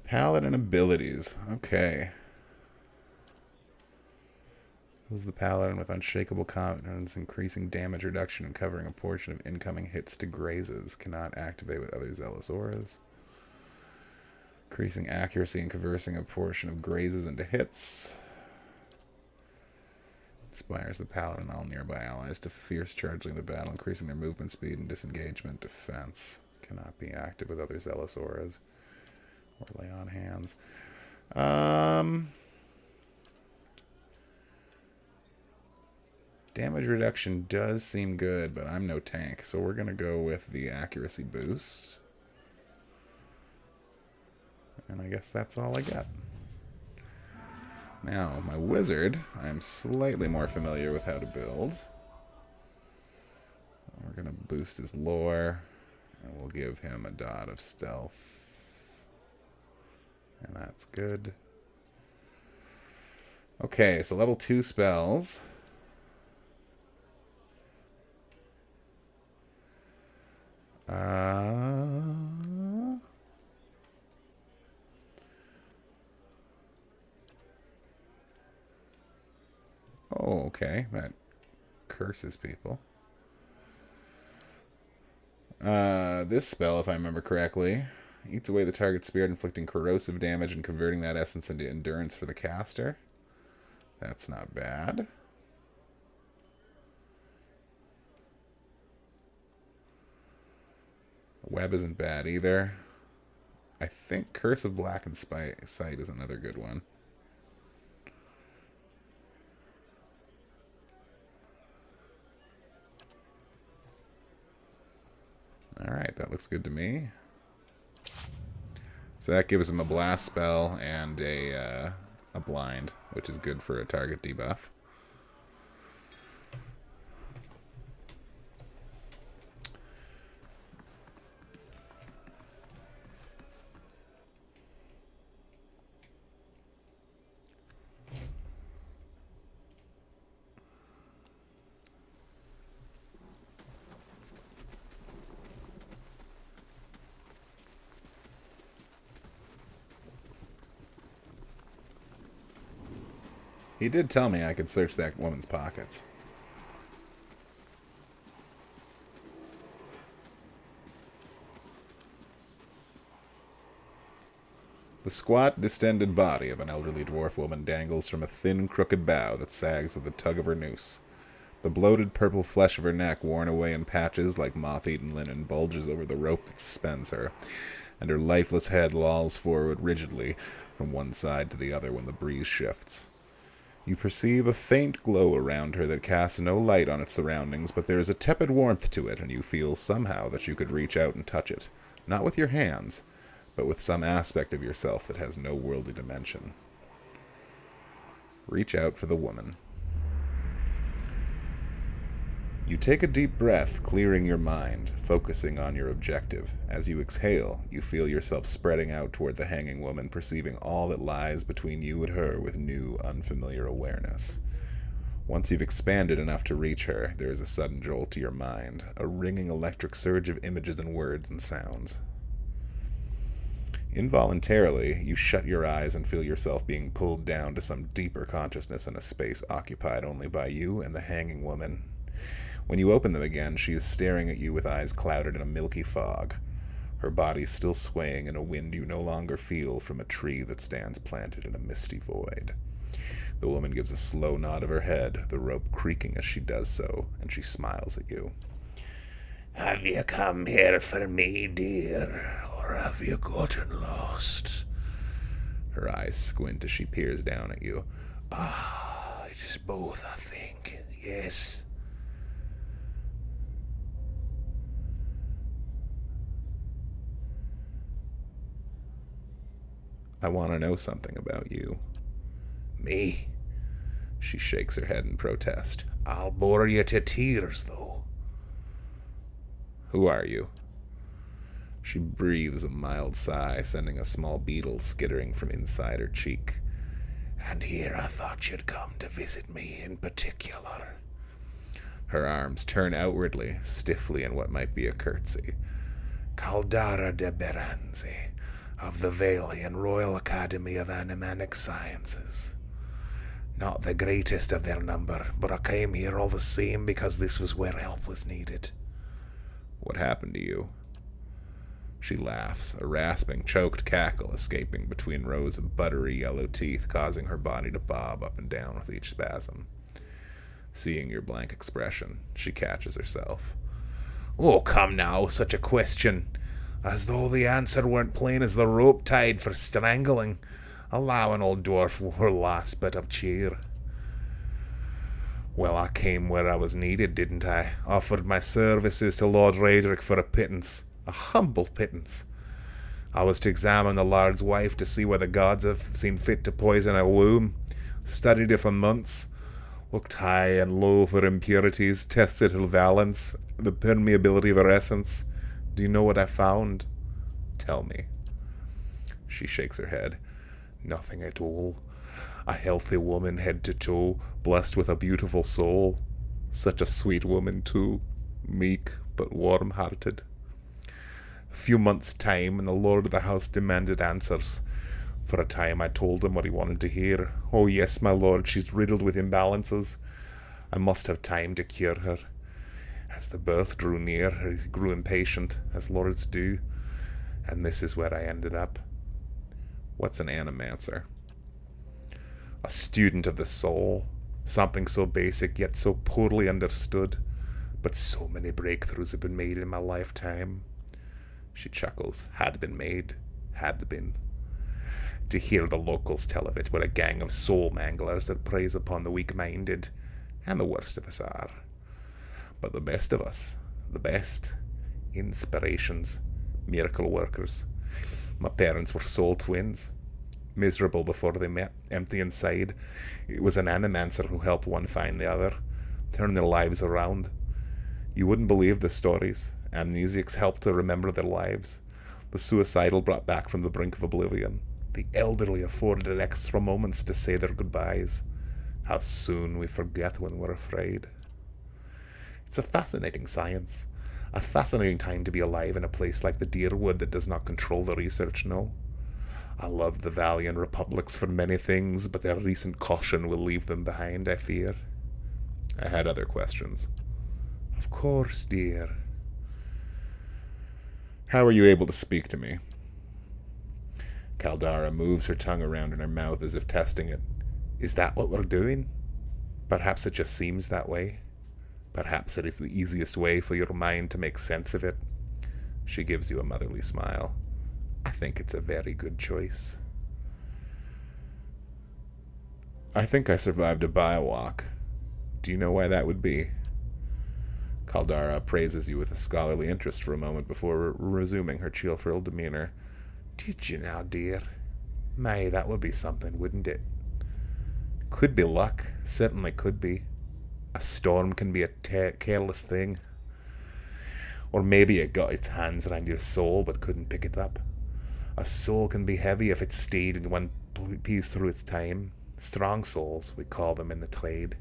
S1: Paladin abilities. Okay. Who's the Paladin with unshakable confidence, increasing damage reduction and covering a portion of incoming hits to grazes. Cannot activate with other zealous auras. Increasing accuracy and conversing a portion of grazes into hits. Inspires the Paladin and all nearby allies to fierce charging the battle, increasing their movement speed and disengagement defense. Cannot be active with other zealous auras. Or lay on hands. Damage reduction does seem good, but I'm no tank, so we're going to go with the accuracy boost. And I guess that's all I got. Now, my wizard, I'm slightly more familiar with how to build. We're going to boost his lore, and we'll give him a dot of stealth. And that's good. Okay, so level 2 spells. Oh, okay. That curses people. This spell, if I remember correctly, eats away the target's spirit, inflicting corrosive damage and converting that essence into endurance for the caster. That's not bad. Web isn't bad either. I think Curse of Blackened Sight is another good one. Alright, that looks good to me. So that gives him a blast spell and a blind, which is good for a target debuff. He did tell me I could search that woman's pockets. The squat, distended body of an elderly dwarf woman dangles from a thin, crooked bough that sags at the tug of her noose. The bloated purple flesh of her neck, worn away in patches like moth-eaten linen, bulges over the rope that suspends her, and her lifeless head lolls forward rigidly from one side to the other when the breeze shifts. You perceive a faint glow around her that casts no light on its surroundings, but there is a tepid warmth to it, and you feel somehow that you could reach out and touch it, not with your hands, but with some aspect of yourself that has no worldly dimension. Reach out for the woman. You take a deep breath, clearing your mind, focusing on your objective. As you exhale, you feel yourself spreading out toward the hanging woman, perceiving all that lies between you and her with new, unfamiliar awareness. Once you've expanded enough to reach her, there is a sudden jolt to your mind, a ringing electric surge of images and words and sounds. Involuntarily, you shut your eyes and feel yourself being pulled down to some deeper consciousness in a space occupied only by you and the hanging woman. When you open them again, she is staring at you with eyes clouded in a milky fog, her body still swaying in a wind you no longer feel from a tree that stands planted in a misty void. The woman gives a slow nod of her head, the rope creaking as she does so, and she smiles at you.
S2: Have you come here for me, dear, or have you gotten lost?
S1: Her eyes squint as she peers down at you.
S2: It is both, I think. Yes.
S1: I want to know something about you.
S2: Me?
S1: She shakes her head in protest.
S2: I'll bore you to tears, though.
S1: Who are you? She breathes a mild sigh, sending a small beetle skittering from inside her cheek.
S2: And here I thought you'd come to visit me in particular.
S1: Her arms turn outwardly, stiffly in what might be a curtsy.
S2: Caldara de Beranzi, of the Valian Royal Academy of Animanic Sciences. Not the greatest of their number, but I came here all the same because this was where help was needed.
S1: What happened to you? She laughs, a rasping, choked cackle escaping between rows of buttery yellow teeth, causing her body to bob up and down with each spasm. Seeing your blank expression, she catches herself.
S2: Oh, come now, such a question. As though the answer weren't plain as the rope tied for strangling. Allow an old dwarf one last bit of cheer.
S1: Well, I came where I was needed, didn't I? Offered my services to Lord Raedric for a pittance. A humble pittance. I was to examine the Lord's wife to see where the gods have seen fit to poison her womb. Studied her for months. Looked high and low for impurities. Tested her valence. The permeability of her essence. Do you know what I found? Tell me. She shakes her head. Nothing at all. A healthy woman head to toe, blessed with a beautiful soul. Such a sweet woman, too. Meek, but warm-hearted. A few months' time, and the lord of the house demanded answers. For a time I told him what he wanted to hear. Oh yes, my lord, she's riddled with imbalances. I must have time to cure her. As the birth drew near, he grew impatient, as lords do. And this is where I ended up. What's an animancer? A student of the soul. Something so basic, yet so poorly understood. But so many breakthroughs have been made in my lifetime. She chuckles. Had been made. Had been. To hear the locals tell of it, we're a gang of soul manglers that preys upon the weak-minded. And the worst of us are. But the best of us, the best, inspirations, miracle workers. My parents were soul twins, miserable before they met, empty inside. It was an animancer who helped one find the other, turn their lives around. You wouldn't believe the stories. Amnesiacs helped to remember their lives. The suicidal brought back from the brink of oblivion. The elderly afforded extra moments to say their goodbyes. How soon we forget when we're afraid. It's a fascinating science. A fascinating time to be alive in a place like the Deerwood that does not control the research, no. I loved the Valiant Republics for many things, but their recent caution will leave them behind, I fear. I had other questions. Of course, dear. How are you able to speak to me? Caldara moves her tongue around in her mouth as if testing it. Is that what we're doing? Perhaps it just seems that way. Perhaps it is the easiest way for your mind to make sense of it. She gives you a motherly smile. I think it's a very good choice. I think I survived a biowalk. Do you know why that would be? Caldara praises you with a scholarly interest for a moment before resuming her chill-filled demeanor. Did you now, dear? May, that would be something, wouldn't it? Could be luck. Certainly could be. A storm can be a careless thing. Or maybe it got its hands around your soul but couldn't pick it up. A soul can be heavy if it's stayed in one piece through its time. Strong souls, we call them in the trade.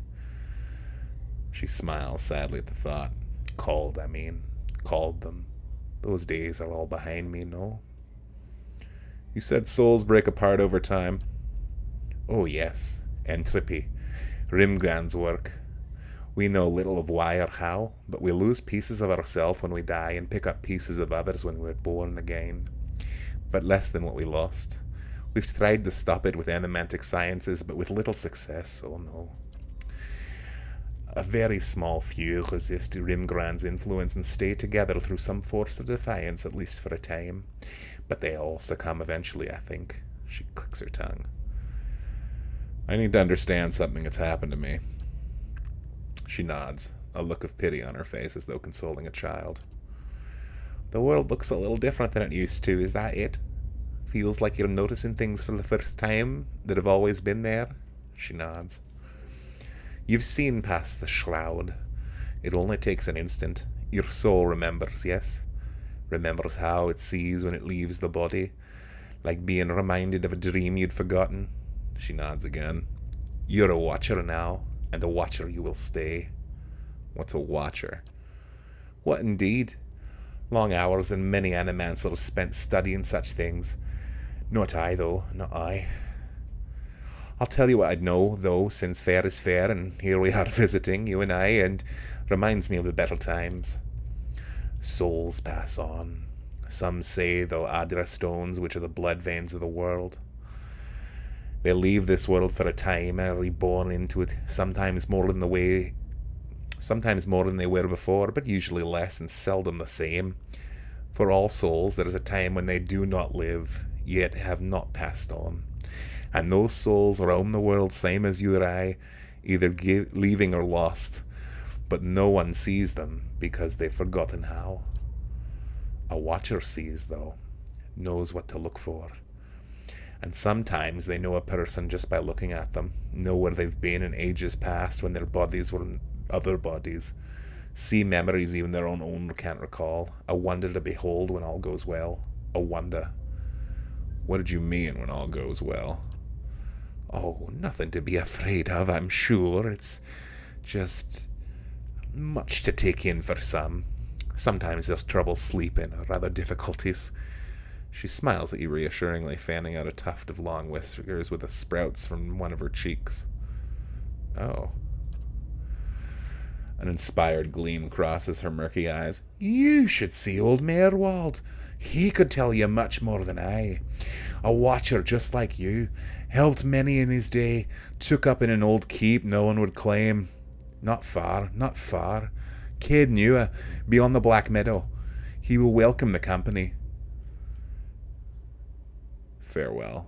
S1: She smiles sadly at the thought. Called them. Those days are all behind me, no? You said souls break apart over time. Oh yes, entropy. Rimgran's work. We know little of why or how, but we lose pieces of ourselves when we die and pick up pieces of others when we're born again. But less than what we lost. We've tried to stop it with animantic sciences, but with little success, oh no. A very small few resist Rimgran's influence and stay together through some force of defiance, at least for a time. But they all succumb eventually, I think. She clicks her tongue. I need to understand something that's happened to me. She nods, a look of pity on her face as though consoling a child. The world looks a little different than it used to, is that it? Feels like you're noticing things for the first time that have always been there? She nods. You've seen past the shroud. It only takes an instant. Your soul remembers, yes? Remembers how it sees when it leaves the body, like being reminded of a dream you'd forgotten. She nods again. You're a watcher now, and a watcher you will stay. What's a watcher? What indeed? Long hours and many animancers spent studying such things. Not I, though, not I. I'll tell you what I'd know, though, since fair is fair, and here we are visiting, you and I, and reminds me of the better times. Souls pass on. Some say they'll Adra stones, which are the blood veins of the world. They leave this world for a time and are reborn into it, sometimes more than they were before, but usually less and seldom the same. For all souls, there is a time when they do not live, yet have not passed on. And those souls roam the world same as you or I, either leaving or lost, but no one sees them because they've forgotten how. A watcher sees, though, knows what to look for. And sometimes they know a person just by looking at them, know where they've been in ages past when their bodies were in other bodies, see memories even their own can't recall, a wonder to behold when all goes well, a wonder. What did you mean when all goes well? Oh, nothing to be afraid of, I'm sure. It's just much to take in for some. Sometimes there's trouble sleeping or other difficulties. She smiles at you reassuringly, fanning out a tuft of long whiskers with the sprouts from one of her cheeks. Oh. An inspired gleam crosses her murky eyes. You should see old Merwald. He could tell you much more than I. A watcher just like you. Helped many in his day. Took up in an old keep no one would claim. Not far, not far. Cade Newer, beyond the Black Meadow. He will welcome the company. Farewell.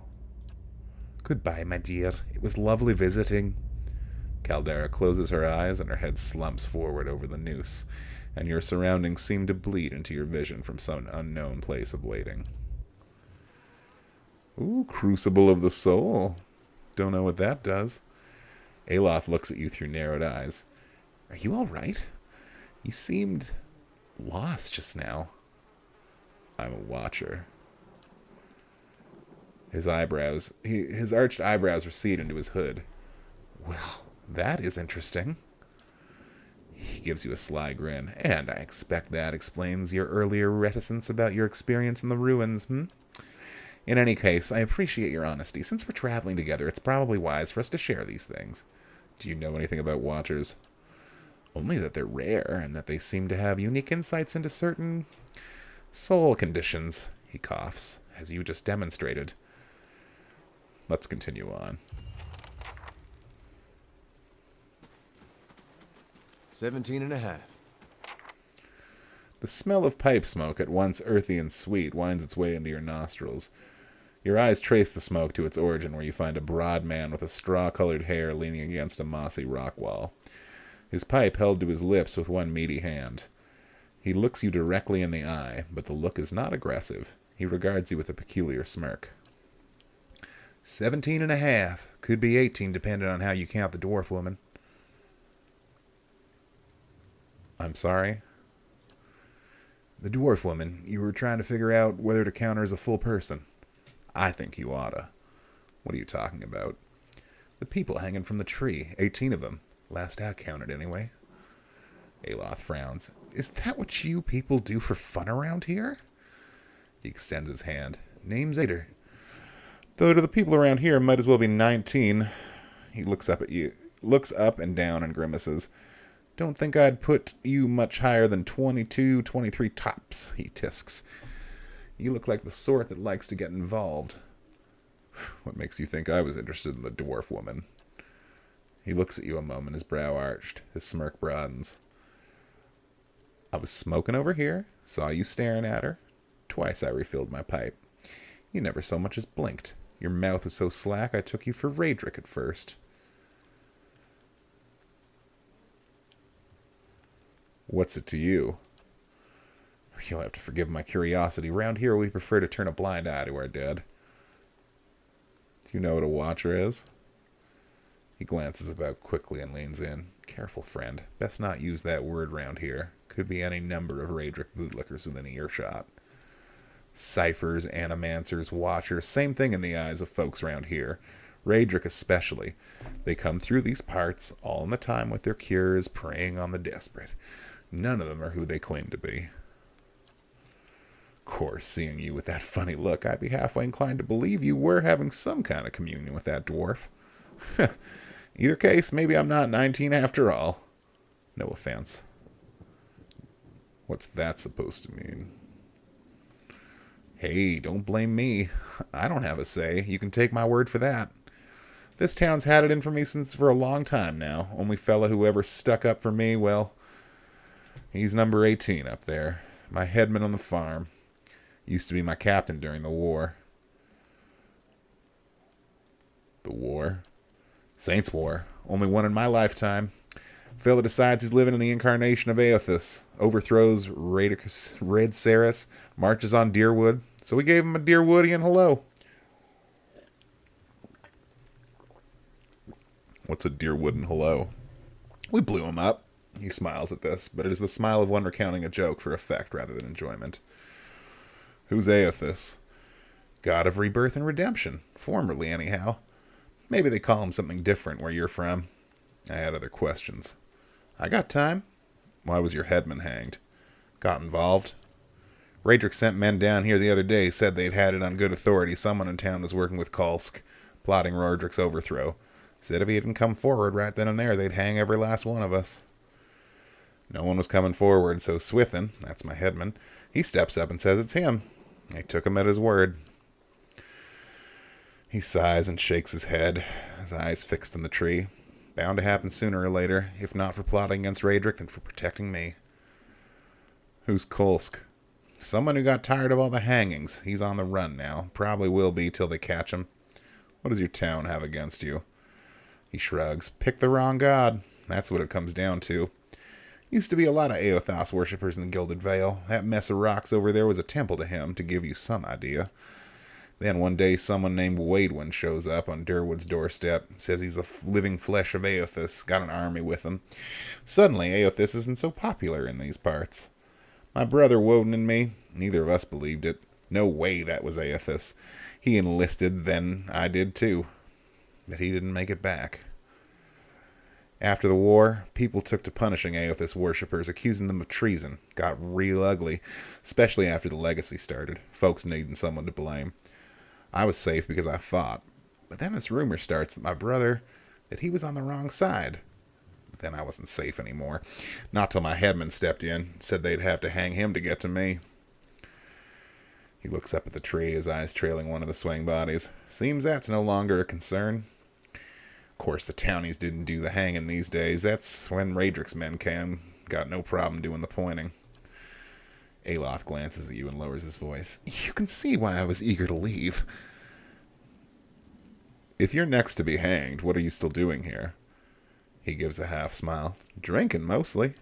S1: Goodbye, my dear. It was lovely visiting. Caldera closes her eyes and her head slumps forward over the noose, and your surroundings seem to bleed into your vision from some unknown place of waiting. Ooh, Crucible of the Soul. Don't know what that does. Aloth looks at you through narrowed eyes. Are you all right? You seemed lost just now. I'm a watcher. His arched eyebrows recede into his hood. Well, that is interesting. He gives you a sly grin. And I expect that explains your earlier reticence about your experience in the ruins, In any case, I appreciate your honesty. Since we're traveling together, it's probably wise for us to share these things. Do you know anything about watchers? Only that they're rare, and that they seem to have unique insights into certain soul conditions. He coughs, as you just demonstrated. Let's continue on.
S5: 17 and a half.
S1: The smell of pipe smoke, at once earthy and sweet, winds its way into your nostrils. Your eyes trace the smoke to its origin, where you find a broad man with a straw-colored hair leaning against a mossy rock wall. His pipe held to his lips with one meaty hand. He looks you directly in the eye, but the look is not aggressive. He regards you with a peculiar smirk. 17 and a half. Could be 18, depending on how you count the dwarf woman. I'm sorry? The dwarf woman. You were trying to figure out whether to count her as a full person. I think you oughta. What are you talking about? The people hanging from the tree. 18 of them. Last I counted, anyway. Aloth frowns. Is that what you people do for fun around here? He extends his hand. Name's Ader. Though to the people around here, might as well be 19. He looks up at you, looks up and down and grimaces. Don't think I'd put you much higher than 22, 23 tops, he tisks. You look like the sort that likes to get involved. What makes you think I was interested in the dwarf woman? He looks at you a moment, his brow arched, his smirk broadens. I was smoking over here, saw you staring at her. Twice I refilled my pipe. You never so much as blinked. Your mouth was so slack I took you for Raedric at first. What's it to you? You'll have to forgive my curiosity. Round here we prefer to turn a blind eye to our dead. Do you know what a watcher is? He glances about quickly and leans in. Careful, friend. Best not use that word round here. Could be any number of Raedric bootlickers within earshot. Ciphers, animancers, watchers, same thing in the eyes of folks round here. Raedric especially. They come through these parts, all in the time with their cures, preying on the desperate. None of them are who they claim to be. Of course, seeing you with that funny look, I'd be halfway inclined to believe you were having some kind of communion with that dwarf. Either case, maybe I'm not 19 after all. No offense. What's that supposed to mean? Hey, don't blame me. I don't have a say. You can take my word for that. This town's had it in for me for a long time now. Only fella who ever stuck up for me, well, he's number 18 up there. My headman on the farm. Used to be my captain during the war. The war? Saints' War. Only one in my lifetime. Fella decides he's living in the incarnation of Aothis. Overthrows Red Saris. Marches on Deerwood. So we gave him a Deerwoodian hello. What's a Deerwooden hello? We blew him up. He smiles at this, but it is the smile of one recounting a joke for effect rather than enjoyment. Who's Aothis? God of rebirth and redemption. Formerly, anyhow. Maybe they call him something different where you're from. I had other questions. I got time. Why was your headman hanged? Got involved? Radric sent men down here the other day, said they'd had it on good authority. Someone in town was working with Kolsk, plotting Rodric's overthrow. Said if he hadn't come forward right then and there, they'd hang every last one of us. No one was coming forward, so Swithin, that's my headman, he steps up and says it's him. I took him at his word. He sighs and shakes his head, his eyes fixed on the tree. Bound to happen sooner or later, if not for plotting against Radric, then for protecting me. Who's Kolsk? Someone who got tired of all the hangings. He's on the run now. Probably will be till they catch him. What does your town have against you? He shrugs. Pick the wrong god. That's what it comes down to. Used to be a lot of Aothos worshippers in the Gilded Vale. That mess of rocks over there was a temple to him, to give you some idea. Then one day someone named Requin shows up on Durwood's doorstep. Says he's the living flesh of Aothis. Got an army with him. Suddenly Aothis isn't so popular in these parts. My brother Woden and me, neither of us believed it. No way that was Aothis. He enlisted, then I did too. But he didn't make it back. After the war, people took to punishing Aothis worshippers, accusing them of treason. Got real ugly, especially after the legacy started. Folks needing someone to blame. I was safe because I fought. But then this rumor starts that he was on the wrong side. Then I wasn't safe anymore. Not till my headman stepped in, said they'd have to hang him to get to me. He looks up at the tree, his eyes trailing one of the swaying bodies. Seems that's no longer a concern. Of course, the townies didn't do the hanging these days. That's when Radric's men came. Got no problem doing the pointing. Aloth glances at you and lowers his voice. You can see why I was eager to leave. If you're next to be hanged, what are you still doing here? He gives a half smile. Drinking, mostly.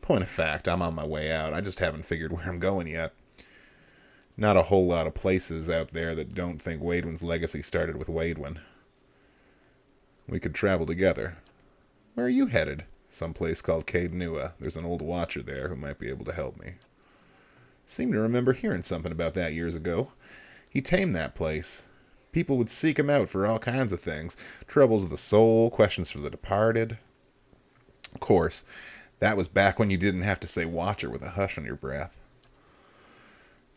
S1: Point of fact, I'm on my way out. I just haven't figured where I'm going yet. Not a whole lot of places out there that don't think Wadwin's legacy started with Wadwin. We could travel together. Where are you headed? Some place called Caed Nua. There's an old watcher there who might be able to help me. Seem to remember hearing something about that years ago. He tamed that place. People would seek him out for all kinds of things. Troubles of the soul, questions for the departed. Of course, that was back when you didn't have to say watcher with a hush on your breath.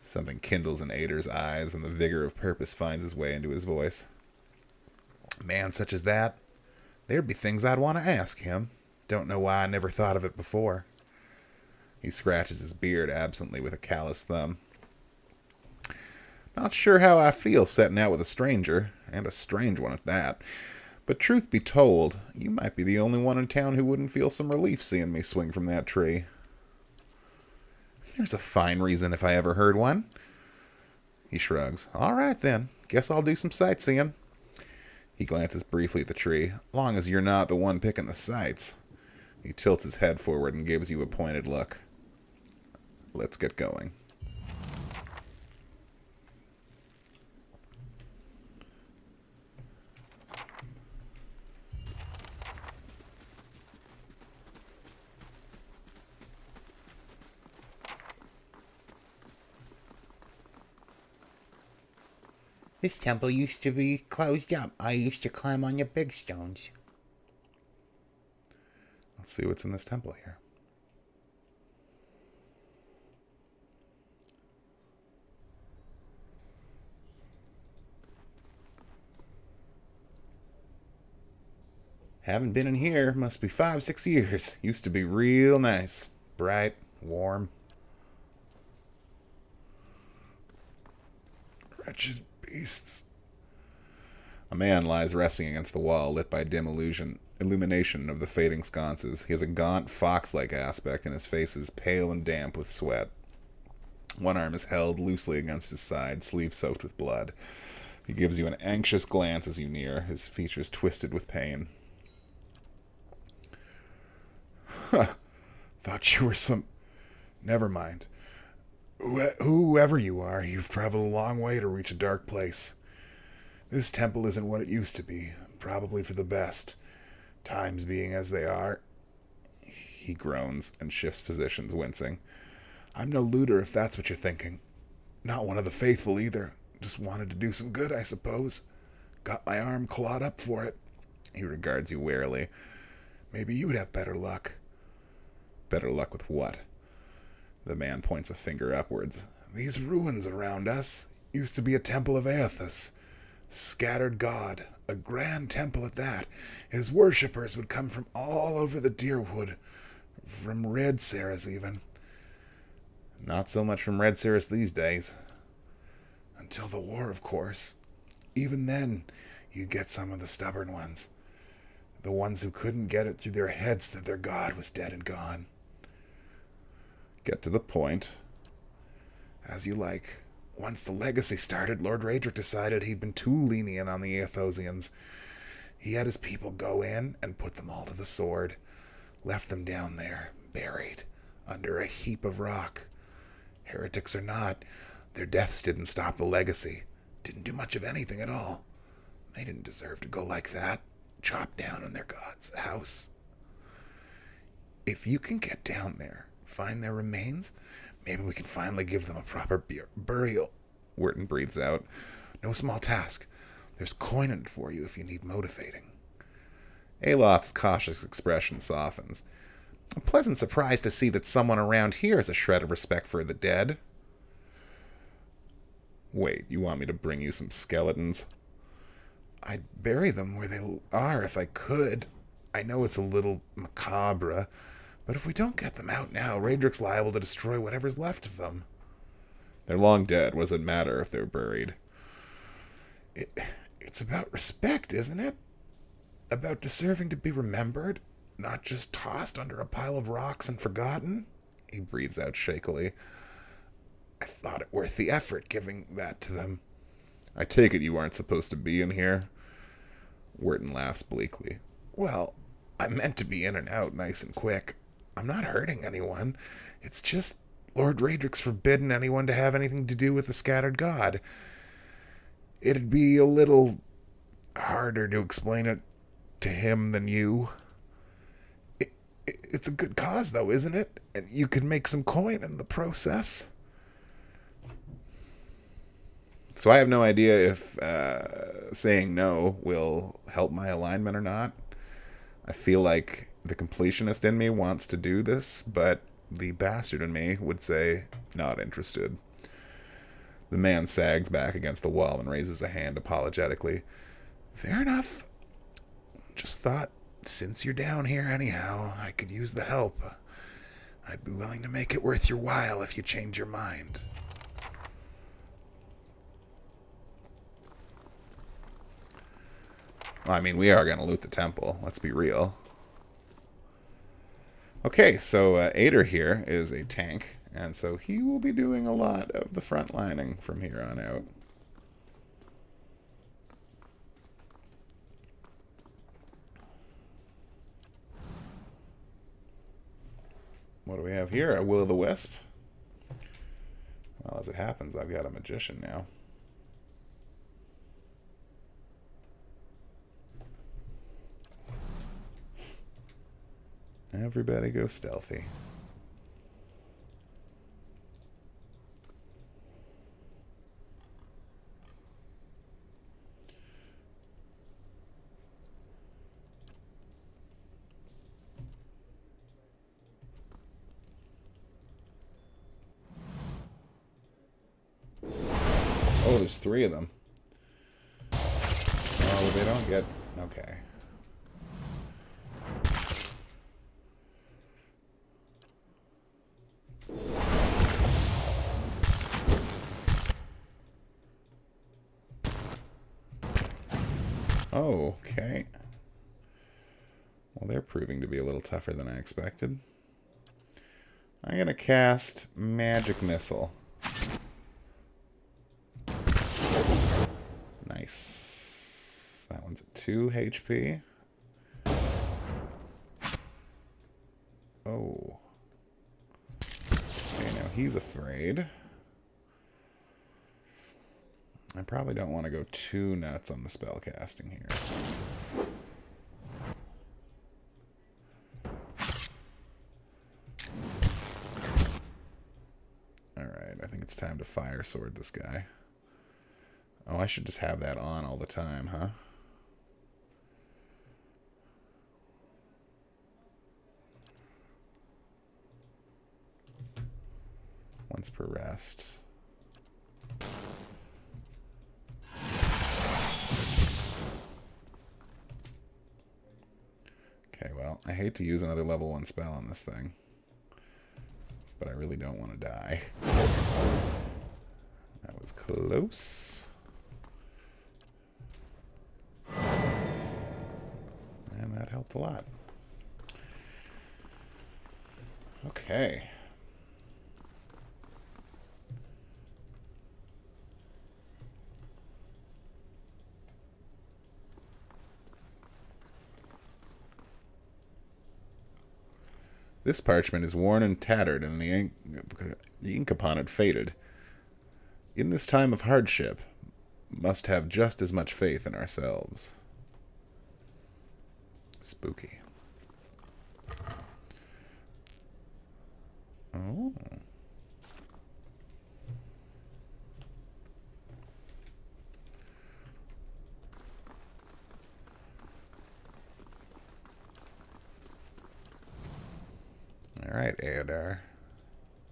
S1: Something kindles in Ader's eyes, and the vigor of purpose finds its way into his voice. A man such as that, there'd be things I'd want to ask him. Don't know why I never thought of it before. He scratches his beard absently with a callous thumb. Not sure how I feel setting out with a stranger, and a strange one at that. But truth be told, you might be the only one in town who wouldn't feel some relief seeing me swing from that tree. There's a fine reason if I ever heard one. He shrugs. All right, then. Guess I'll do some sightseeing. He glances briefly at the tree. Long as you're not the one picking the sights. He tilts his head forward and gives you a pointed look. Let's get going.
S4: This temple used to be closed up. I used to climb on your big stones.
S1: Let's see what's in this temple here. Haven't been in here. Must be 5-6 years. Used to be real nice. Bright, warm. Wretched beasts. A man lies resting against the wall, lit by dim illumination of the fading sconces. He has a gaunt, fox-like aspect, and his face is pale and damp with sweat. One arm is held loosely against his side, sleeve soaked with blood. He gives you an anxious glance as you near, his features twisted with pain. Huh. Thought you were some... Never mind. Whoever you are, you've traveled a long way to reach a dark place. This temple isn't what it used to be, probably for the best. Times being as they are. He groans and shifts positions, wincing. I'm no looter, if that's what you're thinking. Not one of the faithful either. Just wanted to do some good, I suppose. Got my arm clawed up for it. He regards you warily. Maybe you'd have better luck. Better luck with what? The man points a finger upwards. These ruins around us used to be a temple of Aethys. Scattered god. A grand temple at that. His worshippers would come from all over the Deerwood. From Red Ceres, even. Not so much from Red Ceres these days. Until the war, of course. Even then, you'd get some of the stubborn ones. The ones who couldn't get it through their heads that their god was dead and gone. Get to the point. As you like. Once the legacy started, Lord Raedric decided he'd been too lenient on the Aethosians. He had his people go in and put them all to the sword. Left them down there, buried, under a heap of rock. Heretics or not, their deaths didn't stop the legacy. Didn't do much of anything at all. They didn't deserve to go like that, chopped down in their god's house. If you can get down there, find their remains, maybe we can finally give them a proper burial. Wyrton breathes out. No small task. There's coin in it for you if you need motivating. Aloth's cautious expression softens. A pleasant surprise to see that someone around here has a shred of respect for the dead. Wait, you want me to bring you some skeletons? I'd bury them where they are if I could. I know it's a little macabre, but if we don't get them out now, Raedric's liable to destroy whatever's left of them. They're long dead. What does it matter if they're buried? It's about respect, isn't it? About deserving to be remembered, not just tossed under a pile of rocks and forgotten? He breathes out shakily. I thought it worth the effort giving that to them. I take it you aren't supposed to be in here? Wyrton laughs bleakly. Well, I meant to be in and out nice and quick. I'm not hurting anyone. It's just Lord Raedric's forbidden anyone to have anything to do with the scattered god. It'd be a little harder to explain it to him than you. It's a good cause, though, isn't it? And you could make some coin in the process. So I have no idea if saying no will help my alignment or not. I feel like the completionist in me wants to do this, but the bastard in me would say, not interested. The man sags back against the wall and raises a hand apologetically. Fair enough. Just thought, since you're down here anyhow, I could use the help. I'd be willing to make it worth your while if you change your mind. Well, I mean, we are going to loot the temple. Let's be real. Okay, so Ader here is a tank, and so he will be doing a lot of the front lining from here on out. What do we have here? A Will-o'-the-Wisp? Well, as it happens, I've got a magician now. Everybody go stealthy. Oh, there's 3 of them. Oh, they don't get... Okay. Oh, okay. Well, they're proving to be a little tougher than I expected. I'm going to cast Magic Missile. Nice. That one's at 2 HP. Oh. Okay, now he's afraid. I probably don't want to go too nuts on the spell casting here. Alright, I think it's time to fire sword this guy. Oh, I should just have that on all the time, huh? Once per rest. Okay, well, I hate to use another level 1 spell on this thing, but I really don't want to die. That was close. And that helped a lot. Okay. This parchment is worn and tattered, and the ink upon it faded. In this time of hardship, must have just as much faith in ourselves. Spooky. Oh. Alright, Eodar.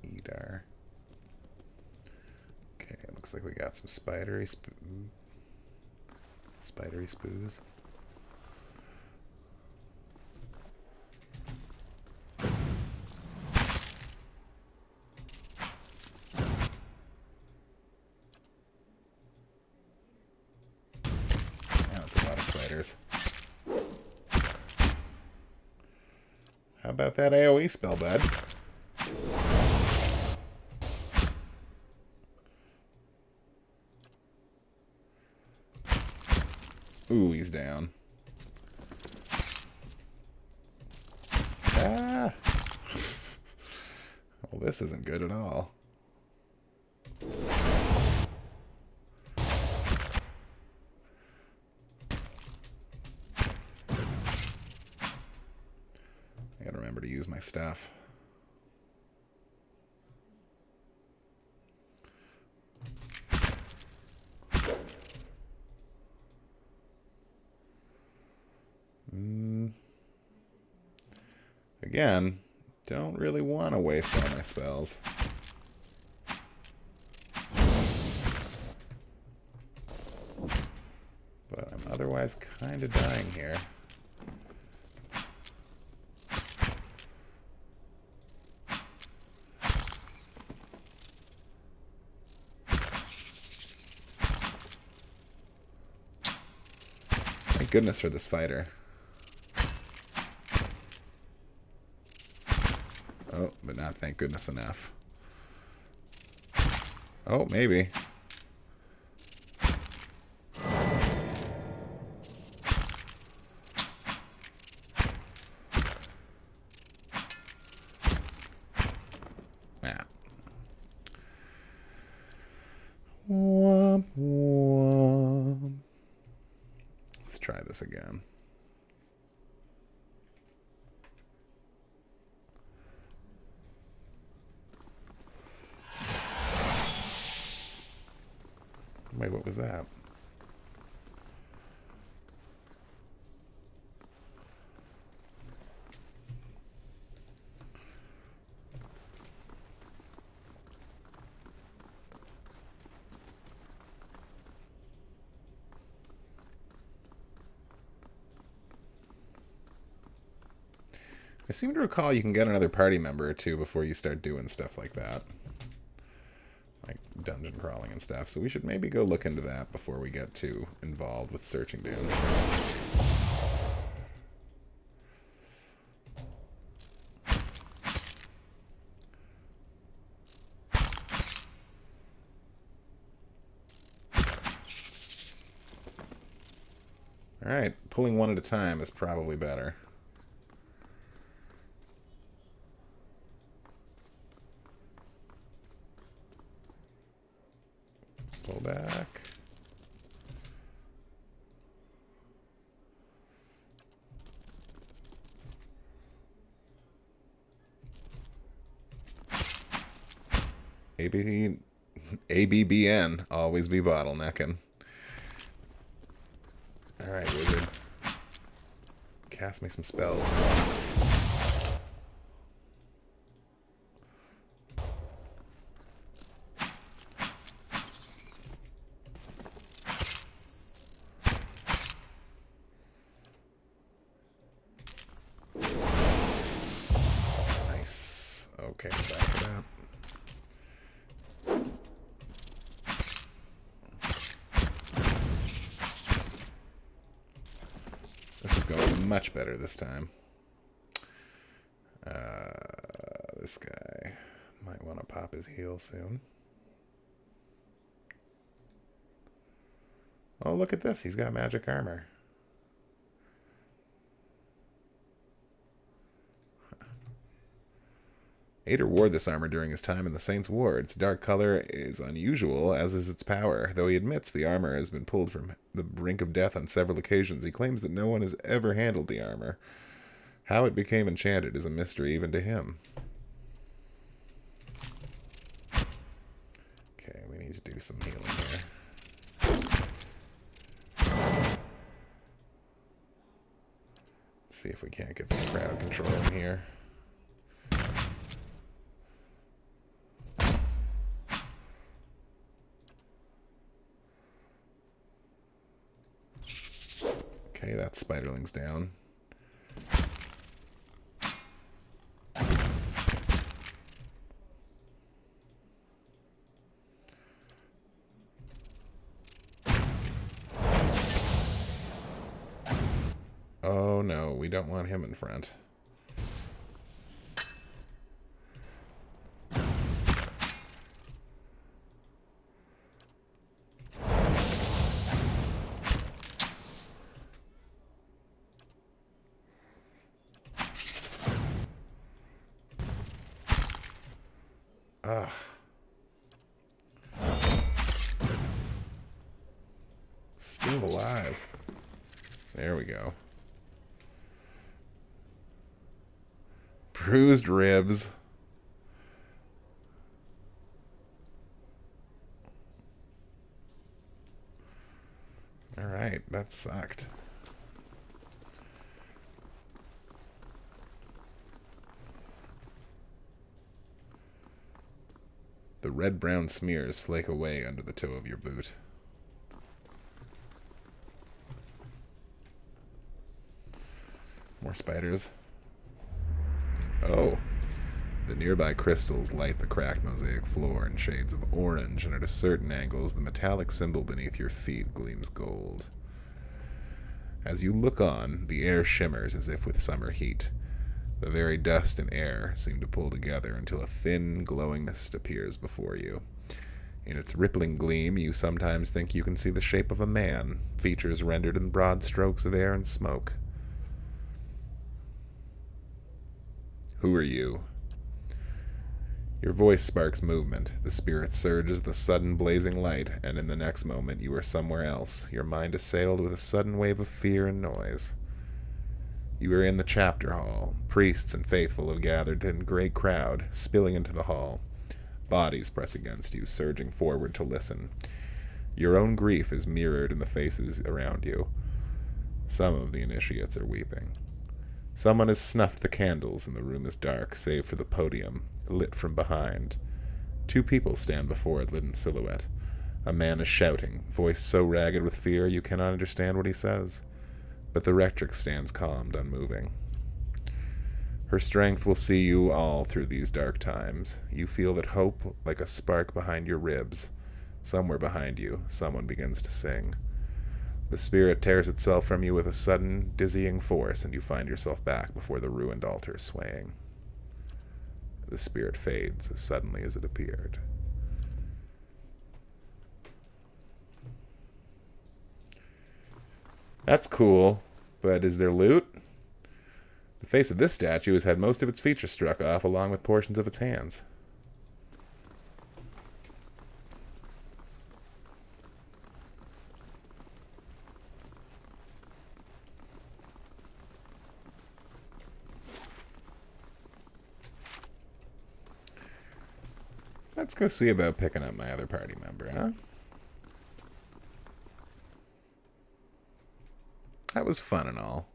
S1: Edar. Okay, looks like we got some spidery spoos. That's a lot of spiders. How about that AoE spell, bud? Ooh, he's down. Ah! Well, this isn't good at all. I gotta remember to use my staff. Again, don't really want to waste all my spells. But I'm otherwise kind of dying here. Thank goodness for this fighter. Oh, but not thank goodness enough. Oh, maybe. Ah. Womp womp. Let's try this again. Wait, what was that? I seem to recall you can get another party member or two before you start doing stuff like that. Like dungeon crawling and stuff. So we should maybe go look into that before we get too involved with searching Dune. Alright, pulling one at a time is probably better. Pull back. ABBN, always be bottlenecking. Alright, wizard. Cast me some spells, please. Nice. Okay, back it up. Much better this time. This guy might want to pop his heel soon. Oh, look at this. He's got magic armor. Ader wore this armor during his time in the Saints' War. Its dark color is unusual, as is its power. Though he admits the armor has been pulled from the brink of death on several occasions, he claims that no one has ever handled the armor. How it became enchanted is a mystery even to him. Okay, we need to do some healing here. Let's see if we can't get some crowd control in here. Okay, that spiderling's down. Oh no, we don't want him in front. Ugh. Still alive. There we go. Bruised ribs. Alright, that sucked. The red-brown smears flake away under the toe of your boot. More spiders. Oh. The nearby crystals light the cracked mosaic floor in shades of orange, and at a certain angles the metallic symbol beneath your feet gleams gold. As you look on, the air shimmers as if with summer heat. The very dust and air seem to pull together until a thin, glowing mist appears before you. In its rippling gleam, you sometimes think you can see the shape of a man, features rendered in broad strokes of air and smoke. Who are you? Your voice sparks movement. The spirit surges the sudden blazing light, and in the next moment you are somewhere else, your mind assailed with a sudden wave of fear and noise. You are in the chapter hall. Priests and faithful have gathered in great crowd, spilling into the hall. Bodies press against you, surging forward to listen. Your own grief is mirrored in the faces around you. Some of the initiates are weeping. Someone has snuffed the candles, and the room is dark, save for the podium, lit from behind. Two people stand before it, lit in silhouette. A man is shouting, voice so ragged with fear you cannot understand what he says. But the rectrix stands calmed, unmoving. Her strength will see you all through these dark times. You feel that hope, like a spark behind your ribs. Somewhere behind you, someone begins to sing. The spirit tears itself from you with a sudden, dizzying force, and you find yourself back before the ruined altar, swaying. The spirit fades as suddenly as it appeared. That's cool, but is there loot? The face of this statue has had most of its features struck off, along with portions of its hands. Let's go see about picking up my other party member, huh? That was fun and all.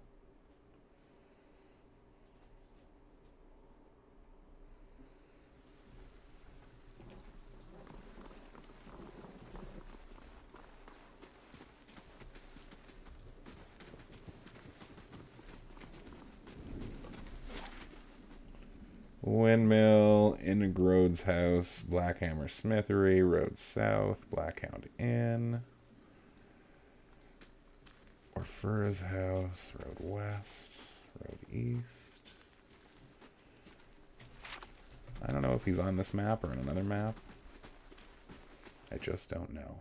S1: Windmill, Ingrode's house, Blackhammer Smithery, Road South, Blackhound Inn, Orfura's house, Road West, Road East. I don't know if he's on this map or on another map. I just don't know.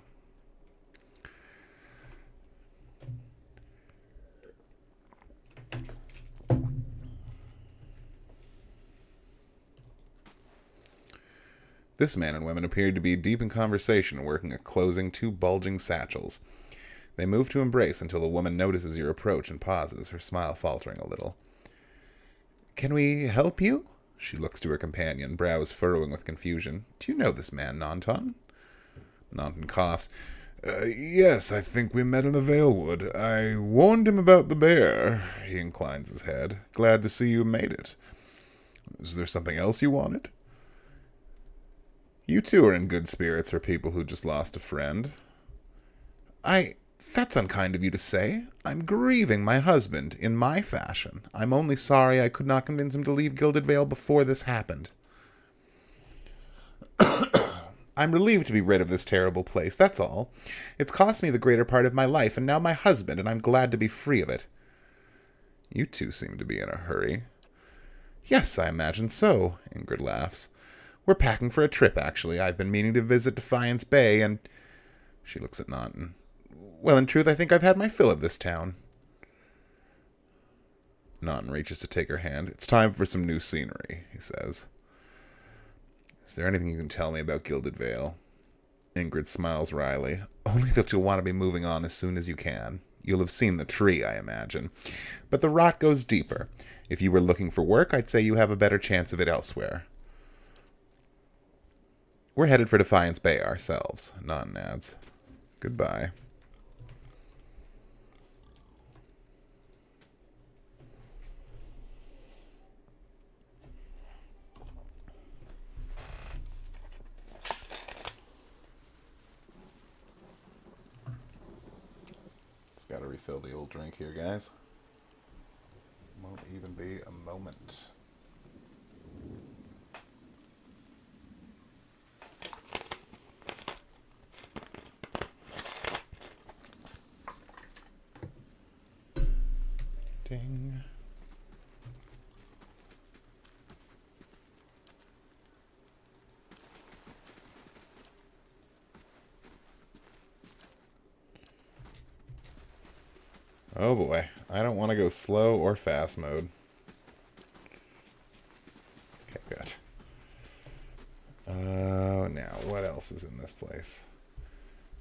S1: This man and woman appeared to be deep in conversation, working at closing two bulging satchels. They move to embrace until the woman notices your approach and pauses, her smile faltering a little. "Can we help you?" She looks to her companion, brows furrowing with confusion. "Do you know this man, Nanton?" Nanton coughs. Yes, I think we met in the Valewood. I warned him about the bear." He inclines his head. "Glad to see you made it. Is there something else you wanted?" "You two are in good spirits for people who just lost a friend." That's unkind of you to say. I'm grieving my husband, in my fashion. I'm only sorry I could not convince him to leave Gilded Vale before this happened." "I'm relieved to be rid of this terrible place, that's all. It's cost me the greater part of my life, and now my husband, and I'm glad to be free of it." "You two seem to be in a hurry." "Yes, I imagine so," Ingrid laughs. "We're packing for a trip, actually. I've been meaning to visit Defiance Bay, and..." She looks at Nanton. "Well, in truth, I think I've had my fill of this town." Nanton reaches to take her hand. "It's time for some new scenery," he says. "Is there anything you can tell me about Gilded Vale?" Ingrid smiles wryly. "Only that you'll want to be moving on as soon as you can. You'll have seen the tree, I imagine. But the rot goes deeper. If you were looking for work, I'd say you have a better chance of it elsewhere." "We're headed for Defiance Bay ourselves," Nanton adds. "Goodbye." Just gotta refill the old drink here, guys. Won't even be a moment. Ding. Oh boy, I don't want to go slow or fast mode. Okay, good. Now, what else is in this place?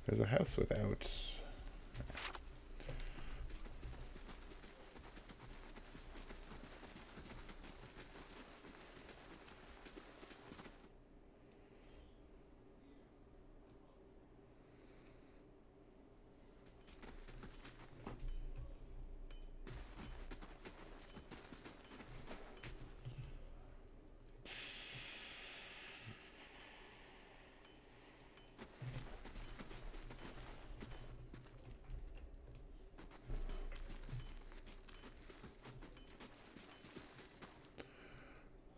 S1: There's a house without...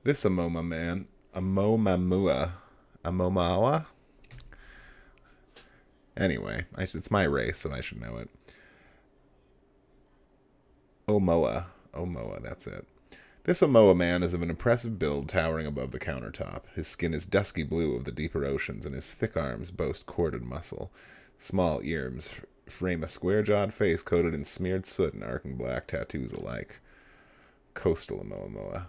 S1: This Amoma man, Amomawa? Anyway, it's my race, so I should know it. Omoa, that's it. This Omoa man is of an impressive build, towering above the countertop. His skin is dusky blue of the deeper oceans, and his thick arms boast corded muscle. Small frame a square-jawed face coated in smeared soot and arcing black tattoos alike. Coastal Momoa.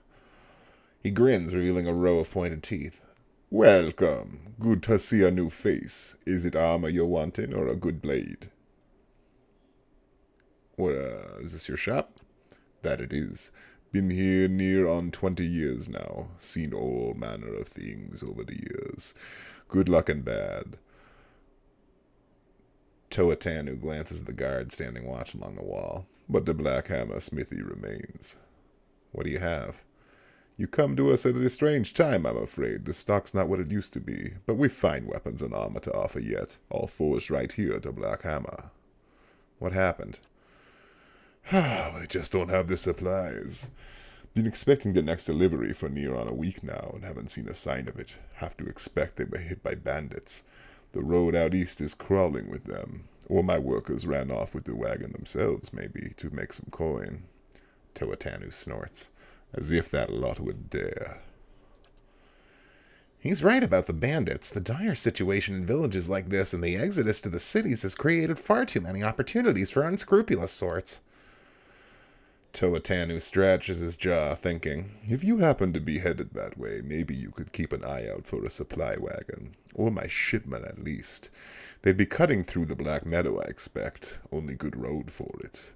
S1: He grins, revealing a row of pointed teeth. Welcome. Good to see a new face. Is it armor you're wanting or a good blade? What, is this your shop? That it is. Been here near on 20 years now. Seen all manner of things over the years. Good luck and bad. Toatanu glances at the guard standing watch along the wall, but the Black Hammer smithy remains. What do you have? You come to us at a strange time, I'm afraid. The stock's not what it used to be, but we've fine weapons and armor to offer yet. All forged right here at the Black Hammer. What happened? We just don't have the supplies. Been expecting the next delivery for near on a week now and haven't seen a sign of it. Have to expect they were hit by bandits. The road out east is crawling with them. Or my workers ran off with the wagon themselves, maybe, to make some coin. Toatanu snorts, as if that lot would dare. He's right about the bandits. The dire situation in villages like this and the exodus to the cities has created far too many opportunities for unscrupulous sorts. Toatanu stretches his jaw, thinking, if you happen to be headed that way, maybe you could keep an eye out for a supply wagon. Or my shipment, at least. They'd be cutting through the Black Meadow, I expect. Only good road for it.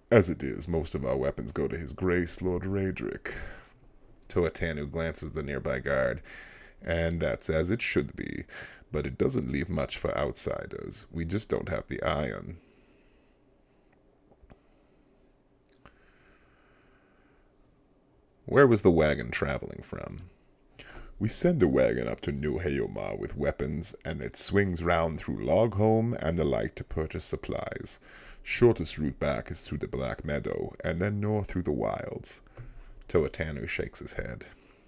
S1: As it is, most of our weapons go to His Grace, Lord Raedric. Toatanu glances at the nearby guard. And that's as it should be. But it doesn't leave much for outsiders. We just don't have the iron. Where was the wagon traveling from? We send a wagon up to New Heomar with weapons, and it swings round through Logholm and the like to purchase supplies. Shortest route back is through the Black Meadow, and then north through the wilds. Toatanu shakes his head.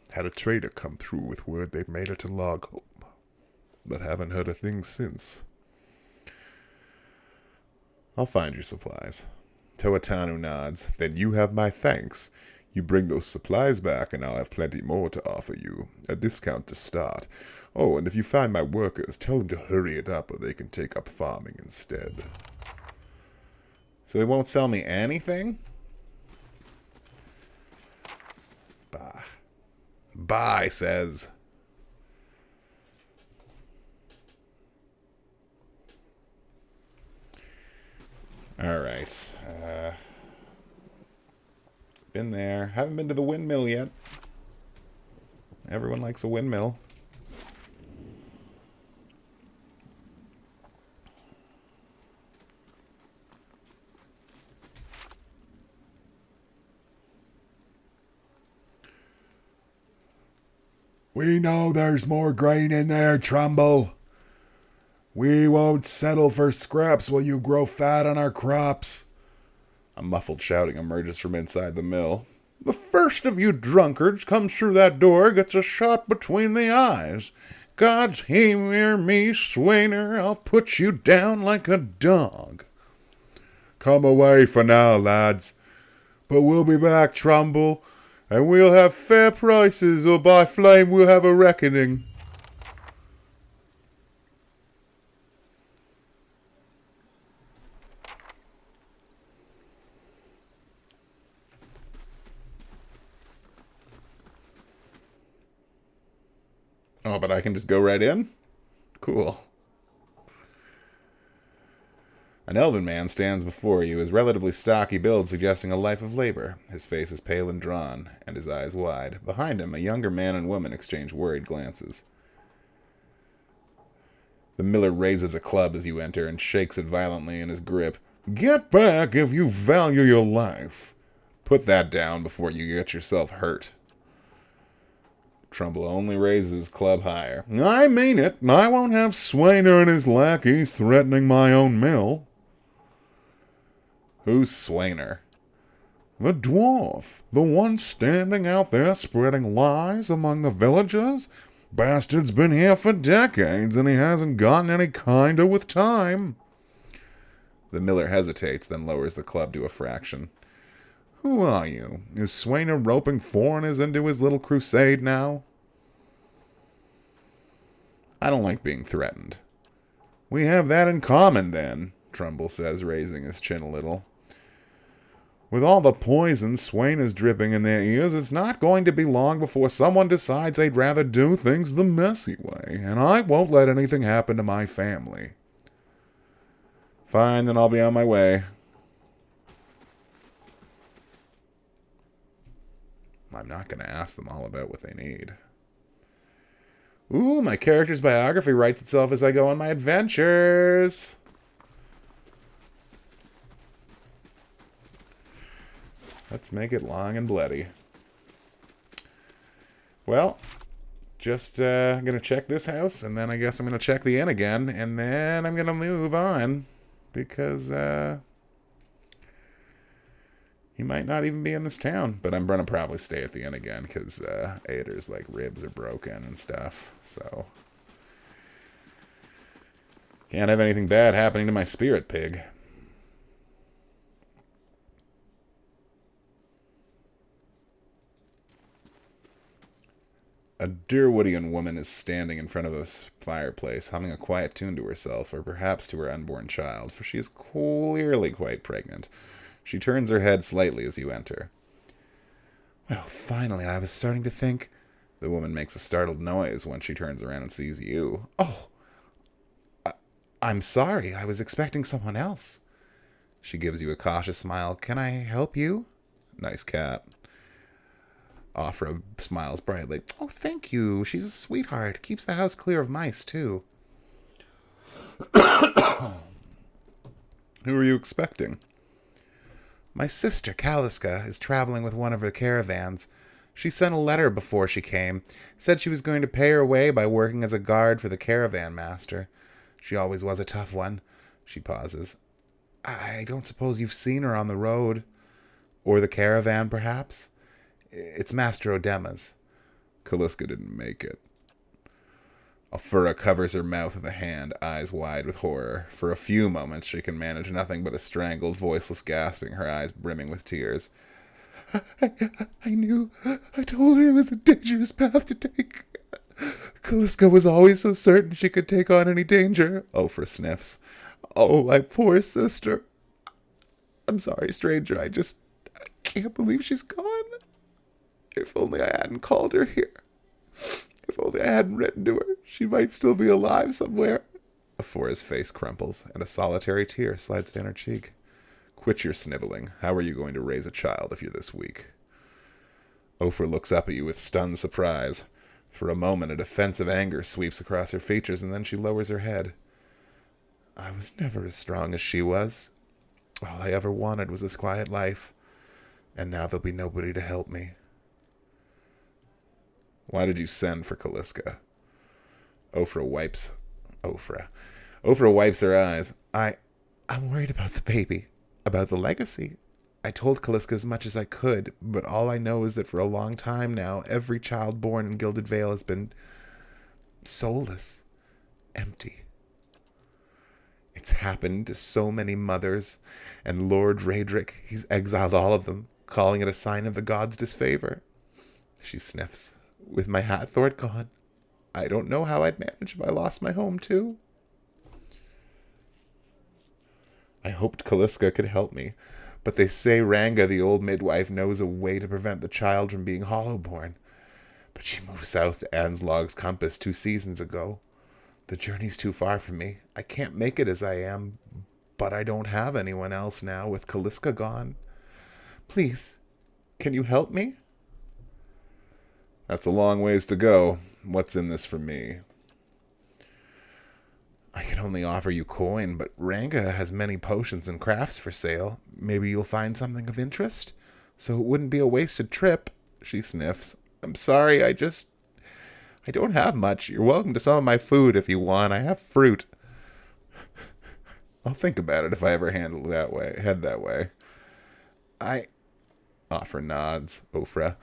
S1: Had a trader come through with word they'd made it to Logholm, but haven't heard a thing since. I'll find your supplies. Toatanu nods. Then you have my thanks. You bring those supplies back, and I'll have plenty more to offer you. A discount to start. Oh, and if you find my workers, tell them to hurry it up, or they can take up farming instead. So he won't sell me anything? Bah. Bah, he says. Alright. Been there. Haven't been to the windmill yet. Everyone likes a windmill.
S6: We know there's more grain in there, Trumbull. We won't settle for scraps while you grow fat on our crops.
S1: A muffled shouting emerges from inside the mill. The first of you drunkards comes through that door gets a shot between the eyes. God's hear me, Swainer, I'll put you down like a dog.
S6: Come away for now, lads. But we'll be back, Trumbull, and we'll have fair prices, or by flame we'll have a reckoning.
S1: Oh, but I can just go right in? Cool. An elven man stands before you, his relatively stocky build suggesting a life of labor. His face is pale and drawn, and his eyes wide. Behind him, a younger man and woman exchange worried glances. The miller raises a club as you enter and shakes it violently in his grip. Get back if you value your life. Put that down before you get yourself hurt. Trumbull only raises his club higher. I mean it. I won't have Swainer and his lackeys threatening my own mill. Who's Swainer?
S6: The dwarf. The one standing out there spreading lies among the villagers. Bastard's been here for decades, and he hasn't gotten any kinder with time.
S1: The miller hesitates, then lowers the club to a fraction.
S6: Who are you? Is Swainer roping foreigners into his little crusade now?
S1: I don't like being threatened.
S6: We have that in common, then, Trumbull says, raising his chin a little. With all the poison Swain is dripping in their ears, it's not going to be long before someone decides they'd rather do things the messy way, and I won't let anything happen to my family. Fine, then I'll be on my way. I'm not going to ask them all about what they need. Ooh, my character's biography writes itself as I go on my adventures. Let's make it long and bloody. Well, just going to check this house, and then I guess I'm going to check the inn again, and then I'm going to move on, because he might not even be in this town. But I'm going to probably stay at the inn again, because Ader's, like, ribs are broken and stuff, so... Can't have anything bad happening to my spirit pig. A Durwoodian woman is standing in front of a fireplace, humming a quiet tune to herself, or perhaps to her unborn child, for she is clearly quite pregnant. She turns her head slightly as you enter. Well, finally, I was starting to think... The woman makes a startled noise when she turns around and sees you. Oh, I'm sorry. I was expecting someone else. She gives you a cautious smile. Can I help you? Nice cat. Offra smiles brightly. Oh, thank you. She's a sweetheart. Keeps the house clear of mice, too. Who are you expecting? My sister, Kaliska, is traveling with one of her caravans. She sent a letter before she came. Said she was going to pay her way by working as a guard for the caravan master. She always was a tough one. She pauses. I don't suppose you've seen her on the road. Or the caravan, perhaps? It's Master Odema's. Kaliska didn't make it. Alfura covers her mouth with a hand, eyes wide with horror. For a few moments she can manage nothing but a strangled, voiceless gasping, her eyes brimming with tears. I knew. I told her it was a dangerous path to take. Kaliska was always so certain she could take on any danger. Ofra sniffs. Oh, my poor sister. I'm sorry, stranger. I can't believe she's gone. If only I hadn't called her here. If only I hadn't written to her, she might still be alive somewhere. Afora's face crumples, and a solitary tear slides down her cheek. Quit your sniveling. How are you going to raise a child if you're this weak? Ofra looks up at you with stunned surprise. For a moment, a defensive anger sweeps across her features, and then she lowers her head. I was never as strong as she was. All I ever wanted was this quiet life, and now there'll be nobody to help me. Why did you send for Kaliska? Ofra wipes her eyes. I'm worried about the baby, about the legacy. I told Kaliska as much as I could, but all I know is that for a long time now, every child born in Gilded Vale has been soulless, empty. It's happened to so many mothers, and Lord Raedric, he's exiled all of them, calling it a sign of the gods' disfavor. She sniffs. With my Hathort gone, I don't know how I'd manage if I lost my home, too. I hoped Kaliska could help me, but they say Ranga, the old midwife, knows a way to prevent the child from being hollowborn. But she moved south to Anslog's Compass 2 seasons ago. The journey's too far for me. I can't make it as I am, but I don't have anyone else now with Kaliska gone. Please, can you help me? That's a long ways to go. What's in this for me? I can only offer you coin, but Ranga has many potions and crafts for sale. Maybe you'll find something of interest? So it wouldn't be a wasted trip. She sniffs. I'm sorry, I don't have much. You're welcome to some of my food if you want. I have fruit. I'll think about it if I ever head that way. Ofra nods, Ofra.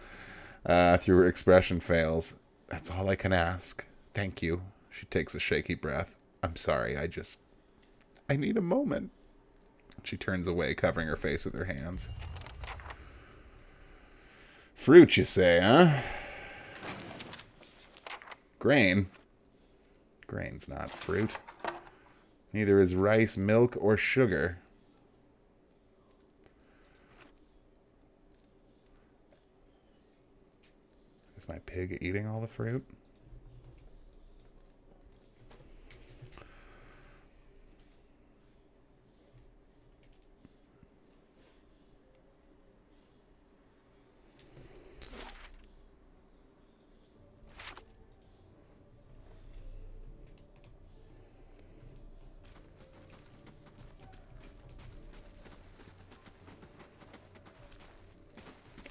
S6: Through her expression fails. That's all I can ask. Thank you. She takes a shaky breath. I'm sorry, I need a moment. She turns away, covering her face with her hands. Fruit, you say, huh? Grain? Grain's not fruit.
S1: Neither is rice, milk, or sugar. Is my pig eating all the fruit?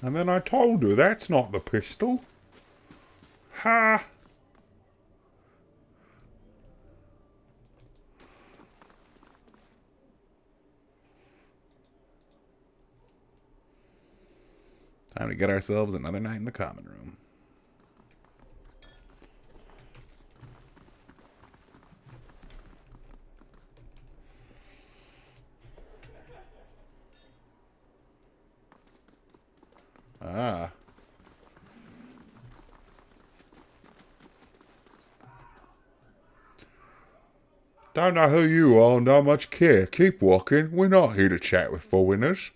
S6: And then I told her that's not the pistol. Ha!
S1: Time to get ourselves another night in the common room. Ah.
S6: Don't know who you are, not much care. Keep walking. We're not here to chat with foreigners.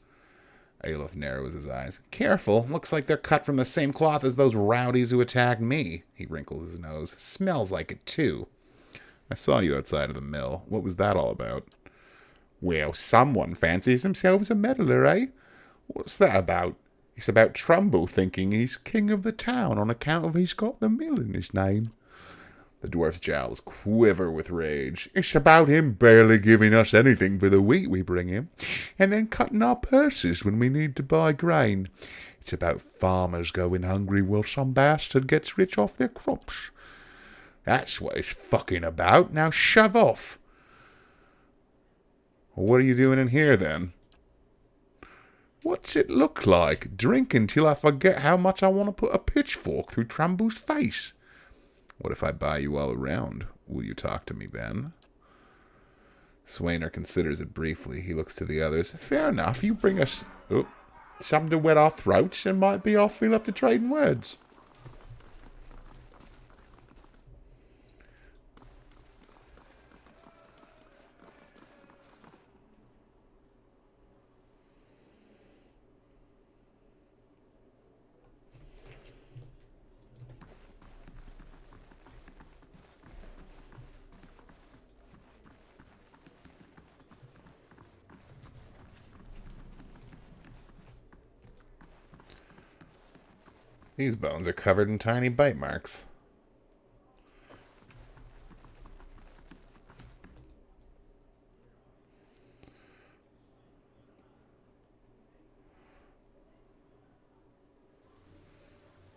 S1: Aelith narrows his eyes. Careful. Looks like they're cut from the same cloth as those rowdies who attacked me. He wrinkles his nose. Smells like it, too. I saw you outside of the mill. What was that all about?
S6: Well, someone fancies himself a meddler, eh? What's that about? It's about Trumbull thinking he's king of the town on account of he's got the mill in his name.
S1: The dwarf's jowls quiver with rage.
S6: It's about him barely giving us anything for the wheat we bring him, and then cutting our purses when we need to buy grain. It's about farmers going hungry while some bastard gets rich off their crops. That's what it's fucking about. Now shove off.
S1: Well, what are you doing in here, then?
S6: What's it look like? Drink until I forget how much I want to put a pitchfork through Trumbull's face.
S1: What if I buy you all around? Will you talk to me then? Swainer considers it briefly. He looks to the others.
S6: Fair enough. You bring us something to wet our throats, and might be I'll feel up to trading words.
S1: These bones are covered in tiny bite marks.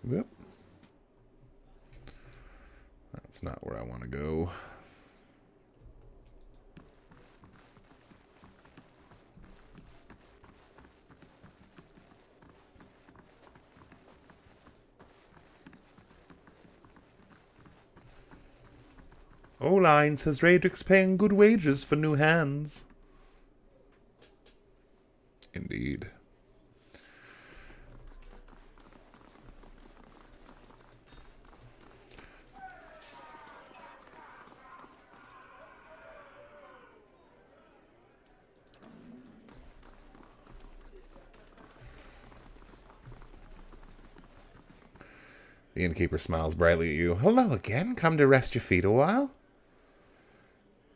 S1: Yep. That's not where I want to go.
S6: All lines has Radric's paying good wages for new hands.
S1: Indeed. The innkeeper smiles brightly at you. Hello again. Come to rest your feet a while?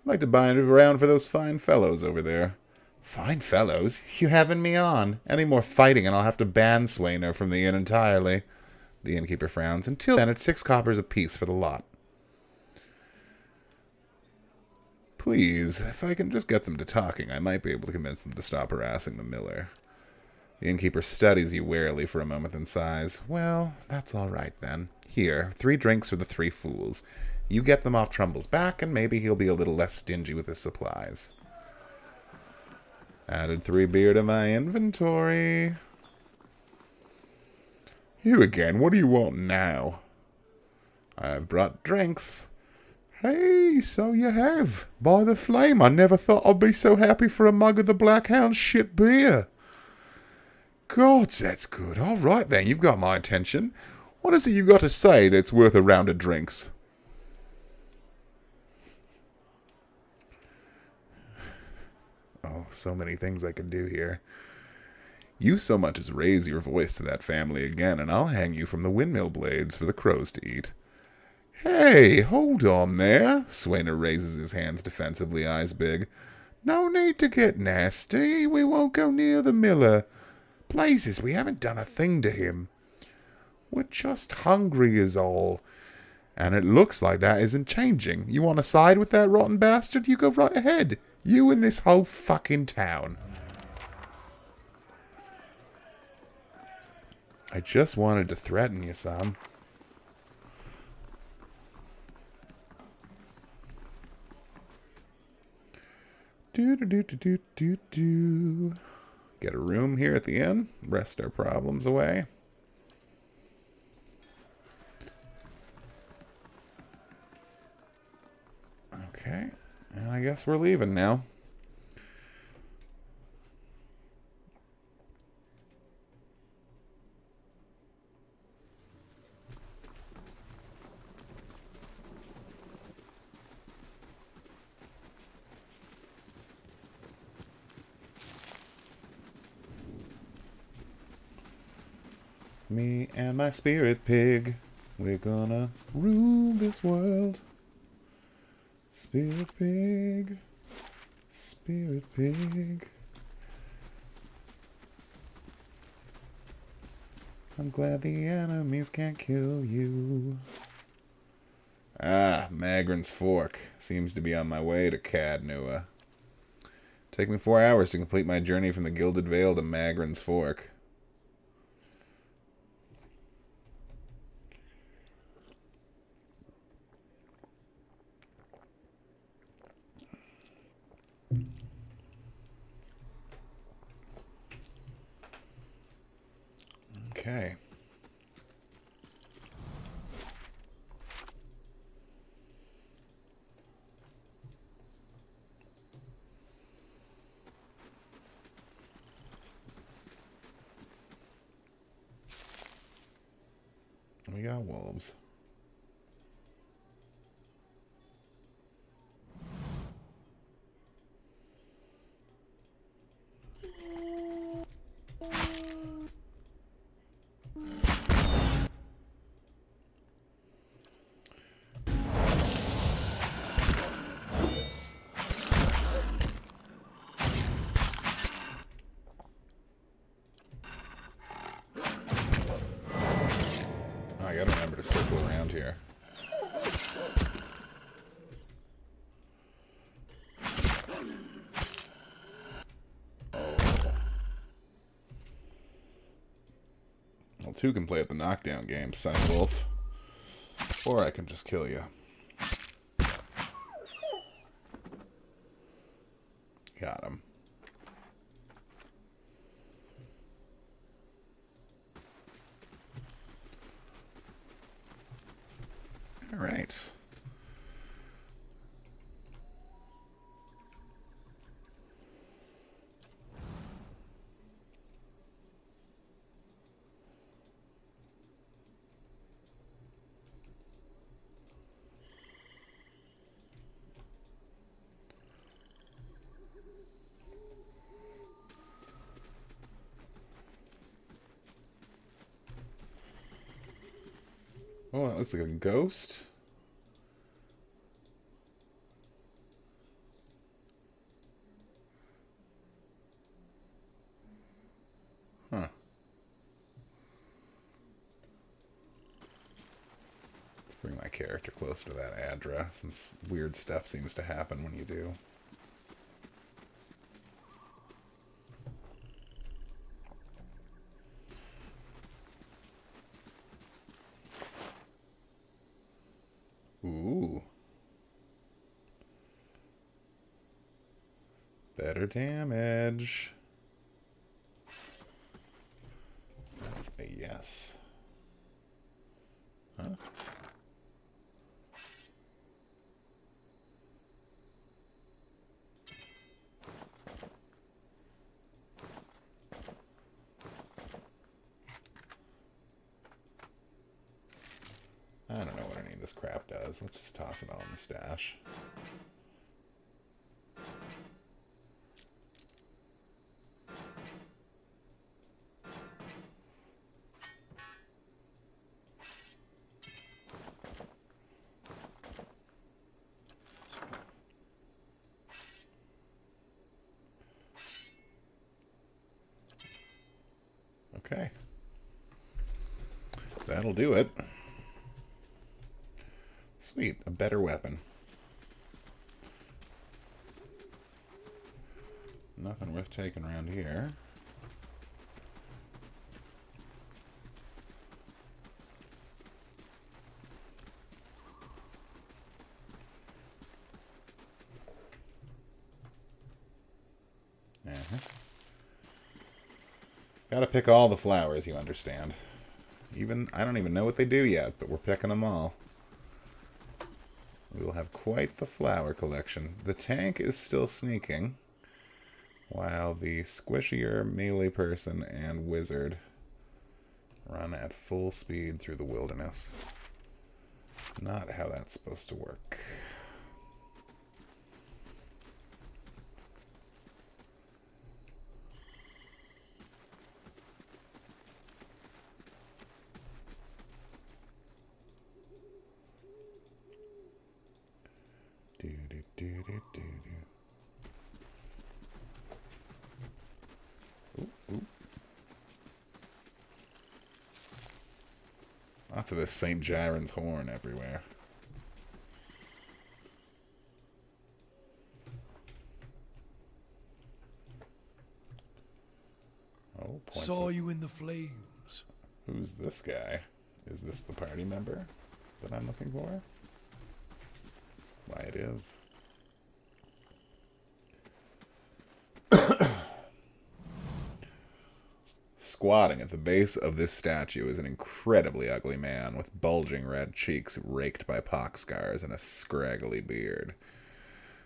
S1: I'd like to bind around for those fine fellows over there. Fine fellows? You having me on? Any more fighting and I'll have to ban Swainer from the inn entirely. The innkeeper frowns. Until then, it's 6 coppers apiece for the lot. Please, if I can just get them to talking, I might be able to convince them to stop harassing the miller. The innkeeper studies you warily for a moment and sighs. Well, that's all right then. Here, 3 drinks for the 3 fools. You get them off Trumbull's back, and maybe he'll be a little less stingy with his supplies. Added 3 beer to my inventory.
S6: You again, what do you want now?
S1: I've brought drinks.
S6: Hey, so you have. By the flame, I never thought I'd be so happy for a mug of the Blackhound shit beer. Gods, that's good. All right then, you've got my attention. What is it you got to say that's worth a round of drinks?
S1: Oh, so many things I could do here. You so much as raise your voice to that family again, and I'll hang you from the windmill blades for the crows to eat. Hey, hold on there. Swainer raises his hands defensively, eyes big. No need to get nasty. We won't go near the miller. Blazes, we haven't done a thing to him. We're just hungry is all. And it looks like that isn't changing. You want to side with that rotten bastard? You go right ahead. You and this whole fucking town. I just wanted to threaten you some. Do. Get a room here at the inn. Rest our problems away. Okay. And I guess we're leaving now. Me and my spirit pig, we're gonna rule this world. Spirit pig, spirit pig. I'm glad the enemies can't kill you. Ah, Magrin's Fork. Seems to be on my way to Cadnua. Take me 4 hours to complete my journey from the Gilded Vale to Magrin's Fork. Okay. We got wolves. I gotta remember to circle around here. Well, two can play at the knockdown game, Sonny Wolf. Or I can just kill you. Got him. All right. Oh, that looks like a ghost. Huh. Let's bring my character close to that address, since weird stuff seems to happen when you do. Ooh. Better damage. That's a yes. Huh? I don't know what any of this crap does. Let's just toss it all in the stash. Okay. That'll do it. Sweet, a better weapon. Nothing worth taking around here. Gotta pick all the flowers, you understand. I don't even know what they do yet, but we're picking them all. We will have quite the flower collection. The tank is still sneaking, while the squishier melee person and wizard run at full speed through the wilderness. Not how that's supposed to work. Lots of this St. Jaren's horn everywhere. Oh,
S7: Saw you in the flames.
S1: Who's this guy? Is this the party member that I'm looking for? Why, it is. Squatting at the base of this statue is an incredibly ugly man with bulging red cheeks raked by pox scars and a scraggly beard.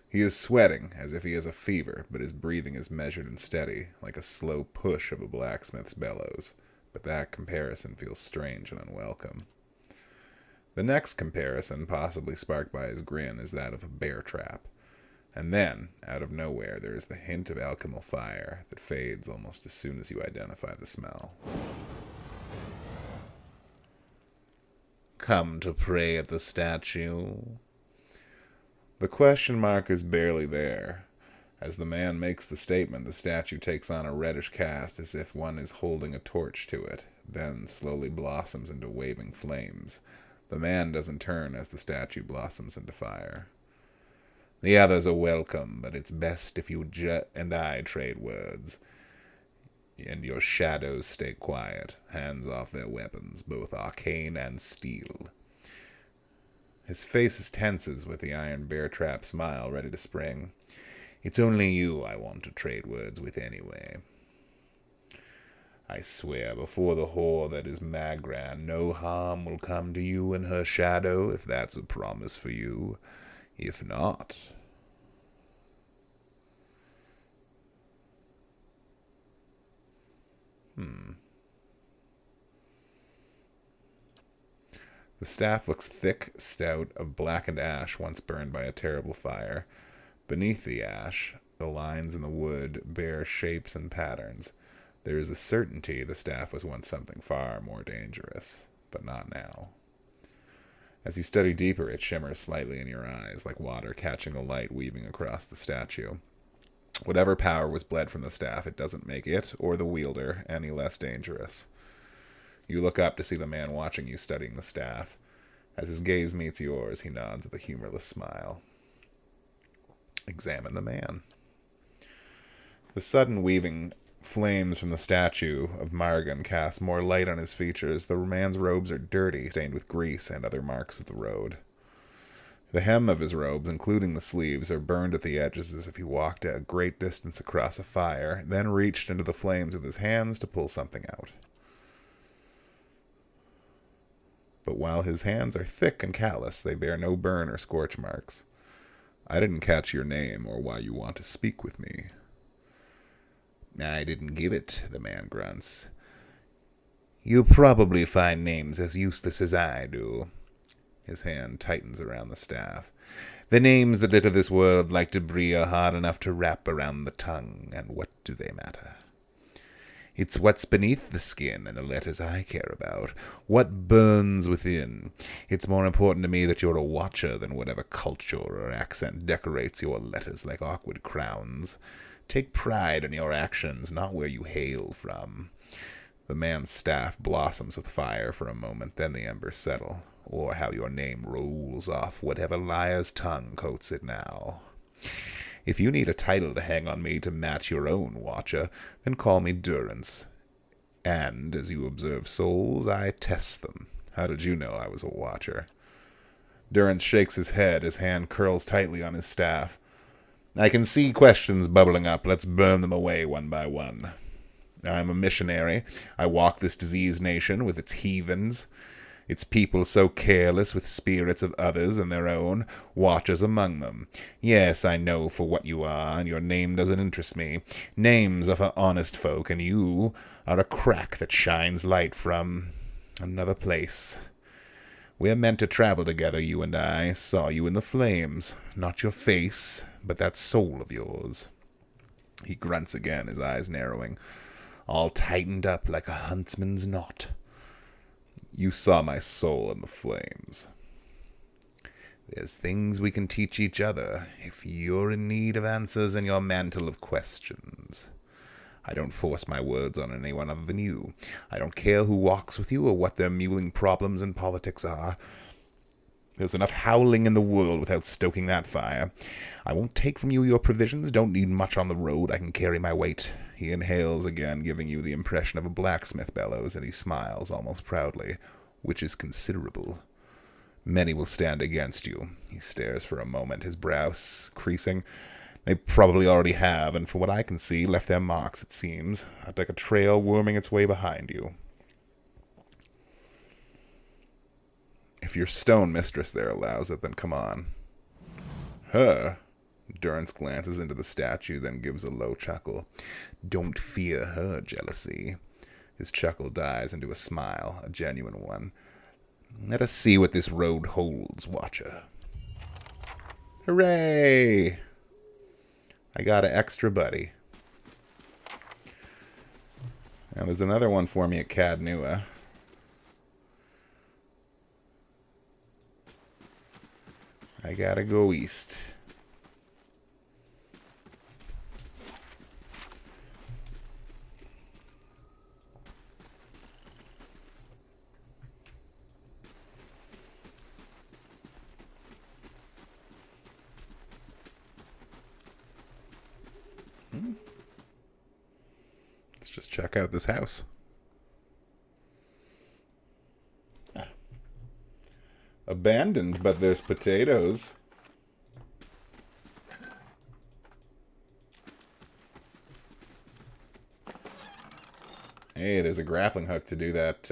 S1: He is sweating as if he has a fever, but his breathing is measured and steady, like a slow push of a blacksmith's bellows. But that comparison feels strange and unwelcome. The next comparison, possibly sparked by his grin, is that of a bear trap. And then, out of nowhere, there is the hint of alchemical fire that fades almost as soon as you identify the smell. Come to pray at the statue? The question mark is barely there. As the man makes the statement, the statue takes on a reddish cast as if one is holding a torch to it, then slowly blossoms into waving flames. The man doesn't turn as the statue blossoms into fire. The others are welcome, but it's best if you and I trade words. And your shadows stay quiet, hands off their weapons, both arcane and steel. His face tenses with the iron bear trap smile ready to spring. It's only you I want to trade words with anyway. I swear before the whore that is Magran, no harm will come to you and her shadow, if that's a promise for you. If not... The staff looks thick, stout, of blackened ash once burned by a terrible fire. Beneath the ash, the lines in the wood bear shapes and patterns. There is a certainty the staff was once something far more dangerous, but not now. As you study deeper, it shimmers slightly in your eyes, like water catching the light weaving across the statue. Whatever power was bled from the staff, it doesn't make it, or the wielder, any less dangerous. You look up to see the man watching you studying the staff. As his gaze meets yours, he nods with a humorless smile. Examine the man. The sudden weaving flames from the statue of Margan cast more light on his features. The man's robes are dirty, stained with grease and other marks of the road. The hem of his robes, including the sleeves, are burned at the edges as if he walked a great distance across a fire, then reached into the flames with his hands to pull something out. But while his hands are thick and callous, they bear no burn or scorch marks. I didn't catch your name or why you want to speak with me. I didn't give it, the man grunts. You probably find names as useless as I do. His hand tightens around the staff. The names that litter this world like debris are hard enough to wrap around the tongue, and what do they matter? It's what's beneath the skin and the letters I care about. What burns within. It's more important to me that you're a watcher than whatever culture or accent decorates your letters like awkward crowns. Take pride in your actions, not where you hail from. The man's staff blossoms with fire for a moment, then the embers settle. Or how your name rolls off whatever liar's tongue coats it now. If you need a title to hang on me to match your own, Watcher, then call me Durance. And, as you observe souls, I test them. How did you know I was a Watcher? Durance shakes his head, his hand curls tightly on his staff. I can see questions bubbling up. Let's burn them away one by one. I'm a missionary. I walk this diseased nation with its heathens, its people so careless with spirits of others and their own, watchers among them. Yes, I know for what you are, and your name doesn't interest me. Names are for honest folk, and you are a crack that shines light from another place. We're meant to travel together, you and I. Saw you in the flames. Not your face, but that soul of yours. He grunts again, his eyes narrowing, all tightened up like a huntsman's knot. You saw my soul in the flames. There's things we can teach each other if you're in need of answers in your mantle of questions. I don't force my words on anyone other than you. I don't care who walks with you or what their mewling problems in politics are. There's enough howling in the world without stoking that fire. I won't take from you your provisions, don't need much on the road, I can carry my weight. He inhales again, giving you the impression of a blacksmith bellows, and he smiles almost proudly, which is considerable. Many will stand against you. He stares for a moment, his brows creasing. They probably already have, and from what I can see, left their marks, it seems, like a trail worming its way behind you. If your stone mistress there allows it, then come on. Her? Durance glances into the statue, then gives a low chuckle. Don't fear her jealousy. His chuckle dies into a smile, a genuine one. Let us see what this road holds, Watcher. Hooray! I got an extra buddy. Now there's another one for me at Cadnua. I gotta go east. Let's just check out this house. Abandoned, but there's potatoes. Hey, there's a grappling hook to do that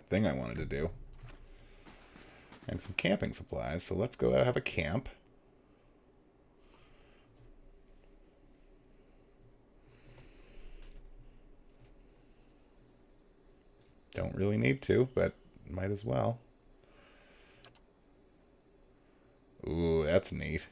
S1: thing I wanted to do. And some camping supplies, so let's go out and have a camp. Don't really need to, but might as well. Ooh, that's neat.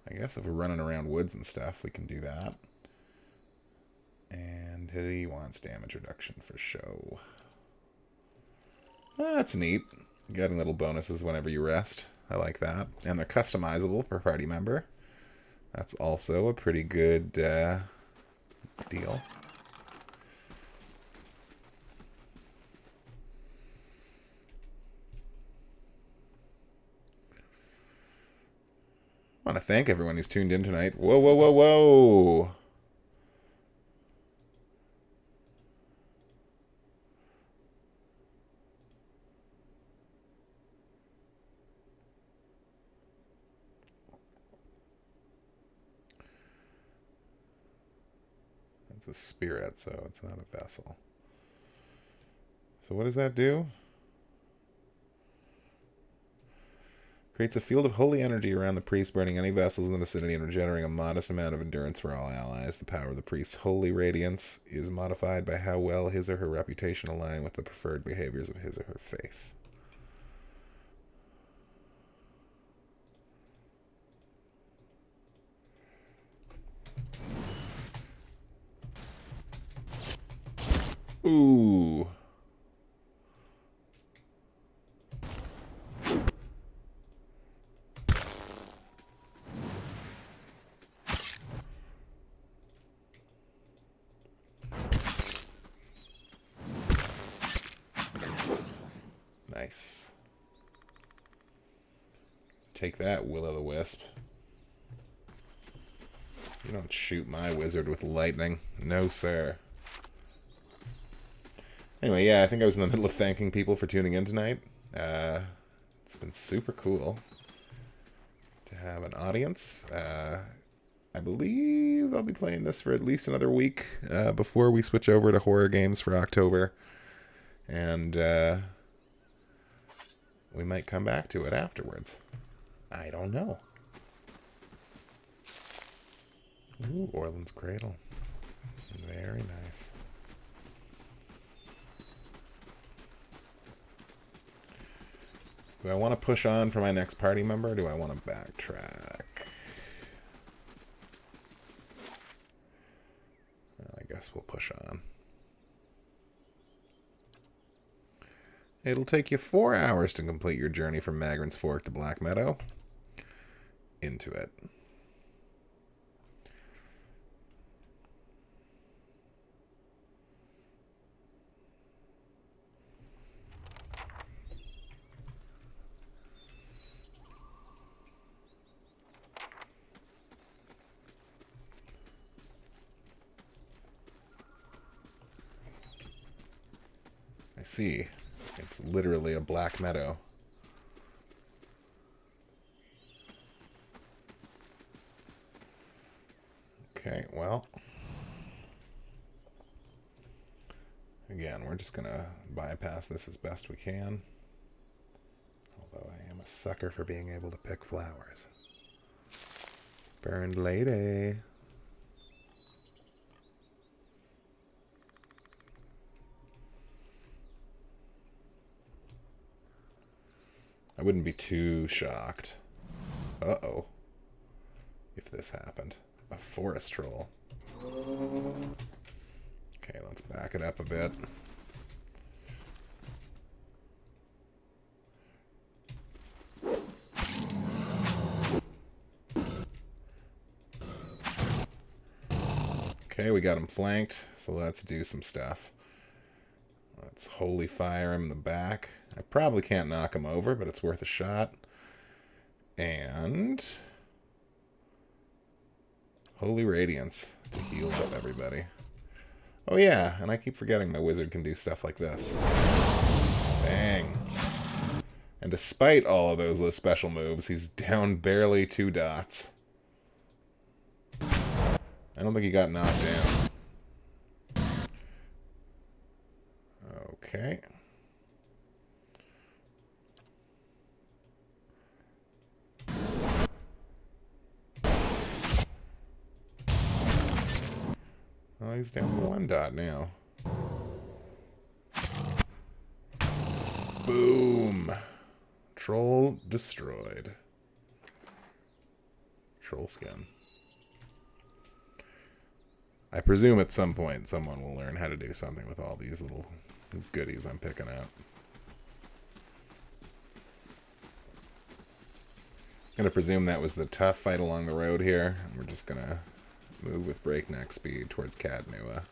S1: I guess if we're running around woods and stuff, we can do that. And he wants damage reduction for show. That's neat. Getting little bonuses whenever you rest. I like that. And they're customizable for a party member. That's also a pretty good deal. I want to thank everyone who's tuned in tonight. Whoa, whoa, whoa, whoa! It's a spirit, so it's not a vessel. So what does that do? Creates a field of holy energy around the priest, burning any vessels in the vicinity and regenerating a modest amount of endurance for all allies. The power of the priest's holy radiance is modified by how well his or her reputation align with the preferred behaviors of his or her faith. Ooh. Nice. Take that, will-o'-the-wisp. You don't shoot my wizard with lightning. No, sir. Anyway, yeah, I think I was in the middle of thanking people for tuning in tonight. It's been super cool to have an audience. I believe I'll be playing this for at least another week before we switch over to horror games for October. And we might come back to it afterwards. I don't know. Ooh, Orland's Cradle. Very nice. Do I want to push on for my next party member, or do I want to backtrack? Well, I guess we'll push on. It'll take you 4 hours to complete your journey from Magrin's Fork to Black Meadow. Into it. I see. It's literally a black meadow. Okay, well. Again, we're just gonna bypass this as best we can. Although I am a sucker for being able to pick flowers. Burned lady. I wouldn't be too shocked. Uh-oh. If this happened. A forest troll. Okay, let's back it up a bit. Okay, we got him flanked, so let's do some stuff. Let's holy fire him in the back. I probably can't knock him over, but it's worth a shot. And Holy Radiance to heal up everybody. Oh yeah, and I keep forgetting my wizard can do stuff like this. Bang. And despite all of those special moves, he's down barely 2 dots. I don't think he got knocked down. Okay. Oh, he's down to 1 dot now. Boom. Troll destroyed. Troll skin. I presume at some point someone will learn how to do something with all these little goodies I'm picking up. I'm going to presume that was the tough fight along the road here. And we're just going to move with breakneck speed towards Cadnua.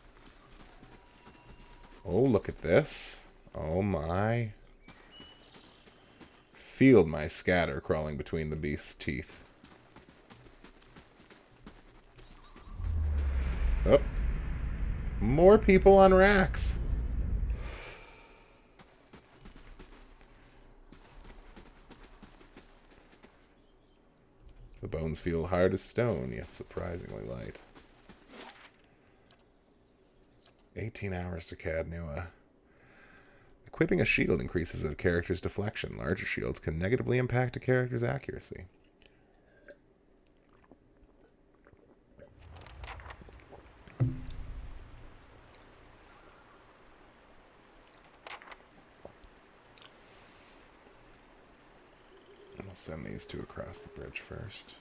S1: Oh, look at this. Oh my. Feel my scatter crawling between the beast's teeth. Oh. More people on racks. The bones feel hard as stone, yet surprisingly light. 18 hours to Cadnua. Equipping a shield increases a character's deflection. Larger shields can negatively impact a character's accuracy. I'll send these two across the bridge first.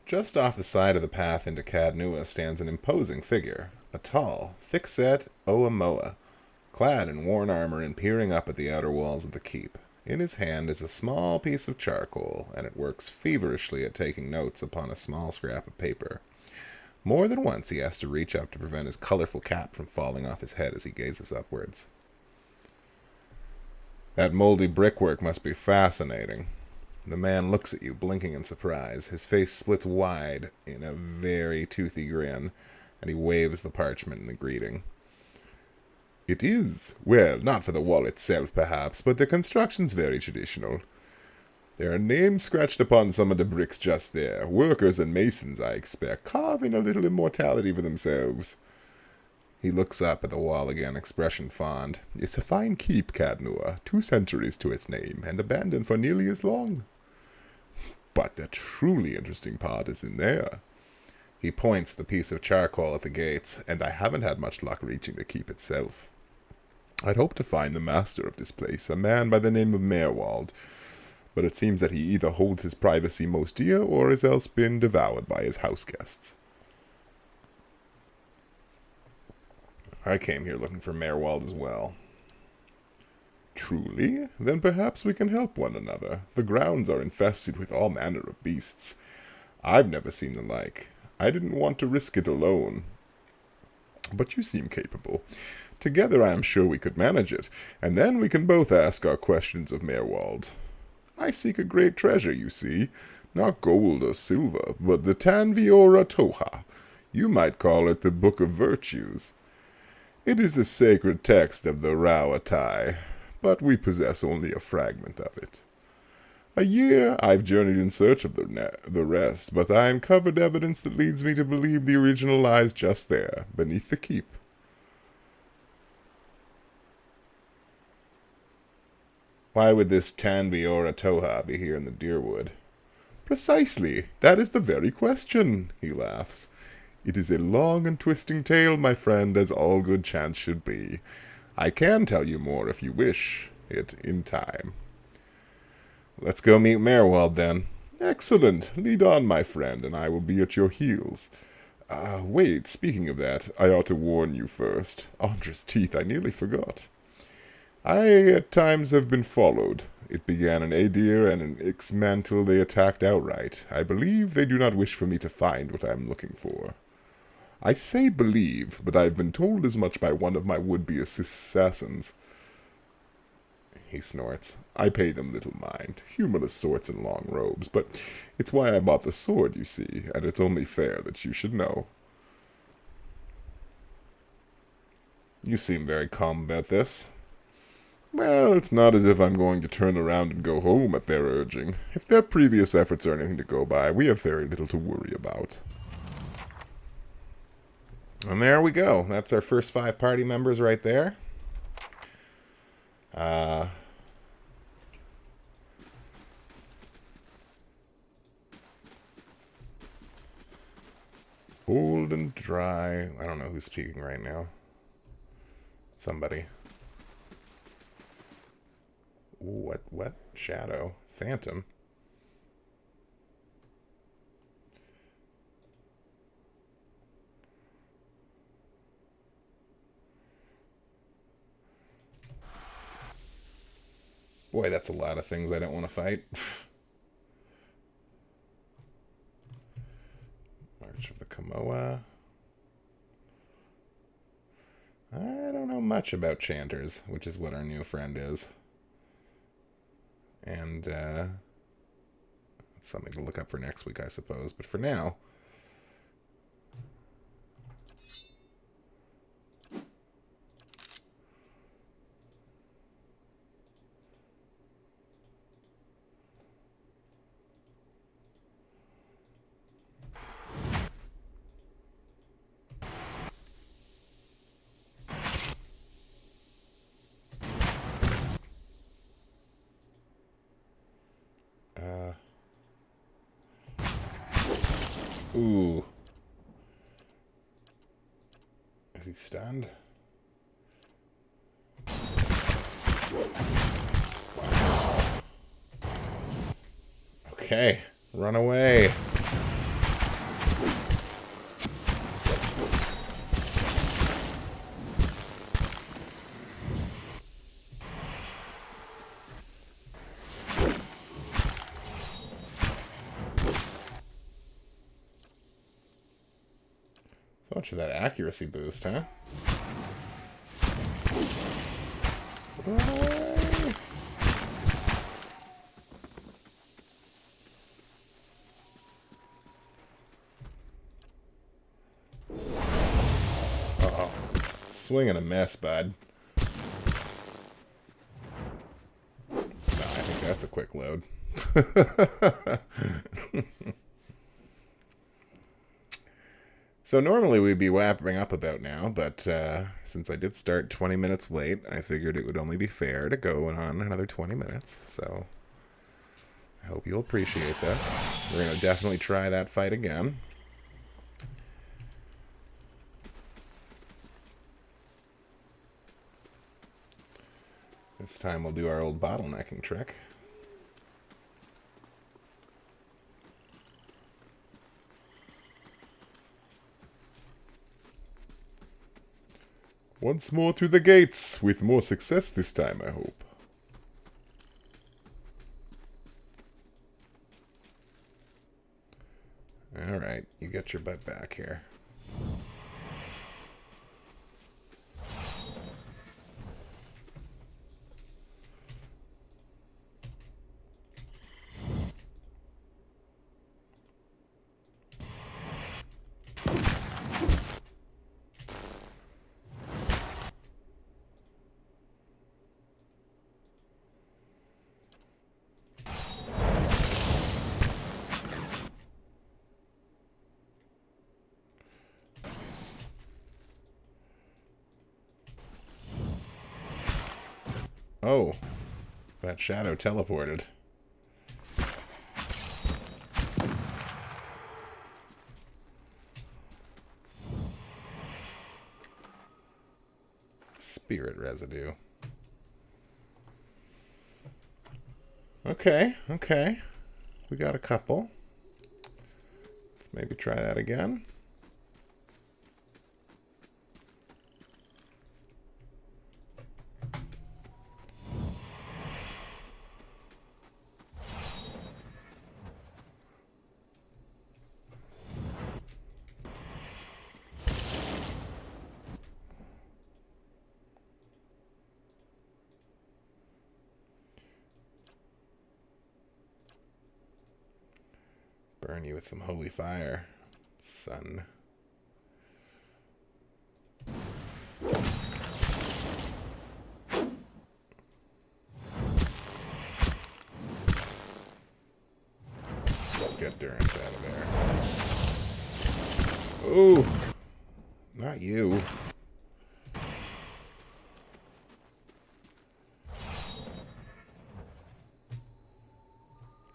S1: Just off the side of the path into Cadnua stands an imposing figure, a tall, thick-set Oamoa, clad in worn armor and peering up at the outer walls of the keep. In his hand is a small piece of charcoal, and it works feverishly at taking notes upon a small scrap of paper. More than once he has to reach up to prevent his colorful cap from falling off his head as he gazes upwards. That moldy brickwork must be fascinating. The man looks at you, blinking in surprise. His face splits wide in a very toothy grin, and he waves the parchment in the greeting. It is. Well, not for the wall itself, perhaps, but the construction's very traditional. There are names scratched upon some of the bricks just there. Workers and masons, I expect, carving a little immortality for themselves. He looks up at the wall again, expression fond. It's a fine keep, Cadnua. 2 centuries to its name, and abandoned for nearly as long. But the truly interesting part is in there. He points the piece of charcoal at the gates, and I haven't had much luck reaching the keep itself. I'd hoped to find the master of this place, a man by the name of Merwald, but it seems that he either holds his privacy most dear or has else been devoured by his house guests. I came here looking for Merwald as well. Truly? Then perhaps we can help one another. The grounds are infested with all manner of beasts. I've never seen the like. I didn't want to risk it alone. But you seem capable. Together I am sure we could manage it, and then we can both ask our questions of Merwald. I seek a great treasure, you see. Not gold or silver, but the Tanviora Toha. You might call it the Book of Virtues. It is the sacred text of the Rauatai, but we possess only a fragment of it. A year I've journeyed in search of the rest, but I uncovered evidence that leads me to believe the original lies just there, beneath the keep. Why would this Tanviora Toha be here in the Deerwood? Precisely. That is the very question, he laughs. It is a long and twisting tale, my friend, as all good chance should be. I can tell you more if you wish it in time. Let's go meet Merwald, then. Excellent. Lead on, my friend, and I will be at your heels. Wait, speaking of that, I ought to warn you first. Andra's teeth, I nearly forgot. I, at times, have been followed. It began in Adir, and in Ixmantle they attacked outright. I believe they do not wish for me to find what I am looking for. I say believe, but I have been told as much by one of my would-be assassins. He snorts. I pay them little mind. Humorless sorts in long robes, but it's why I bought the sword, you see, and it's only fair that you should know. You seem very calm about this. Well, it's not as if I'm going to turn around and go home at their urging. If their previous efforts are anything to go by, we have very little to worry about. And there we go. That's our first 5 party members right there. Old and dry. I don't know who's speaking right now. Somebody. Ooh, what? Shadow. Phantom. Boy, that's a lot of things I don't want to fight. March of the Kamoa. I don't know much about Chanters, which is what our new friend is. And, it's something to look up for next week, I suppose. But for now... Ooh. Is he stunned? Okay, run away. So much for that accuracy boost, huh? Run away. Uh-oh. Swing and a miss, bud. No, I think that's a quick load. So normally we'd be wrapping up about now, but since I did start 20 minutes late, I figured it would only be fair to go on another 20 minutes. So I hope you'll appreciate this. We're going to definitely try that fight again. This time we'll do our old bottlenecking trick. Once more through the gates, with more success this time, I hope. Alright, you get your butt back here. Oh, that shadow teleported. Spirit residue. Okay, okay. We got a couple. Let's maybe try that again. Burn you with some holy fire, son. Let's get Durance out of there. Ooh, not you.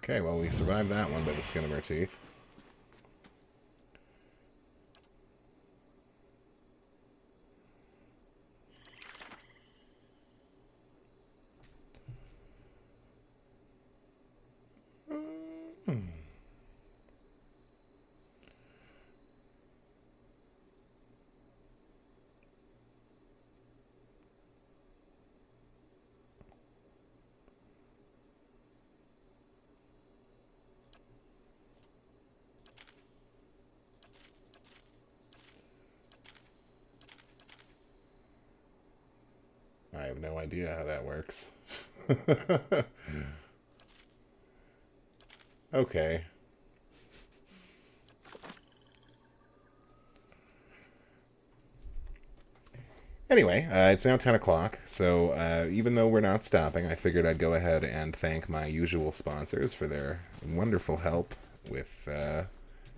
S1: Okay, well, we survived that one by the skin of our teeth. I have no idea how that works. Okay. Anyway, it's now 10 o'clock, so even though we're not stopping, I figured I'd go ahead and thank my usual sponsors for their wonderful help with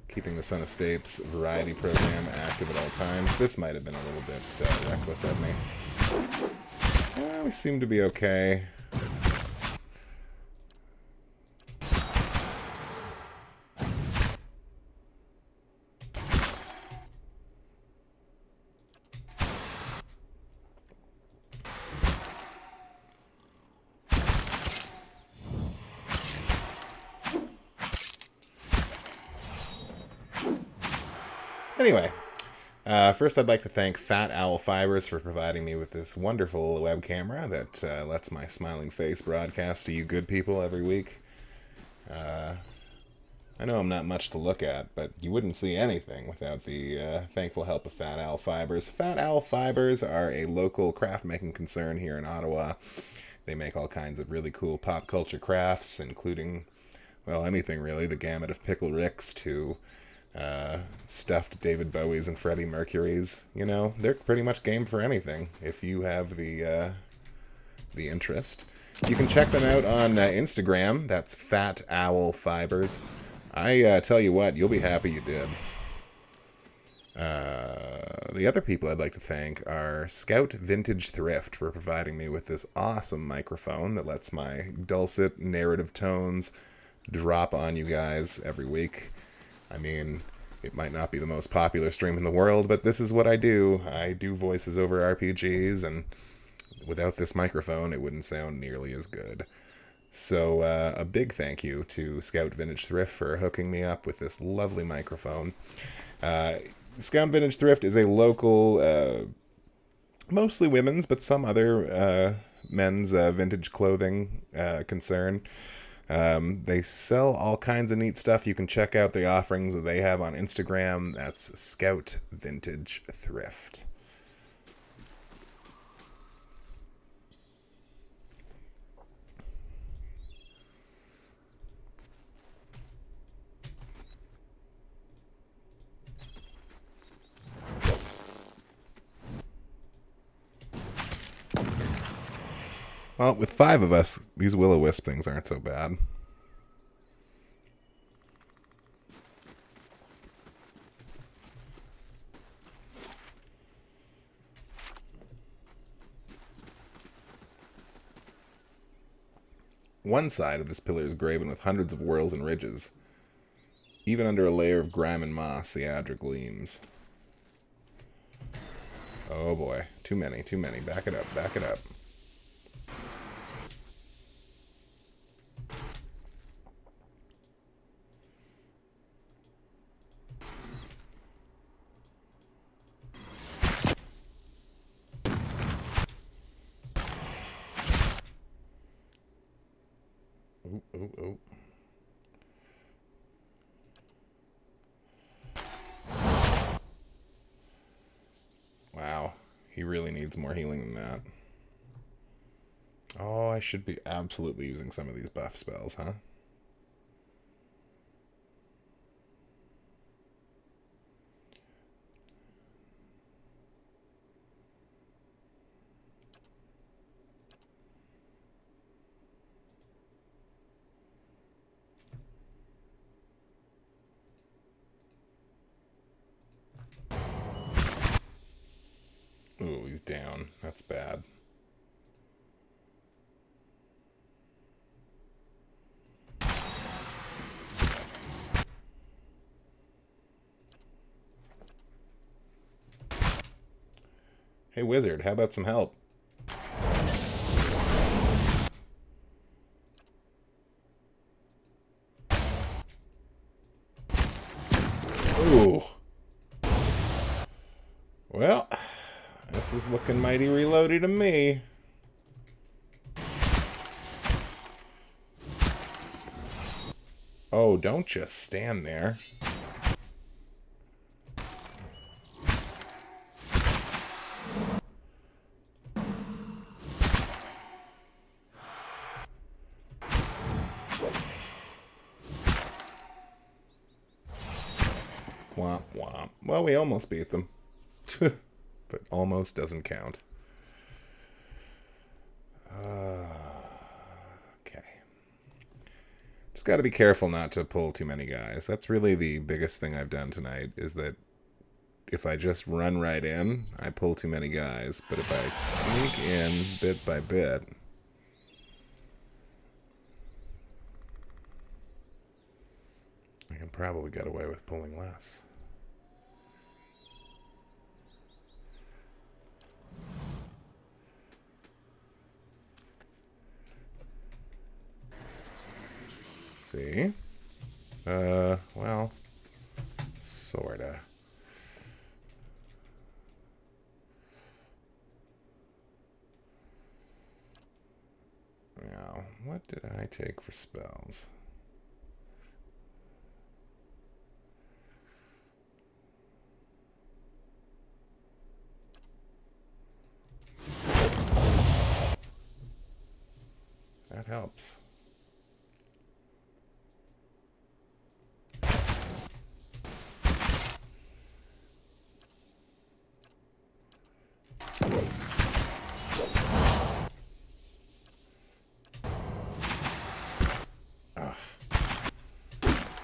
S1: keeping the Son of Stapes variety program active at all times. This might have been a little bit reckless of me. We seem to be okay. Anyway, first I'd like to thank Fat Owl Fibres for providing me with this wonderful web camera that lets my smiling face broadcast to you good people every week. I know I'm not much to look at, but you wouldn't see anything without the thankful help of Fat Owl Fibres. Fat Owl Fibres are a local craft-making concern here in Ottawa. They make all kinds of really cool pop culture crafts, including, well, anything really, the gamut of Pickle Ricks to stuffed David Bowies and Freddie Mercurys. You know, they're pretty much game for anything if you have the interest. You can check them out on Instagram. That's Fat Owl Fibres. I tell you what, you'll be happy you did. The other people I'd like to thank are Scout Vintage Thrift for providing me with this awesome microphone that lets my dulcet narrative tones drop on you guys every week. I mean, it might not be the most popular stream in the world, but this is what I do. I do voices over RPGs, and without this microphone, it wouldn't sound nearly as good. So a big thank you to Scout Vintage Thrift for hooking me up with this lovely microphone. Scout Vintage Thrift is a local, mostly women's, but some other men's vintage clothing concern. They sell all kinds of neat stuff. You can check out the offerings that they have on Instagram. That's Scout Vintage Thrift. Well, with 5 of us, these will-o-wisp things aren't so bad. One side of this pillar is graven with hundreds of whorls and ridges. Even under a layer of grime and moss, the adder gleams. Oh boy, too many, too many. Back it up, back it up. Oh. Wow, he really needs more healing than that. Oh, I should be absolutely using some of these buff spells, huh? Ooh, he's down. That's bad. Hey, wizard, how about some help? Ooh. Well, this is looking mighty reloady to me. Oh, don't just stand there. Womp womp. Well, we almost beat them. But almost doesn't count. Okay. Just got to be careful not to pull too many guys. That's really the biggest thing I've done tonight, is that if I just run right in, I pull too many guys. But if I sneak in bit by bit, I can probably get away with pulling less. See? Well, sorta. What did I take for spells? That helps. Ugh.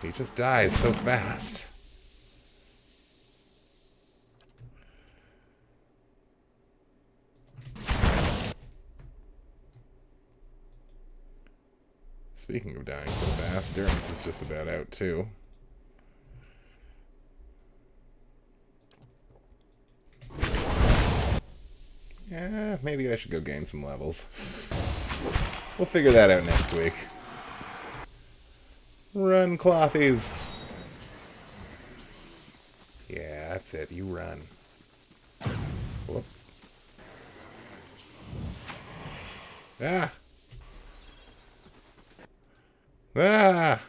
S1: He just dies so fast. Speaking of dying so fast, Durance is just about out too. Yeah, maybe I should go gain some levels. We'll figure that out next week. Run, Clothies! Yeah, that's it. You run. Whoop. Ah! Ah!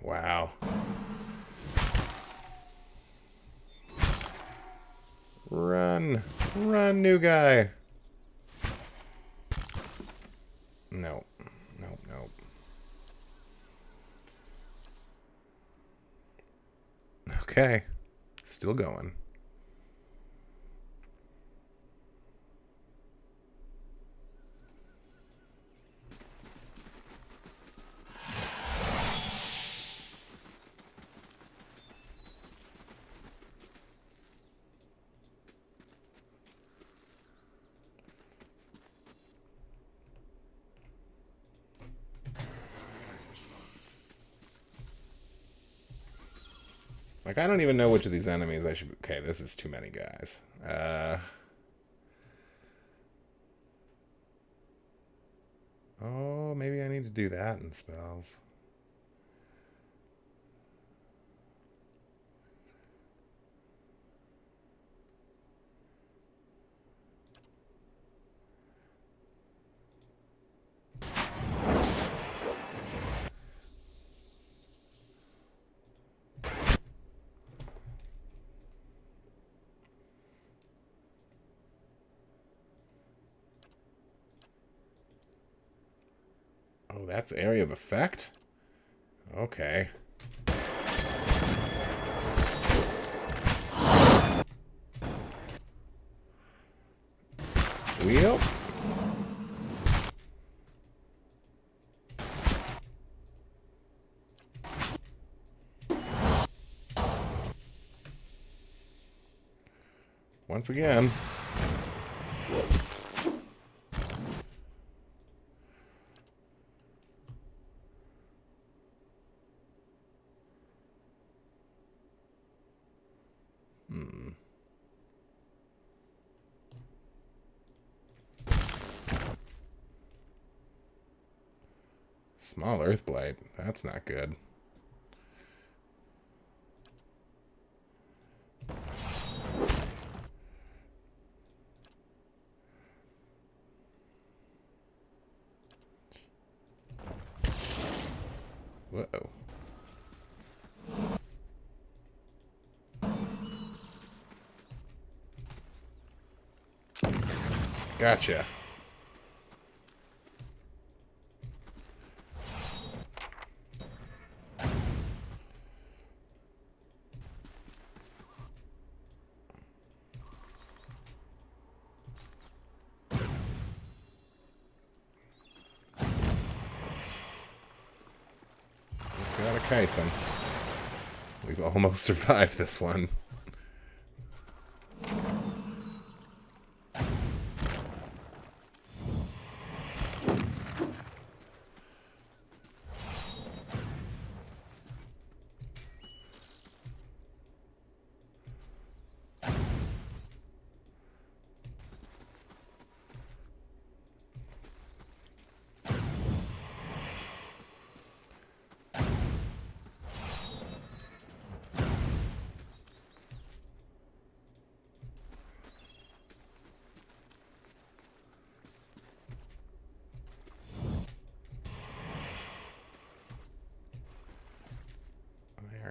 S1: Wow. Run! Run, new guy! No. Nope, nope. Okay. Still going. Like, I don't even know which of these enemies I should... Okay, this is too many guys. Oh, maybe I need to do that in spells. Oh, that's area of effect? Okay. Wheel. Once again. Small Earthblight. That's not good. Whoa. Gotcha. Just got a kite then. We've almost survived this one.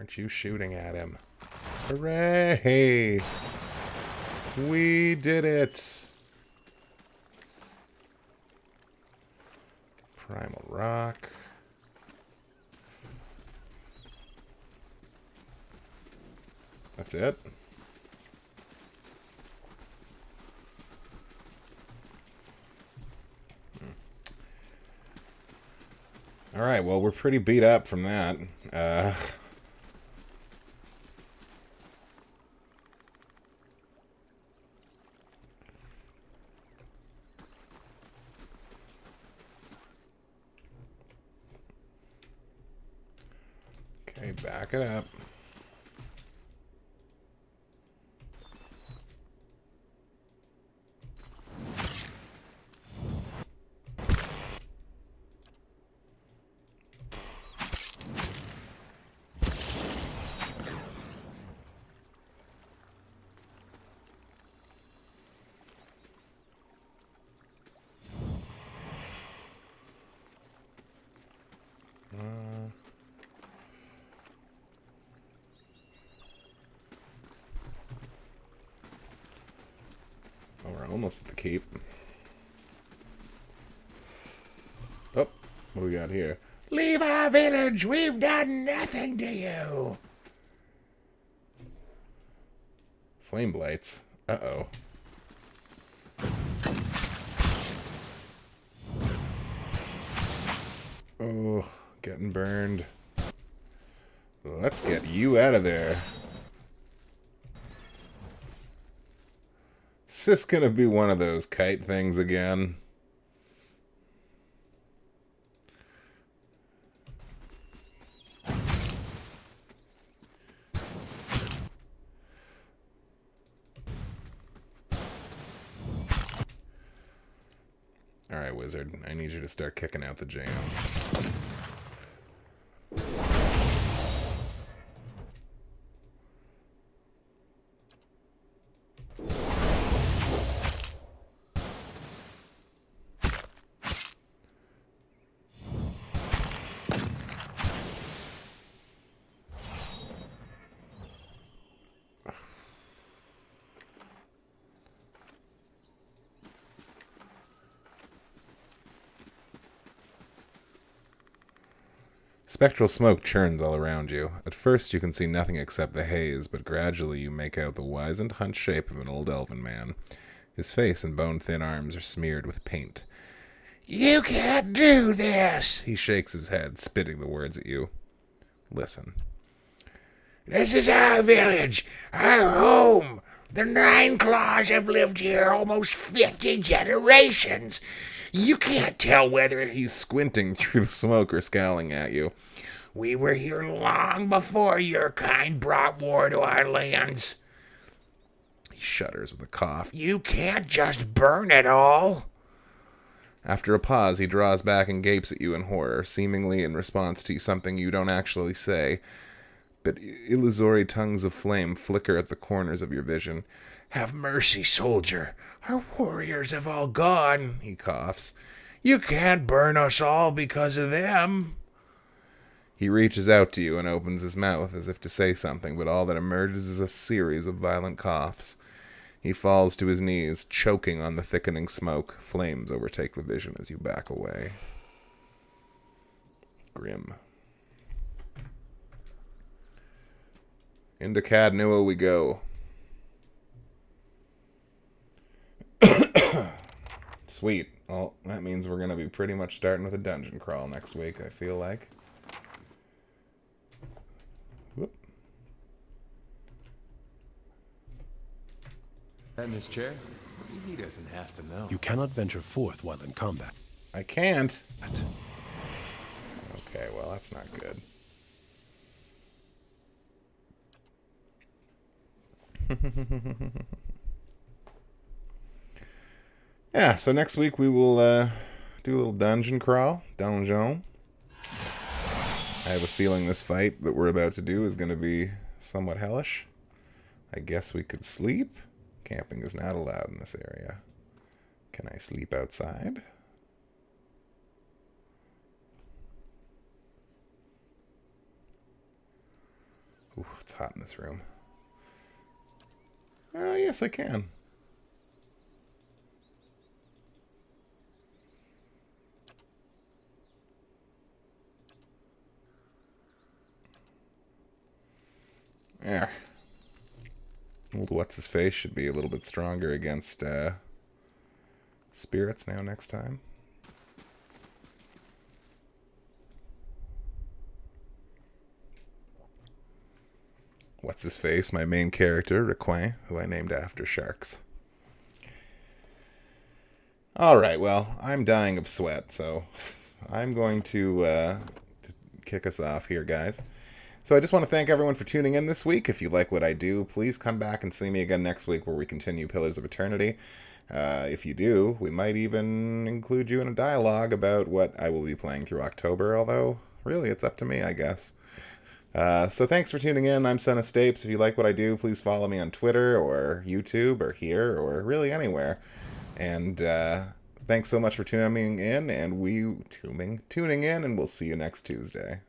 S1: aren't you shooting at him? Hooray! We did it! Primal Rock. That's it? Alright, well, we're pretty beat up from that. Okay, back it up. Oh, we're almost at the keep. Oh, what do we got here?
S2: Leave our village. We've done nothing to you.
S1: Flame blights. Uh-oh. Oh, getting burned. Let's get you out of there. Is this gonna be one of those kite things again? Alright, wizard. I need you to start kicking out the jams. Spectral smoke churns all around you. At first you can see nothing except the haze, but gradually you make out the wizened, hunched shape of an old elven man. His face and bone-thin arms are smeared with paint.
S2: You can't do this.
S1: He shakes his head, spitting the words at you. Listen.
S2: This is our village, our home. The Nine Claws have lived here almost 50 generations. You can't tell whether
S1: He's squinting through the smoke or scowling at you.
S2: we were here long before your kind brought war to our lands.
S1: He shudders with a cough.
S2: You can't just burn it all.
S1: After a pause, he draws back and gapes at you in horror, seemingly in response to something you don't actually say. But illusory tongues of flame flicker at the corners of your vision.
S2: Have mercy, soldier. Our warriors have all gone.
S1: He coughs.
S2: You can't burn us all because of them.
S1: He reaches out to you and opens his mouth as if to say something, but all that emerges is a series of violent coughs. He falls to his knees, choking on the thickening smoke. Flames overtake the vision as you back away. Grim. Into Cadnua we go. Sweet. Well, that means we're going to be pretty much starting with a dungeon crawl next week, I feel like. Whoop.
S5: That in his chair? He doesn't have to know.
S7: You cannot venture forth while in combat.
S1: I can't. Okay, well, that's not good. Yeah, so next week we will do a little dungeon crawl. Donjon. I have a feeling this fight that we're about to do is going to be somewhat hellish. I guess we could sleep. Camping is not allowed in this area. Can I sleep outside? it's hot in this room. Oh, yes, I can. There. Old what's-his-face should be a little bit stronger against spirits now next time. What's-his-face, my main character, Requin, who I named after sharks. Alright, well, I'm dying of sweat, so I'm going to kick us off here, guys. So I just want to thank everyone for tuning in this week. If you like what I do, please come back and see me again next week where we continue Pillars of Eternity. If you do, we might even include you in a dialogue about what I will be playing through October, although, really, it's up to me, I guess. So thanks for tuning in. I'm Son of Stapes. If you like what I do, please follow me on Twitter or YouTube or here or really anywhere. And thanks so much for tuning in, and tuning in, and we'll see you next Tuesday.